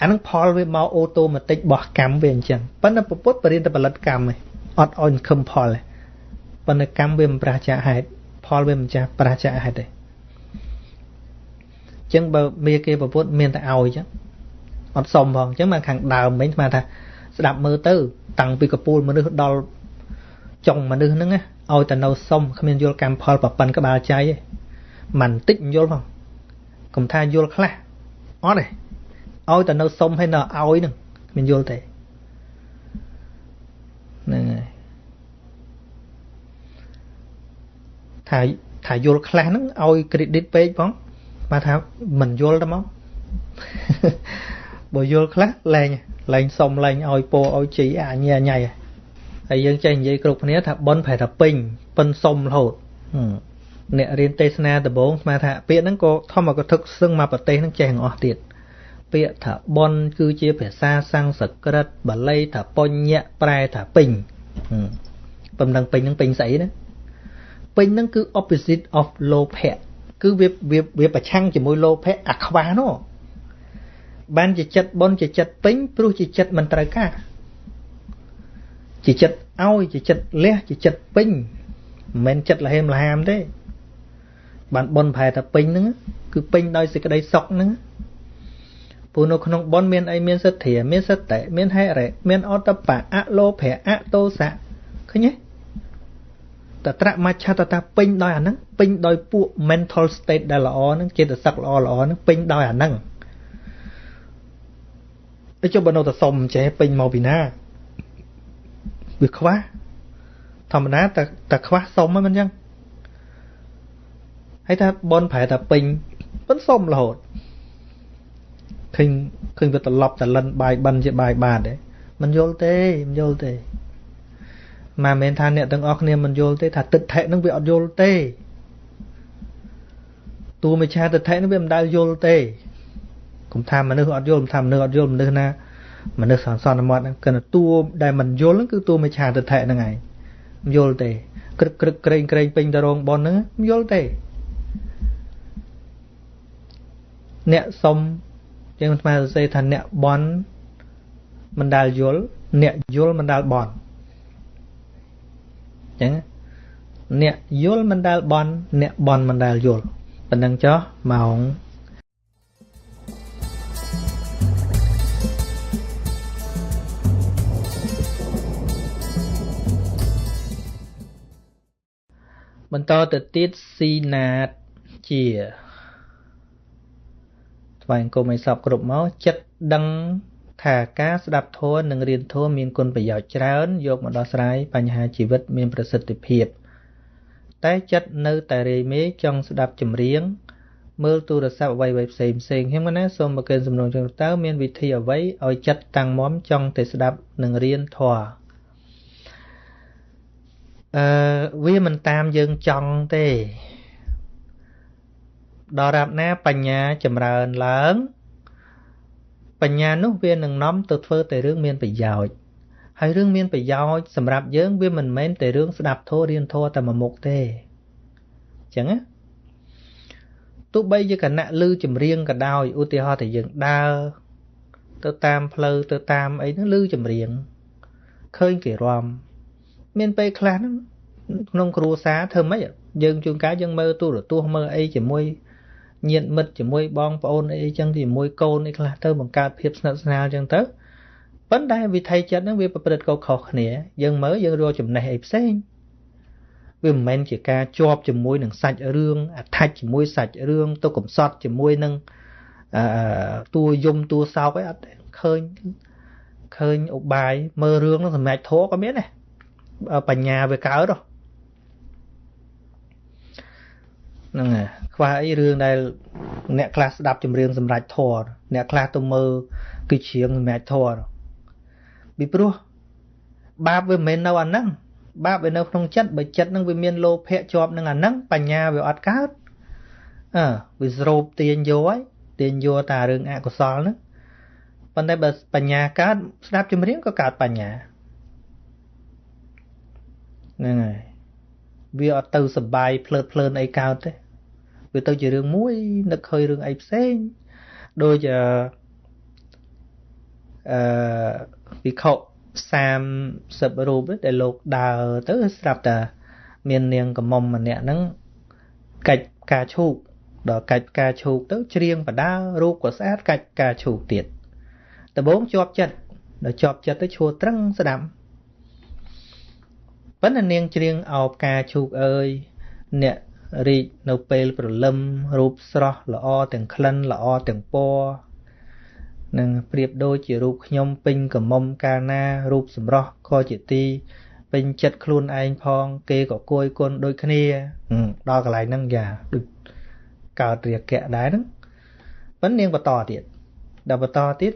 អានឹងផលវាមកអូតូម៉ាទិករបស់កម្មវាអញ្ចឹងប៉ុន្តែពុទ្ធបរិញ្ញាផលិតកម្មឯងអត់ឲ្យខឹមផលទេប៉ុន្តែកម្មវាមិនប្រះចាកហេតុផលវាមិនចាស់ប្រះចាកហេតុទេអញ្ចឹងបើមេគេពុទ្ធមានតែឲ្យអញ្ចឹងអត់សុំផងអញ្ចឹងមកខាងដើមវិញស្មានថាស្ដាប់មើលទៅតាំងពីកពូលមនុស្សដល់ចុងមនុស្សហ្នឹងឲ្យតែនៅសុំគ្មានយល់កម្មផលប្រប៉ិនក្បាលចៃទេមិនតិចយល់ផងកុំថាយល់ខ្លះអត់ទេឲ្យតែនៅសុំហើយនៅឲ្យហ្នឹងគ្មានយល់ទេហ្នឹងហើយថាយល់ខ្លះហ្នឹងឲ្យ credit ពេកផងមកថាមិនយល់ទេមកបើយល់ខ្លះលែងសុំលែងឲ្យពោឲ្យជីអញញ៉ៃហើយយើងចេះនិយាយគ្រប់គ្នាថាប៉ុនប្រែថាពេញប៉ុនសុំរហូតអ្នករៀនទេសនាដំបូងស្មានថាពាក្យហ្នឹងក៏ធម្មកថាសឹងមកប្រទេសហ្នឹងចេះទាំងអស់ទៀតពាក្យថាប៉ុនគឺជាភាសាសំស្ក្រឹតបាលីថាបញ្ញៈប្រែថាពេញប៉ុណ្ណឹងពេញហ្នឹងពេញស្អីណាពេញហ្នឹងគឺ opposite of លោភៈគឺវាប្រឆាំងជាមួយលោភៈអាខ្វះនោះបានជាចិត្តប៉ុនជាចិត្តពេញព្រោះជាចិត្តមិនត្រូវការជាចិត្តឲ្យជាចិត្តលះជាចិត្តពេញមិនមែនចិត្តលហេមលហាមទេបានប៉ុនប្រែថាពេញហ្នឹង គឺពេញដោយសេចក្តីសុខហ្នឹងព្រោះនៅក្នុងបុណ្យមានអីមានសទ្ធាមានសតិមានហិរិមានអតបៈអលោភៈអទោសៈឃើញទេតត្រមច្ឆតតាពេញដោយអាហ្នឹងពេញដោយពួក mental state ដែលល្អហ្នឹងចេតសិកល្អហ្នឹងពេញដោយអាហ្នឹងហើយចុះបើនៅតែសុំចេះពេញមកពីណាវាខ្វះធម្មតាតែខ្វះសុំហ្នឹងមិនអញ្ចឹងហើយថាបនប្រែថាពេញប៉ុនសុំរហូតឃើញវាត្រឡប់តលិនបាយបិណ្ឌជាបាយបាតទេមិនយល់ទេមិនមែនថាអ្នកទាំងអស់គ្នាមិនយល់ទេថាទិដ្ឋិហ្នឹងវាអត់យល់ទេតួមិច្ឆាទិដ្ឋិហ្នឹងវាមិនដែលយល់ទេកុំថាមនុស្សអត់យល់មិនថាមនុស្សអត់យល់មនុស្សណាមនុស្សសន្មតហ្នឹងគឺតួដែលមិនយល់ហ្នឹងគឺតួមិច្ឆាទិដ្ឋិហ្នឹងឯងមិនយល់ទេក្រឹកក្រែងពេញតរងបនហ្នឹងមិនយល់ទេអ្នកសុំជាងអាត្មាសរសេរថាអ្នកបន់មិនដែលយល់អ្នកយល់មិនដែលបន់អញ្ចឹងអ្នកយល់មិនដែលបន់អ្នកបន់មិនដែលយល់ប៉ុណ្ណឹងចុះម៉ោងបន្តទៅទៀតស៊ីណាតជាថ្វាយអង្គមឲ្យសពគ្រប់មកចិត្តដឹងថាការស្ដាប់ធម៌និងរៀនធម៌មានគុណប្រយោជន៍ច្រើនយកមកដោះស្រាយបញ្ហាជីវិតមានប្រសិទ្ធភាពតែចិត្តនៅតែរេមេចង់ស្ដាប់ចម្រៀងមើលទូរស័ព្ទអ្វីៗផ្សេងខ្ញុំណាសូមមកកិនសំណួរចឹងតើមានវិធីអ្វីឲ្យចិត្តតាំងមាំចង់តែស្ដាប់និងរៀនធម៌វាមិនតាមយើងចង់ទេដល់រាប់ណាបញ្ញាចម្រើនឡើងបញ្ញានោះវានឹងនាំទៅធ្វើតែរឿងមានប្រយោជន៍ហើយរឿងមានប្រយោជន៍សម្រាប់យើងវាមិនមែនតែរឿងស្ដាប់ធម៌រៀនធម៌តែមួយមុខទេអញ្ចឹងណាទោះបីជាគណៈឮចម្រៀងក៏ដោយឧទាហរណ៍តែយើងដើរទៅតាមផ្លូវទៅតាមអីហ្នឹងឮចម្រៀងឃើញគេរាំមានពេលខ្លះហ្នឹងក្នុងគ្រួសារធ្វើម៉េចយើងជួនកាលយើងមើលទូរទស្សន៍មើលអីជាមួយញាតិមិត្តជាមួយបងប្អូនអីចឹងជាមួយកូនអីខ្លះទៅបង្កើតភាពស្និទ្ធស្នាលចឹងទៅប៉ុន្តែវិធីចិត្តហ្នឹងវាប្រព្រឹត្តខុសគ្នាយើងមើលយើងរកចំណេះអីផ្សេងវាមិនមែនជាការជាប់ជាមួយនឹងសាច់រឿងattachជាមួយសាច់រឿងទៅកំសត់ជាមួយនឹងតួយំតួសោកអីអត់ឃើញឧបាយមើលរឿងហ្នឹងសម្រាប់ធោក៏មានដែរបញ្ញាវាកើតហ្នឹងហើយខ្វះអីរឿងដែលអ្នកខ្លះស្ដាប់ចម្រៀងសម្រាប់ធរអ្នកខ្លះទៅមើលគឺច្រៀងសម្រាប់ធរពីព្រោះបាបវាមិនមែននៅអាហ្នឹងបាបវានៅក្នុងចិត្តបើចិត្តហ្នឹងវាមានលោភៈជាប់នឹងអាហ្នឹងបញ្ញាវាអត់កើតវាស្រូបទាញយកហើយទាញយកតែរឿងអកុសលហ្នឹងប៉ុន្តែបើបញ្ញាកើតស្ដាប់ចម្រៀងក៏កើតបញ្ញាហ្នឹងហើយវាអត់ទៅសបាយភ្លើតភ្លើនអីកើតទេវាទៅជារឿងមួយនឹកឃើញរឿងអីផ្សេងដូចវិខុ30រូបដែលលោកដើរទៅស្រាប់តែមាននាងកមុំម្នាក់ហ្នឹងកាច់ផ្កាឈូកដល់កាច់ផ្កាឈូកទៅច្រៀងបដារូបក៏ស្អាតកាច់ផ្កាឈូកទៀតដំបូងជាប់ចិត្តដល់ជាប់ចិត្តទៅឈួរត្រឹងស្ដាប់ប៉ុន្តែនាងច្រៀងអោបផ្កាឈូកអើយអ្នករីកនៅពេលព្រលឹមរូបស្រស់ល្អទាំងក្លិនល្អទាំងពណ៌នឹងប្រៀបដូចជារូបខ្ញុំពេញកមុំកាលណារូបសម្រស់ក៏ជាទីពេញចិត្តខ្លួនឯងផងគេក៏គួយគុណដូចគ្នាដល់កន្លែងហ្នឹងយ៉ាដូចកើតរាគៈដែរហ្នឹងប៉ុន្តែនាងបន្តទៀតដល់បន្តទៀត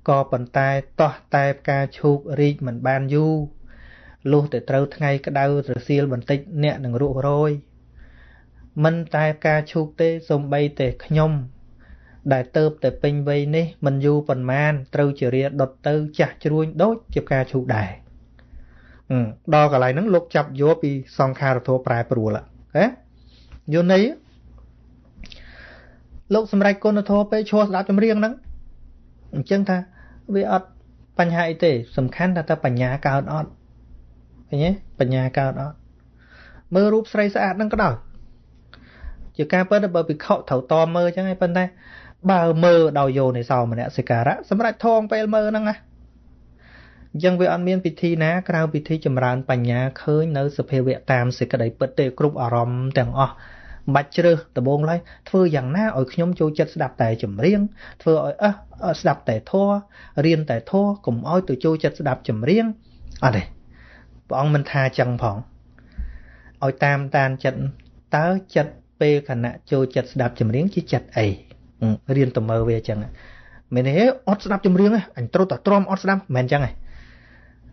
ក៏ប៉ុន្តែតោះតែផ្កាឈូករីកមិនបានយូរលុះតែត្រូវថ្ងៃក្តៅត្រសៀលបន្តិចអ្នកនឹងរស់រយមិនតែផ្កាឈូកទេសូម្បីតែខ្ញុំដែលទៅតែពេញវ័យនេះមិនយូរប៉ុន្មានត្រូវជារាដុតទៅចាស់ជ្រួញដូចជាផ្កាឈូកដែរដល់កន្លែងហ្នឹងលោកចាប់យកពីសង្ខារធម៌ប្រែប្រួលហ៎យល់ន័យលោកសម្រេចគុណធម៌ពេលឈរស្ដាប់ចម្រៀងហ្នឹងអញ្ចឹងថាវាអត់បញ្ហាអីទេសំខាន់ថាតើបញ្ញាកើតអត់ឃើញទេបញ្ញាកើតអត់មើលរូបស្រីស្អាតហ្នឹងក៏ដោយ ជាការពិតបើពិខុត្រូវតមើអញ្ចឹងឯងប៉ុន្តែបើមើដោយយោនិសោមនសិការៈសម្រាប់ធំពេលមើហ្នឹងណាអញ្ចឹងវាអត់មានពិធីណាក្រៅពិធីចម្រើនបញ្ញាឃើញនៅសភាវៈតាមសេចក្តីពិតទេគ្រប់អារម្មណ៍ទាំងអស់បាច់ជ្រើសដំបងឡើយធ្វើយ៉ាងណាឲ្យខ្ញុំចូលចិត្តស្ដាប់តែចម្រៀងធ្វើឲ្យស្ដាប់តែធម៌រៀនតែធម៌កុំឲ្យទៅចូលចិត្តស្ដាប់ចម្រៀងអត់ទេព្រះអង្គមិនថាចឹងផងឲ្យតាមតានចិត្តតើចិត្តពេលខណៈចូលចិត្តស្ដាប់ចម្រៀងជាចិត្តអីរៀនទៅមើលវាចឹងមែនទេអត់ស្ដាប់ចម្រៀងទេអញត្រូវតែទ្រាំអត់ស្ដាប់មិនចឹងទេ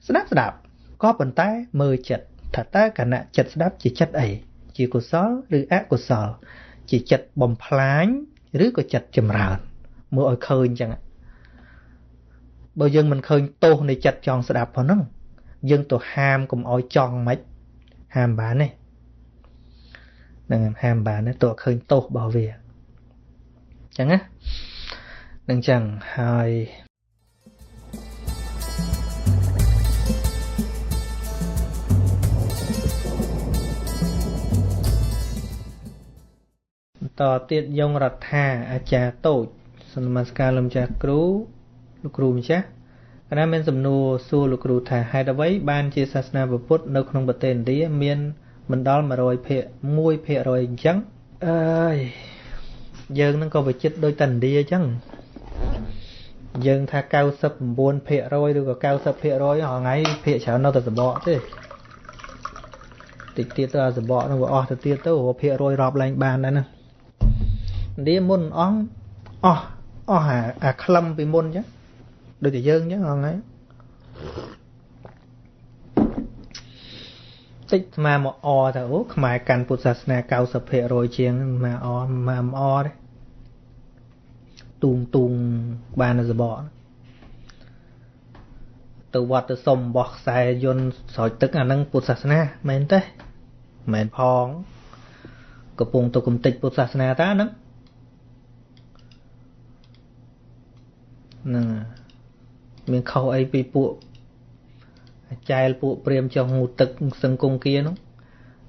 ស្ដាប់ក៏ប៉ុន្តែមើលចិត្តថាតើខណៈចិត្តស្ដាប់ជាចិត្តអីជាកុសលឬអកុសលជាចិត្តបំផ្លាញឬក៏ចិត្តចម្រើនមើលឲ្យឃើញចឹងបើយើងមិនឃើញទោសនៃចិត្តចង់ស្ដាប់ផងហ្នឹងយើងទៅហាមកុំឲ្យចង់មិនហាមបានទេនឹងហាមបានទេទៅឃើញទោសរបស់វាចឹងណានឹងចឹងហើយតទៀតយងរដ្ឋាអាចារ្យតូចសនមស្ការលោកម្ចាស់គ្រូលោកគ្រូម្ចាស់គណៈមានសំណួរសួរលោកគ្រូថាហេតុអ្វីបានជាសាសនាពុទ្ធនៅក្នុងប្រទេសឥណ្ឌាមានមិនដល់ 1% អញ្ចឹងអើយយើងនឹងក៏វិចិត្រដូចតែឥណ្ឌាអញ្ចឹងយើងថា 99% ឬក៏ 90% រាល់ថ្ងៃភាគច្រើននៅតែសបកទេតិចទៀតទៅអាសបកនោះវាអស់ទៅទៀតទៅភាគរយរាប់ឡើងបានដែរណាឥណ្ឌាមុនអស់អាក្លឹមពីមុនអញ្ចឹងដូចតែយើងអញ្ចឹងហ្នឹងហើយតិចស្មាមកអថាអូខ្មែរកាន់ពុទ្ធសាសនា 90% ជាងមកអទេទូងបានសបកទៅវត្តទៅសុំបោះខ្សែយន្តស្រោចទឹកអាហ្នឹងពុទ្ធសាសនាមែនទេមែនផងកំពុងទៅគំតិចពុទ្ធសាសនាតាហ្នឹងមានខុសអីពីពួកចែលពួកព្រាមចុះងូទឹកសង្គមគានោះ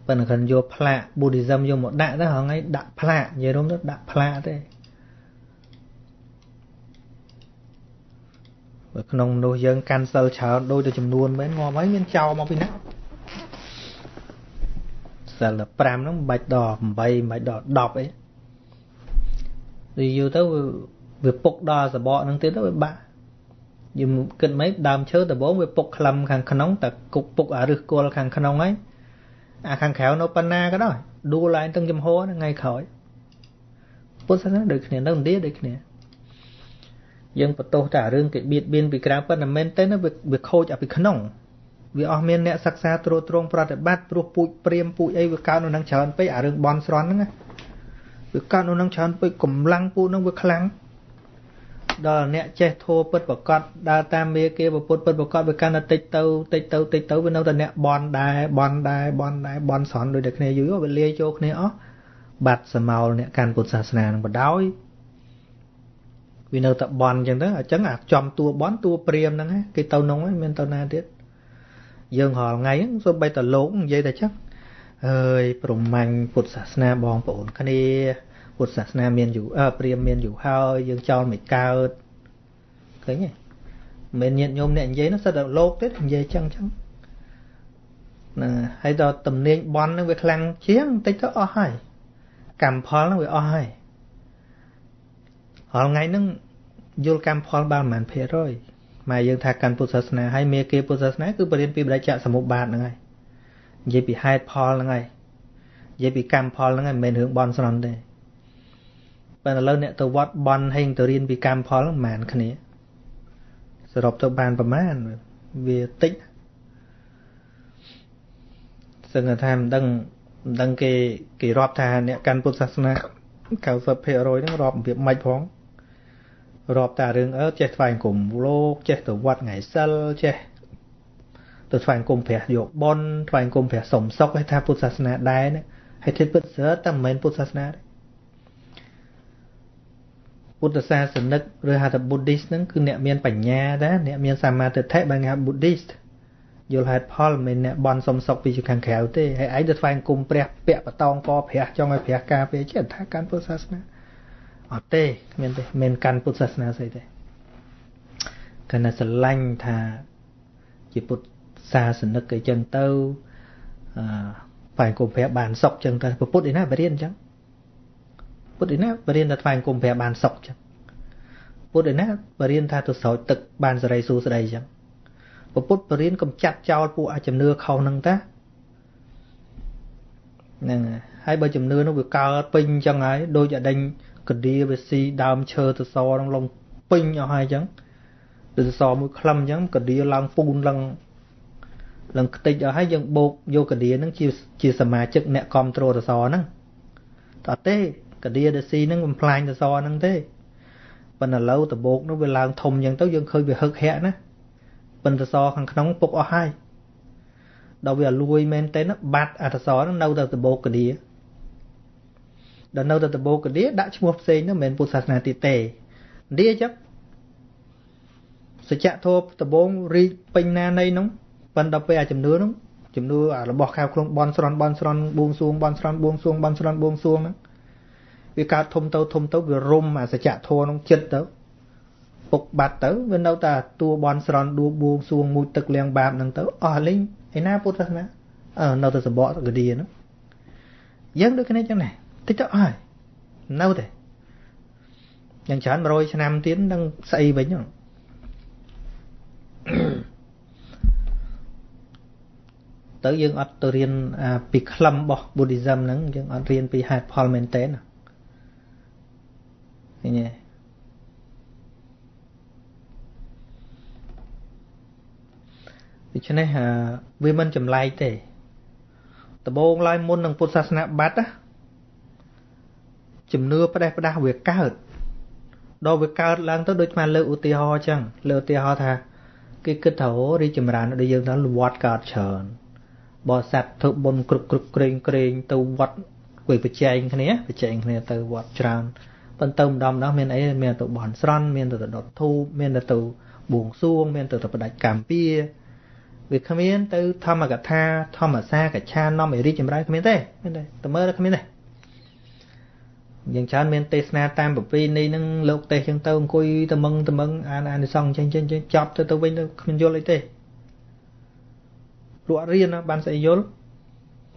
ប៉ុន្តែគាត់យកផ្លាក Buddhism យកមកដាក់ទៅហងៃដាក់ផ្លាកនិយាយរួមទៅដាក់ផ្លាកទេបើក្នុងមនុស្សយើងកាន់សិលច្រើនដូចទៅចំនួនមែនងាប់ហើយមានចោលមកពីណាសិល5ហ្នឹងមិនបាច់ដល់8មិនបាច់ដល់10អីយូរទៅវាពុកដល់សបកហ្នឹងទៀតទៅវាបាក់យើងគិតមិនដើមឈើដំបងវាពុកក្លឹមខាងក្នុងតែគុកពុកអាឫសគល់ខាងក្នុងហើយអាខាងក្រៅនៅប៉ុណ្ណាក៏ដោយដួលឡើងទាំងចំហថ្ងៃក្រោយពុទ្ធសាសនាដូចគ្នានៅឥណ្ឌាដូចគ្នាយើងបន្ទោសតែរឿងគេបៀតបៀនពីក្រៅប៉ុន្តែមែនទេវាខូចអាពីក្នុងវាអស់មានអ្នកសិក្សាត្រួតត្រងប្រតិបត្តិព្រោះពូជព្រាមពូជអីវាកើតនៅនឹងច្រើនពេកអារឿងបន់ស្រន់ហ្នឹងវាកើតនៅនឹងច្រើនពេកកម្លាំងពូជហ្នឹងវាខ្លាំងដល់អ្នកចេះធัวពិតប្រកបដើរតាមមេគេពុទ្ធពិតប្រកបវាកាន់តែតិចទៅវានៅតែអ្នកបន់ដែរបន់ស្រន់ដូចតែគ្នាយូរវាលាយចូលគ្នាអស់បាត់សមោលអ្នកកាន់ពុទ្ធសាសនានឹងបដ ாய் វានៅតែបន់អញ្ចឹងទៅអញ្ចឹងអាចំតួបន់តួព្រាមហ្នឹងគេទៅនងមានទៅណាទៀតយើងរាល់ថ្ងៃហ្នឹងសូម្បីតែលោកនិយាយតែចឹងអើយប្រមាញ់ពុទ្ធសាសនាបងប្អូនគ្នាពុទ្ធសាសនាមានយូរព្រាមមានយូរហើយយើងចោលមិនកើតឃើញទេមិនញាតញោមអ្នកនិយាយនោះសិតតែលោកទេនិយាយចឹងហ្នឹងហើយដល់តំណែងបន់ហ្នឹងវាខ្លាំងជាងបន្តិចទៅអស់ហើយកម្មផលហ្នឹងវាអស់ហើយរាល់ថ្ងៃហ្នឹងយល់កម្មផលបានប្រហែលភាគរយម៉ែយើងថាកាន់ពុទ្ធសាសនាហើយមេគេពុទ្ធសាសនាគឺបរិញ្ញាពីបដិច្ចសមុប្បាទហ្នឹងហើយនិយាយពីហេតុផលហ្នឹងហើយនិយាយពីកម្មផលហ្នឹងហើយមិនមែនរឿងបន់ស្រន់ទេប៉ុន្តែឥឡូវអ្នកទៅវត្តបន់ហេងទៅរៀនពីកម្មផលហ្នឹងមិនគ្នាសរុបទៅបានប្រមាណវាតិចសឹងថាមិនដឹងគេរាប់ថាអ្នកកាន់ពុទ្ធសាសនា 90% ហ្នឹងរាប់អំពីម៉េចផងរាប់តែរឿងចេះថ្វាយគុំលោកចេះទៅវត្តថ្ងៃសិលចេះទៅថ្វាយគុំព្រះយកបនថ្វាយគុំព្រះសុំសុខឲ្យថាពុទ្ធសាសនាដែរណាហើយធិពិតសើតែមិនមែនពុទ្ធសាសនាទេពុទ្ធសាសនិកឬហៅថា Buddhist ហ្នឹងគឺអ្នកមានបញ្ញាដែរអ្នកមានសមាធិបានគេហៅ Buddhist យល់ហេតុផលមិនអ្នកបន់សុំសុកពីខាងក្រៅទេហើយឯងទៅថ្វាយអង្គមព្រះពាក់បតងកព្រះចង់ឲ្យព្រះការពារចេះថាកាន់ពុទ្ធសាសនាអត់ទេគ្មានទេមិនកាន់ពុទ្ធសាសនាស្អីទេគណៈស្រឡាញ់ថាជាពុទ្ធសាសនិកអីចឹងទៅថ្វាយអង្គមព្រះបានសុកចឹងទៅពុទ្ធឯណាបរៀនចឹងពុទ្ធឯណាបរៀនថាថ្វាយអង្គមព្រះបានសុកចឹងពុទ្ធឯណាបរៀនថាទៅស្រោចទឹកបានសេរីសួស្តីចឹងពុទ្ធបរៀនកំចាត់ចោលពួកអាចជំនឿខុសហ្នឹងតាហ្នឹងហើយបើជំនឿនោះវាកើតពេញអញ្ចឹងហើយដូចអដេញកឌីវាស៊ីដើមឈើសសរហ្នឹងលងពេញអស់ហើយអញ្ចឹងទៅសសរមួយខ្លឹមអញ្ចឹងកឌីឡើងពូនឡើងខ្ទេចអស់ហើយយើងបោកយកកឌីហ្នឹងជាសមាជិកអ្នកគ្រប់គ្រងសសរហ្នឹងតើទេកឌីដែលស៊ីហ្នឹងបំផ្លាញសសរហ្នឹងទេប៉ុន្តែឥឡូវតបោកនោះវាឡើងធំអញ្ចឹងទៅយើងឃើញវាហឹកហាក់ណាប៉ុន្តែសរខាងក្នុងពុកអស់ហើយដល់វាលួយមែនទេណាបាត់អត្តសរហ្នឹងនៅតែតបោកកឌីដល់នៅតែតបោកកឌីដាក់ឈ្មោះផ្សេងហ្នឹងមិនមែនពុទ្ធសាសនាទៀតទេនេះអញ្ចឹងសច្ចធម៌ដបងរីកពេញណានៃហ្នឹងប៉ុន្តែពេលអាជំនឿហ្នឹងជំនឿរបស់ខាងក្នុងបនស្រន់បួងសួងបនស្រន់បួងសួងបនស្រន់បួងសួងហ្នឹងវាកើតធំទៅវារុំអាសច្ចធម៌ហ្នឹងចិត្តទៅពុកបាត់ទៅវានៅតែតួបនស្រន់ដួបួងសួងមួយទឹកលៀងបាបហ្នឹងទៅអស់លេងឯណាពុទ្ធសាសនានៅតែសបកកឌីហ្នឹងយើងដូចគ្នាចឹងដែរតិចទៅអស់នៅតែយ៉ាងច្រើន100ឆ្នាំទៀតនឹងស្អីវិញហ្នឹងទៅយើងអត់ទៅរៀនពីខ្លឹមរបស់ Buddhism ហ្នឹងយើងអត់រៀនពីហេតុផលមែនតើឃើញទេដូច្នេះវាមិនចម្លែកទេដំបូងឡើយមុននឹងពុទ្ធសាសនាបាត់ណាជំនឿផ្ដេសផ្ដាស់វាកើតដល់វាកើតឡើងទៅដូចស្មានលើកឧទាហរណ៍អញ្ចឹងលើកឧទាហរណ៍ថាគេគិតថារីកចម្រើនដូចយើងថាវត្តកើតច្រើនបរិស័ទធ្វើបុណ្យគ្រប់ក្រែងទៅវត្តគួយប្រជែងគ្នាទៅវត្តច្រើនប៉ុន្តែម្ដងមានអីមានទៅបន់ស្រន់មានទៅដុតធូបមានទៅបួងសួងមានទៅផ្ដាច់កម្មពៀវាគ្មានទៅធម្មកថាធម្មសាកច្ឆានាំឲ្យរីកចម្រើនគ្មានទេតែមើលគ្មានទេយ៉ាងច្រើនមានទេសនាតាមប្រពៃណីហ្នឹងលោកទេសចឹងទៅអង្គុយតមឹងអានិសង្ឃចេញចប់ទៅវិញទៅគ្មានយល់អីទេលក់រៀនបានស្អីយល់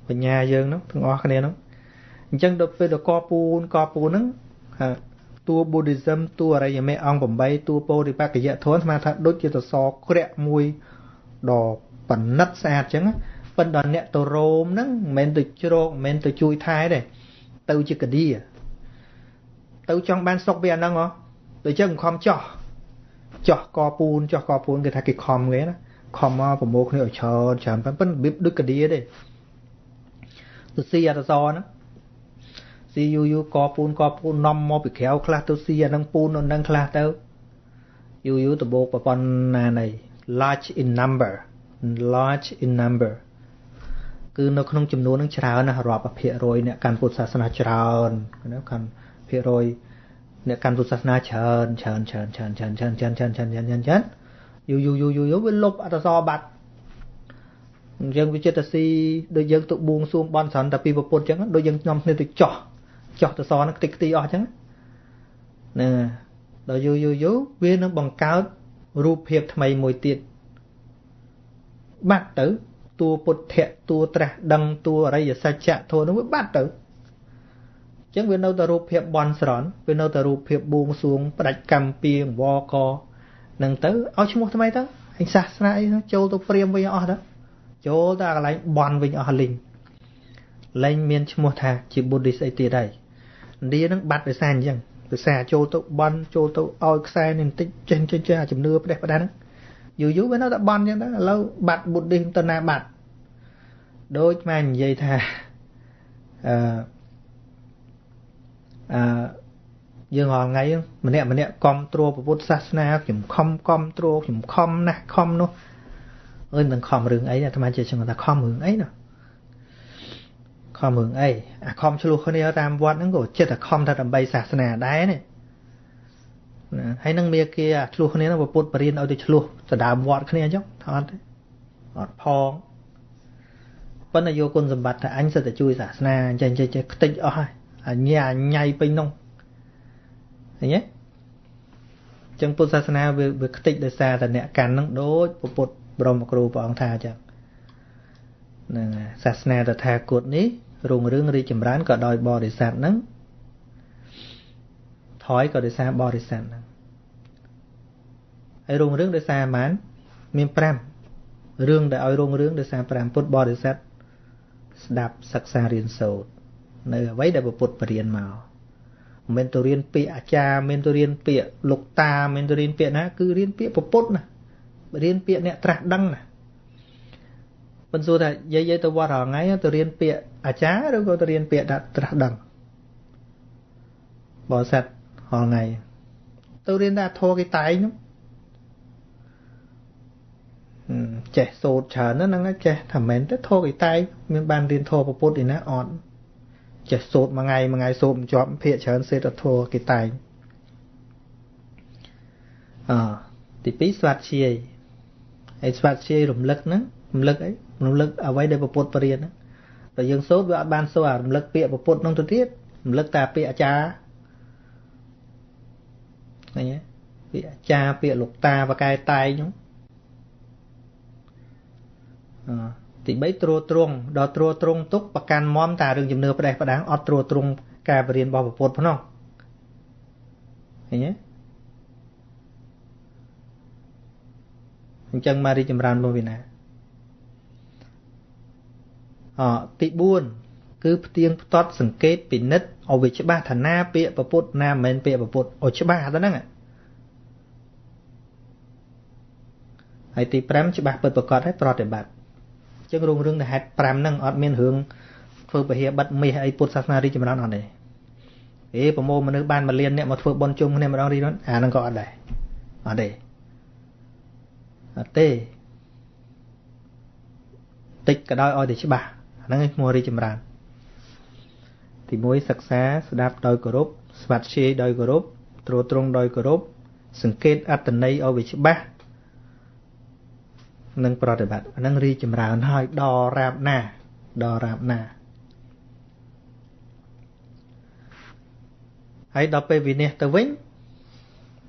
បញ្ញាយើងហ្នឹងទាំងអស់គ្នាហ្នឹងអញ្ចឹងដល់ពេលដល់កពូនហ្នឹងតួ Buddhism តួអរិយមេអង្គ8តួពោធិបក្ខយធម៌ស្មានថាដូចជាសសរក្រាក់មួយដ៏ប៉និតស្អាតចឹងប៉ុន្តែអ្នកទៅរោមហ្នឹងមិនមែនទៅជ្រកមិនមែនទៅជួយថែទេទៅជាកឌីទៅចង់បានសុខពីអាហ្នឹងហ៎ដូចចឹងខំចោះកពូនគេថាគេខំគេណាខំមកប្រមូលគ្នាឲ្យច្រើនប៉ុន្តែរបៀបដូចកឌីទេទៅស៊ីអត្តសរហ្នឹងស៊ីយូកពូននាំមកពីក្រៅខ្លះទៅស៊ីអាហ្នឹងពូននៅហ្នឹងខ្លះទៅយូទៅបោកប្រព័ន្ធណានៃlarge in number គឺនៅក្នុងចំនួននឹងច្រើនណាស់រាប់ភាគរយអ្នកកាន់ពុទ្ធសាសនាច្រើនណាកាន់ភាគរយអ្នកកាន់ពុទ្ធសាសនាច្រើនយូវាលុបអត្តសរបាត់អញ្ចឹងវាចិត្តស៊ីដូចយើងទៅបួងសួងបន់ស្រន់តែពីពុទ្ធអញ្ចឹងដូចយើងខ្ញុំគ្នាទៅចោះអត្តសរនឹងខ្ទេចខ្ទីអស់អញ្ចឹងណាដល់យូវានឹងបង្កើតរូបភាពថ្មីមួយទៀតបាត់ទៅតួពុទ្ធៈតួត្រាស់ដឹងតួអរិយសច្ចៈធម៌នោះវាបាត់ទៅអញ្ចឹងវានៅតែរូបភាពបន់ស្រន់វានៅតែរូបភាពបួងសួងផ្ដាច់កម្មពៀងវកនឹងទៅឲ្យឈ្មោះថ្មីទៅឯសាសនាអីចូលទៅព្រាមវិញអស់ទៅចូលទៅកន្លែងបន់វិញអស់លែងមានឈ្មោះថាជា Buddhist អីទៀតហើយឥណ្ឌានឹងបាត់ដោយសារអញ្ចឹងដោយសារចូលទៅបន់ចូលទៅឲ្យខ្សែនេះបន្តិចចេះអាជំនឿផ្ដេសផ្ដាស់ហ្នឹងយូវានៅតែបន់អញ្ចឹងទៅឥឡូវបាត់ Buddhist ទៅណាបាត់ដូចមកនិយាយថាយើងរាល់ថ្ងៃម្នាក់គ្រប់គ្រងពុទ្ធសាសនាខ្ញុំខំគ្រប់គ្រងខ្ញុំខំណាស់ខំនោះអើយមិនខំរឿងអីអាត្មាជាចឹងថាខំរឿងអីណាខំរឿងអីអាខំឆ្លោះគ្នាតាមវត្តហ្នឹងក៏ចិត្តតែខំតែដើម្បីសាសនាដែរនេះហើយនឹងមេគាឆ្លោះគ្នាហ្នឹងពុទ្ធបរិញ្ញាឲ្យទៅឆ្លោះទៅដើមវត្តគ្នាអញ្ចឹងថាអត់ទេ ọt phong vẫn là vô quân dầm bạch là anh sẽ tự chui xả na chạy chạy chạy tích ở hai nhà nhảy bên nông thấy nhé chẳng Phật sát na về tích để xa là nẹt cắn nó đối Phật Brahma Kuru bảo ông tha chẳng sát na là tha cột ní rung rương đi chìm rán cả đòi bò để sạt nắng thói cả để xa bò để sạt nắng ai rung rương để xa mán miền Pram rương để ai rung rương để xa Pram Phật bò để sạt đạp sắc xa riêng sầu nơi vậy để Phật riêng màu men tu riêng pịa cha men tu riêng pịa lục ta men tu riêng pịa ná cứ riêng pịa Phật nè riêng pịa nè trạc đăng nè bên số là dây tôi qua rồi ngay tôi riêng pịa cha rồi tôi riêng pịa đã trạc đăng bỏ sạch họ ngày tôi riêng đã thô cái tay nó trẻ sột chờ nó năng trẻ thầm mến rất thô cái tay miếng ban riêng thô Phật thì nó ổn trẻ sốt mà ngày sốt một chọn phía chấn sẽ được thua cái tay thì bí soát chia hay soát chia rụm lực nữa rụm lực ở đây để bột bariên đó rồi dương số với ban số rụm lực bịa bột nông tôi tiết rụm lực ta bịa cha này nhé bịa cha bịa lục ta và cái tay nhúng thì bấy trô trung đo trô trung túc và can móm ta đừng chìm nửa phải phải đáng ọt trô trung ca bariên bao bột phải không thấy nhé chân mà đi chìm ran bao vì nè tị buôn cứ tiếng toát sừng kết bị nứt ở vị trí ba thằng na bịa và bột na men bịa và bột ở chỗ ba đó nè hay tị prem chỗ ba bật bật cọt hết pro để bạn chân rung rung để hạt prem năng ọt miền hướng phơi bờ hè bắt mì hay bột sát na đi chìm ran ở đây ế bộ mô mà nước ban mà liên nè một phơi bon chung nè mà đang đi đó năng có ở đây tê tích cả đôi oi để chứ bà năng mua đi chìm ran thì mối sặc xá đạp đôi cổ rúp smart xe đôi cổ rúp trô trung đôi cổ rúp sừng kết ắt tần này oi về chứ bà năng pro để bạn năng ri chìm ran hơi đo rạp na hãy đọc về vì nè tờ vĩnh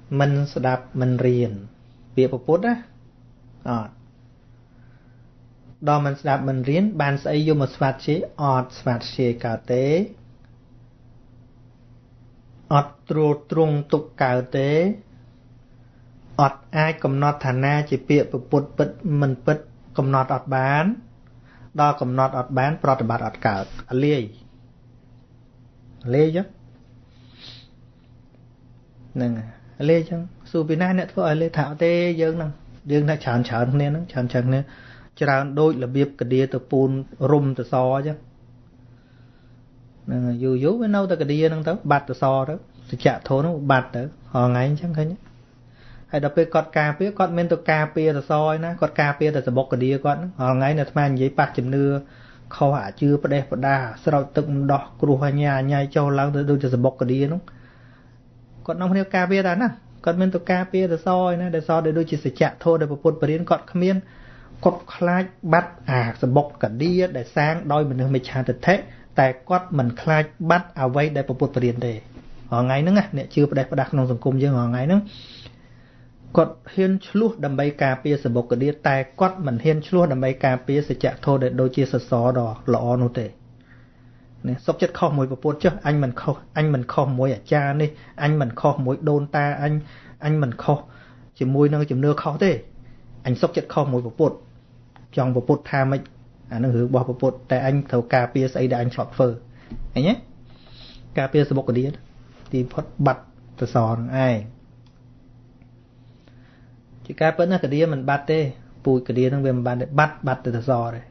mình sẽ đạp mình riêng việc của Phật á đo mình sẽ đạp mình riêng bạn sẽ dùng một smart chế cao tế ọt trô trung tục cao tế ọt ai cầm nọt thả na chỉ việc của Phật mình Phật cầm nọt ọt bán đo cầm nọt ọt bán pro để bạn ọt cao lê chứ nè lê chăng su việt nam này thôi lê thảo tê dương năng dương đã chán nè nó chán nè chả đôi là biếp cái đĩa từ pun rum từ so chứ nè dù với nâu từ cái đĩa năng tới bạt từ so đó thì chả thốn nó bạt đó họ ngay chẳng thấy nhá hay đập về cọt cà phê cọt men từ cà phê từ so nè cọt cà phê từ bọc cái đĩa cọt họ ngay là tham giấy bạc chấm nưa kho hạ chưa bắt đẹp đa sau từng đỏ cua hoa nhà nhai châu lao từ từ bọc cái đĩa nó còn nông theo cà phê đó nè còn men từ cà phê từ soi nè để so để đôi chỉ sẽ chạm thôi để bột bờ điên còn khmiên cột khai bắt sẽ bọc cả đi để sang đôi mình mới chạm được thế tại cột mình khai bắt à vay để bột bờ điên để họ ngày nữa nè chưa để đặt nông sản cung chứ họ ngày nữa cột hiên chlu đầm bay cà phê sẽ bọc cả đi tại cột mình hiên chlu đầm bay cà phê sẽ chạm thôi để đôi chỉ sẽ xó đỏ lọ nô tệ nè sốc chất kho mùi bột chứ anh mình kho mùi ở cha đi anh mình kho mùi đôn ta anh mình kho chỉ mùi nó chỉ nưa kho thế anh sốc chất kho mùi bột trong bột tha mình nó hướng bỏ bột tại anh thầu cà phê xây đã anh chọn phở anh nhé cà phê sẽ bột cái đĩa thì phật bật từ sòn ai chỉ cà phê nó cái đĩa mình bắt thế bùi cái đĩa nó về mình bắt từ sò rồi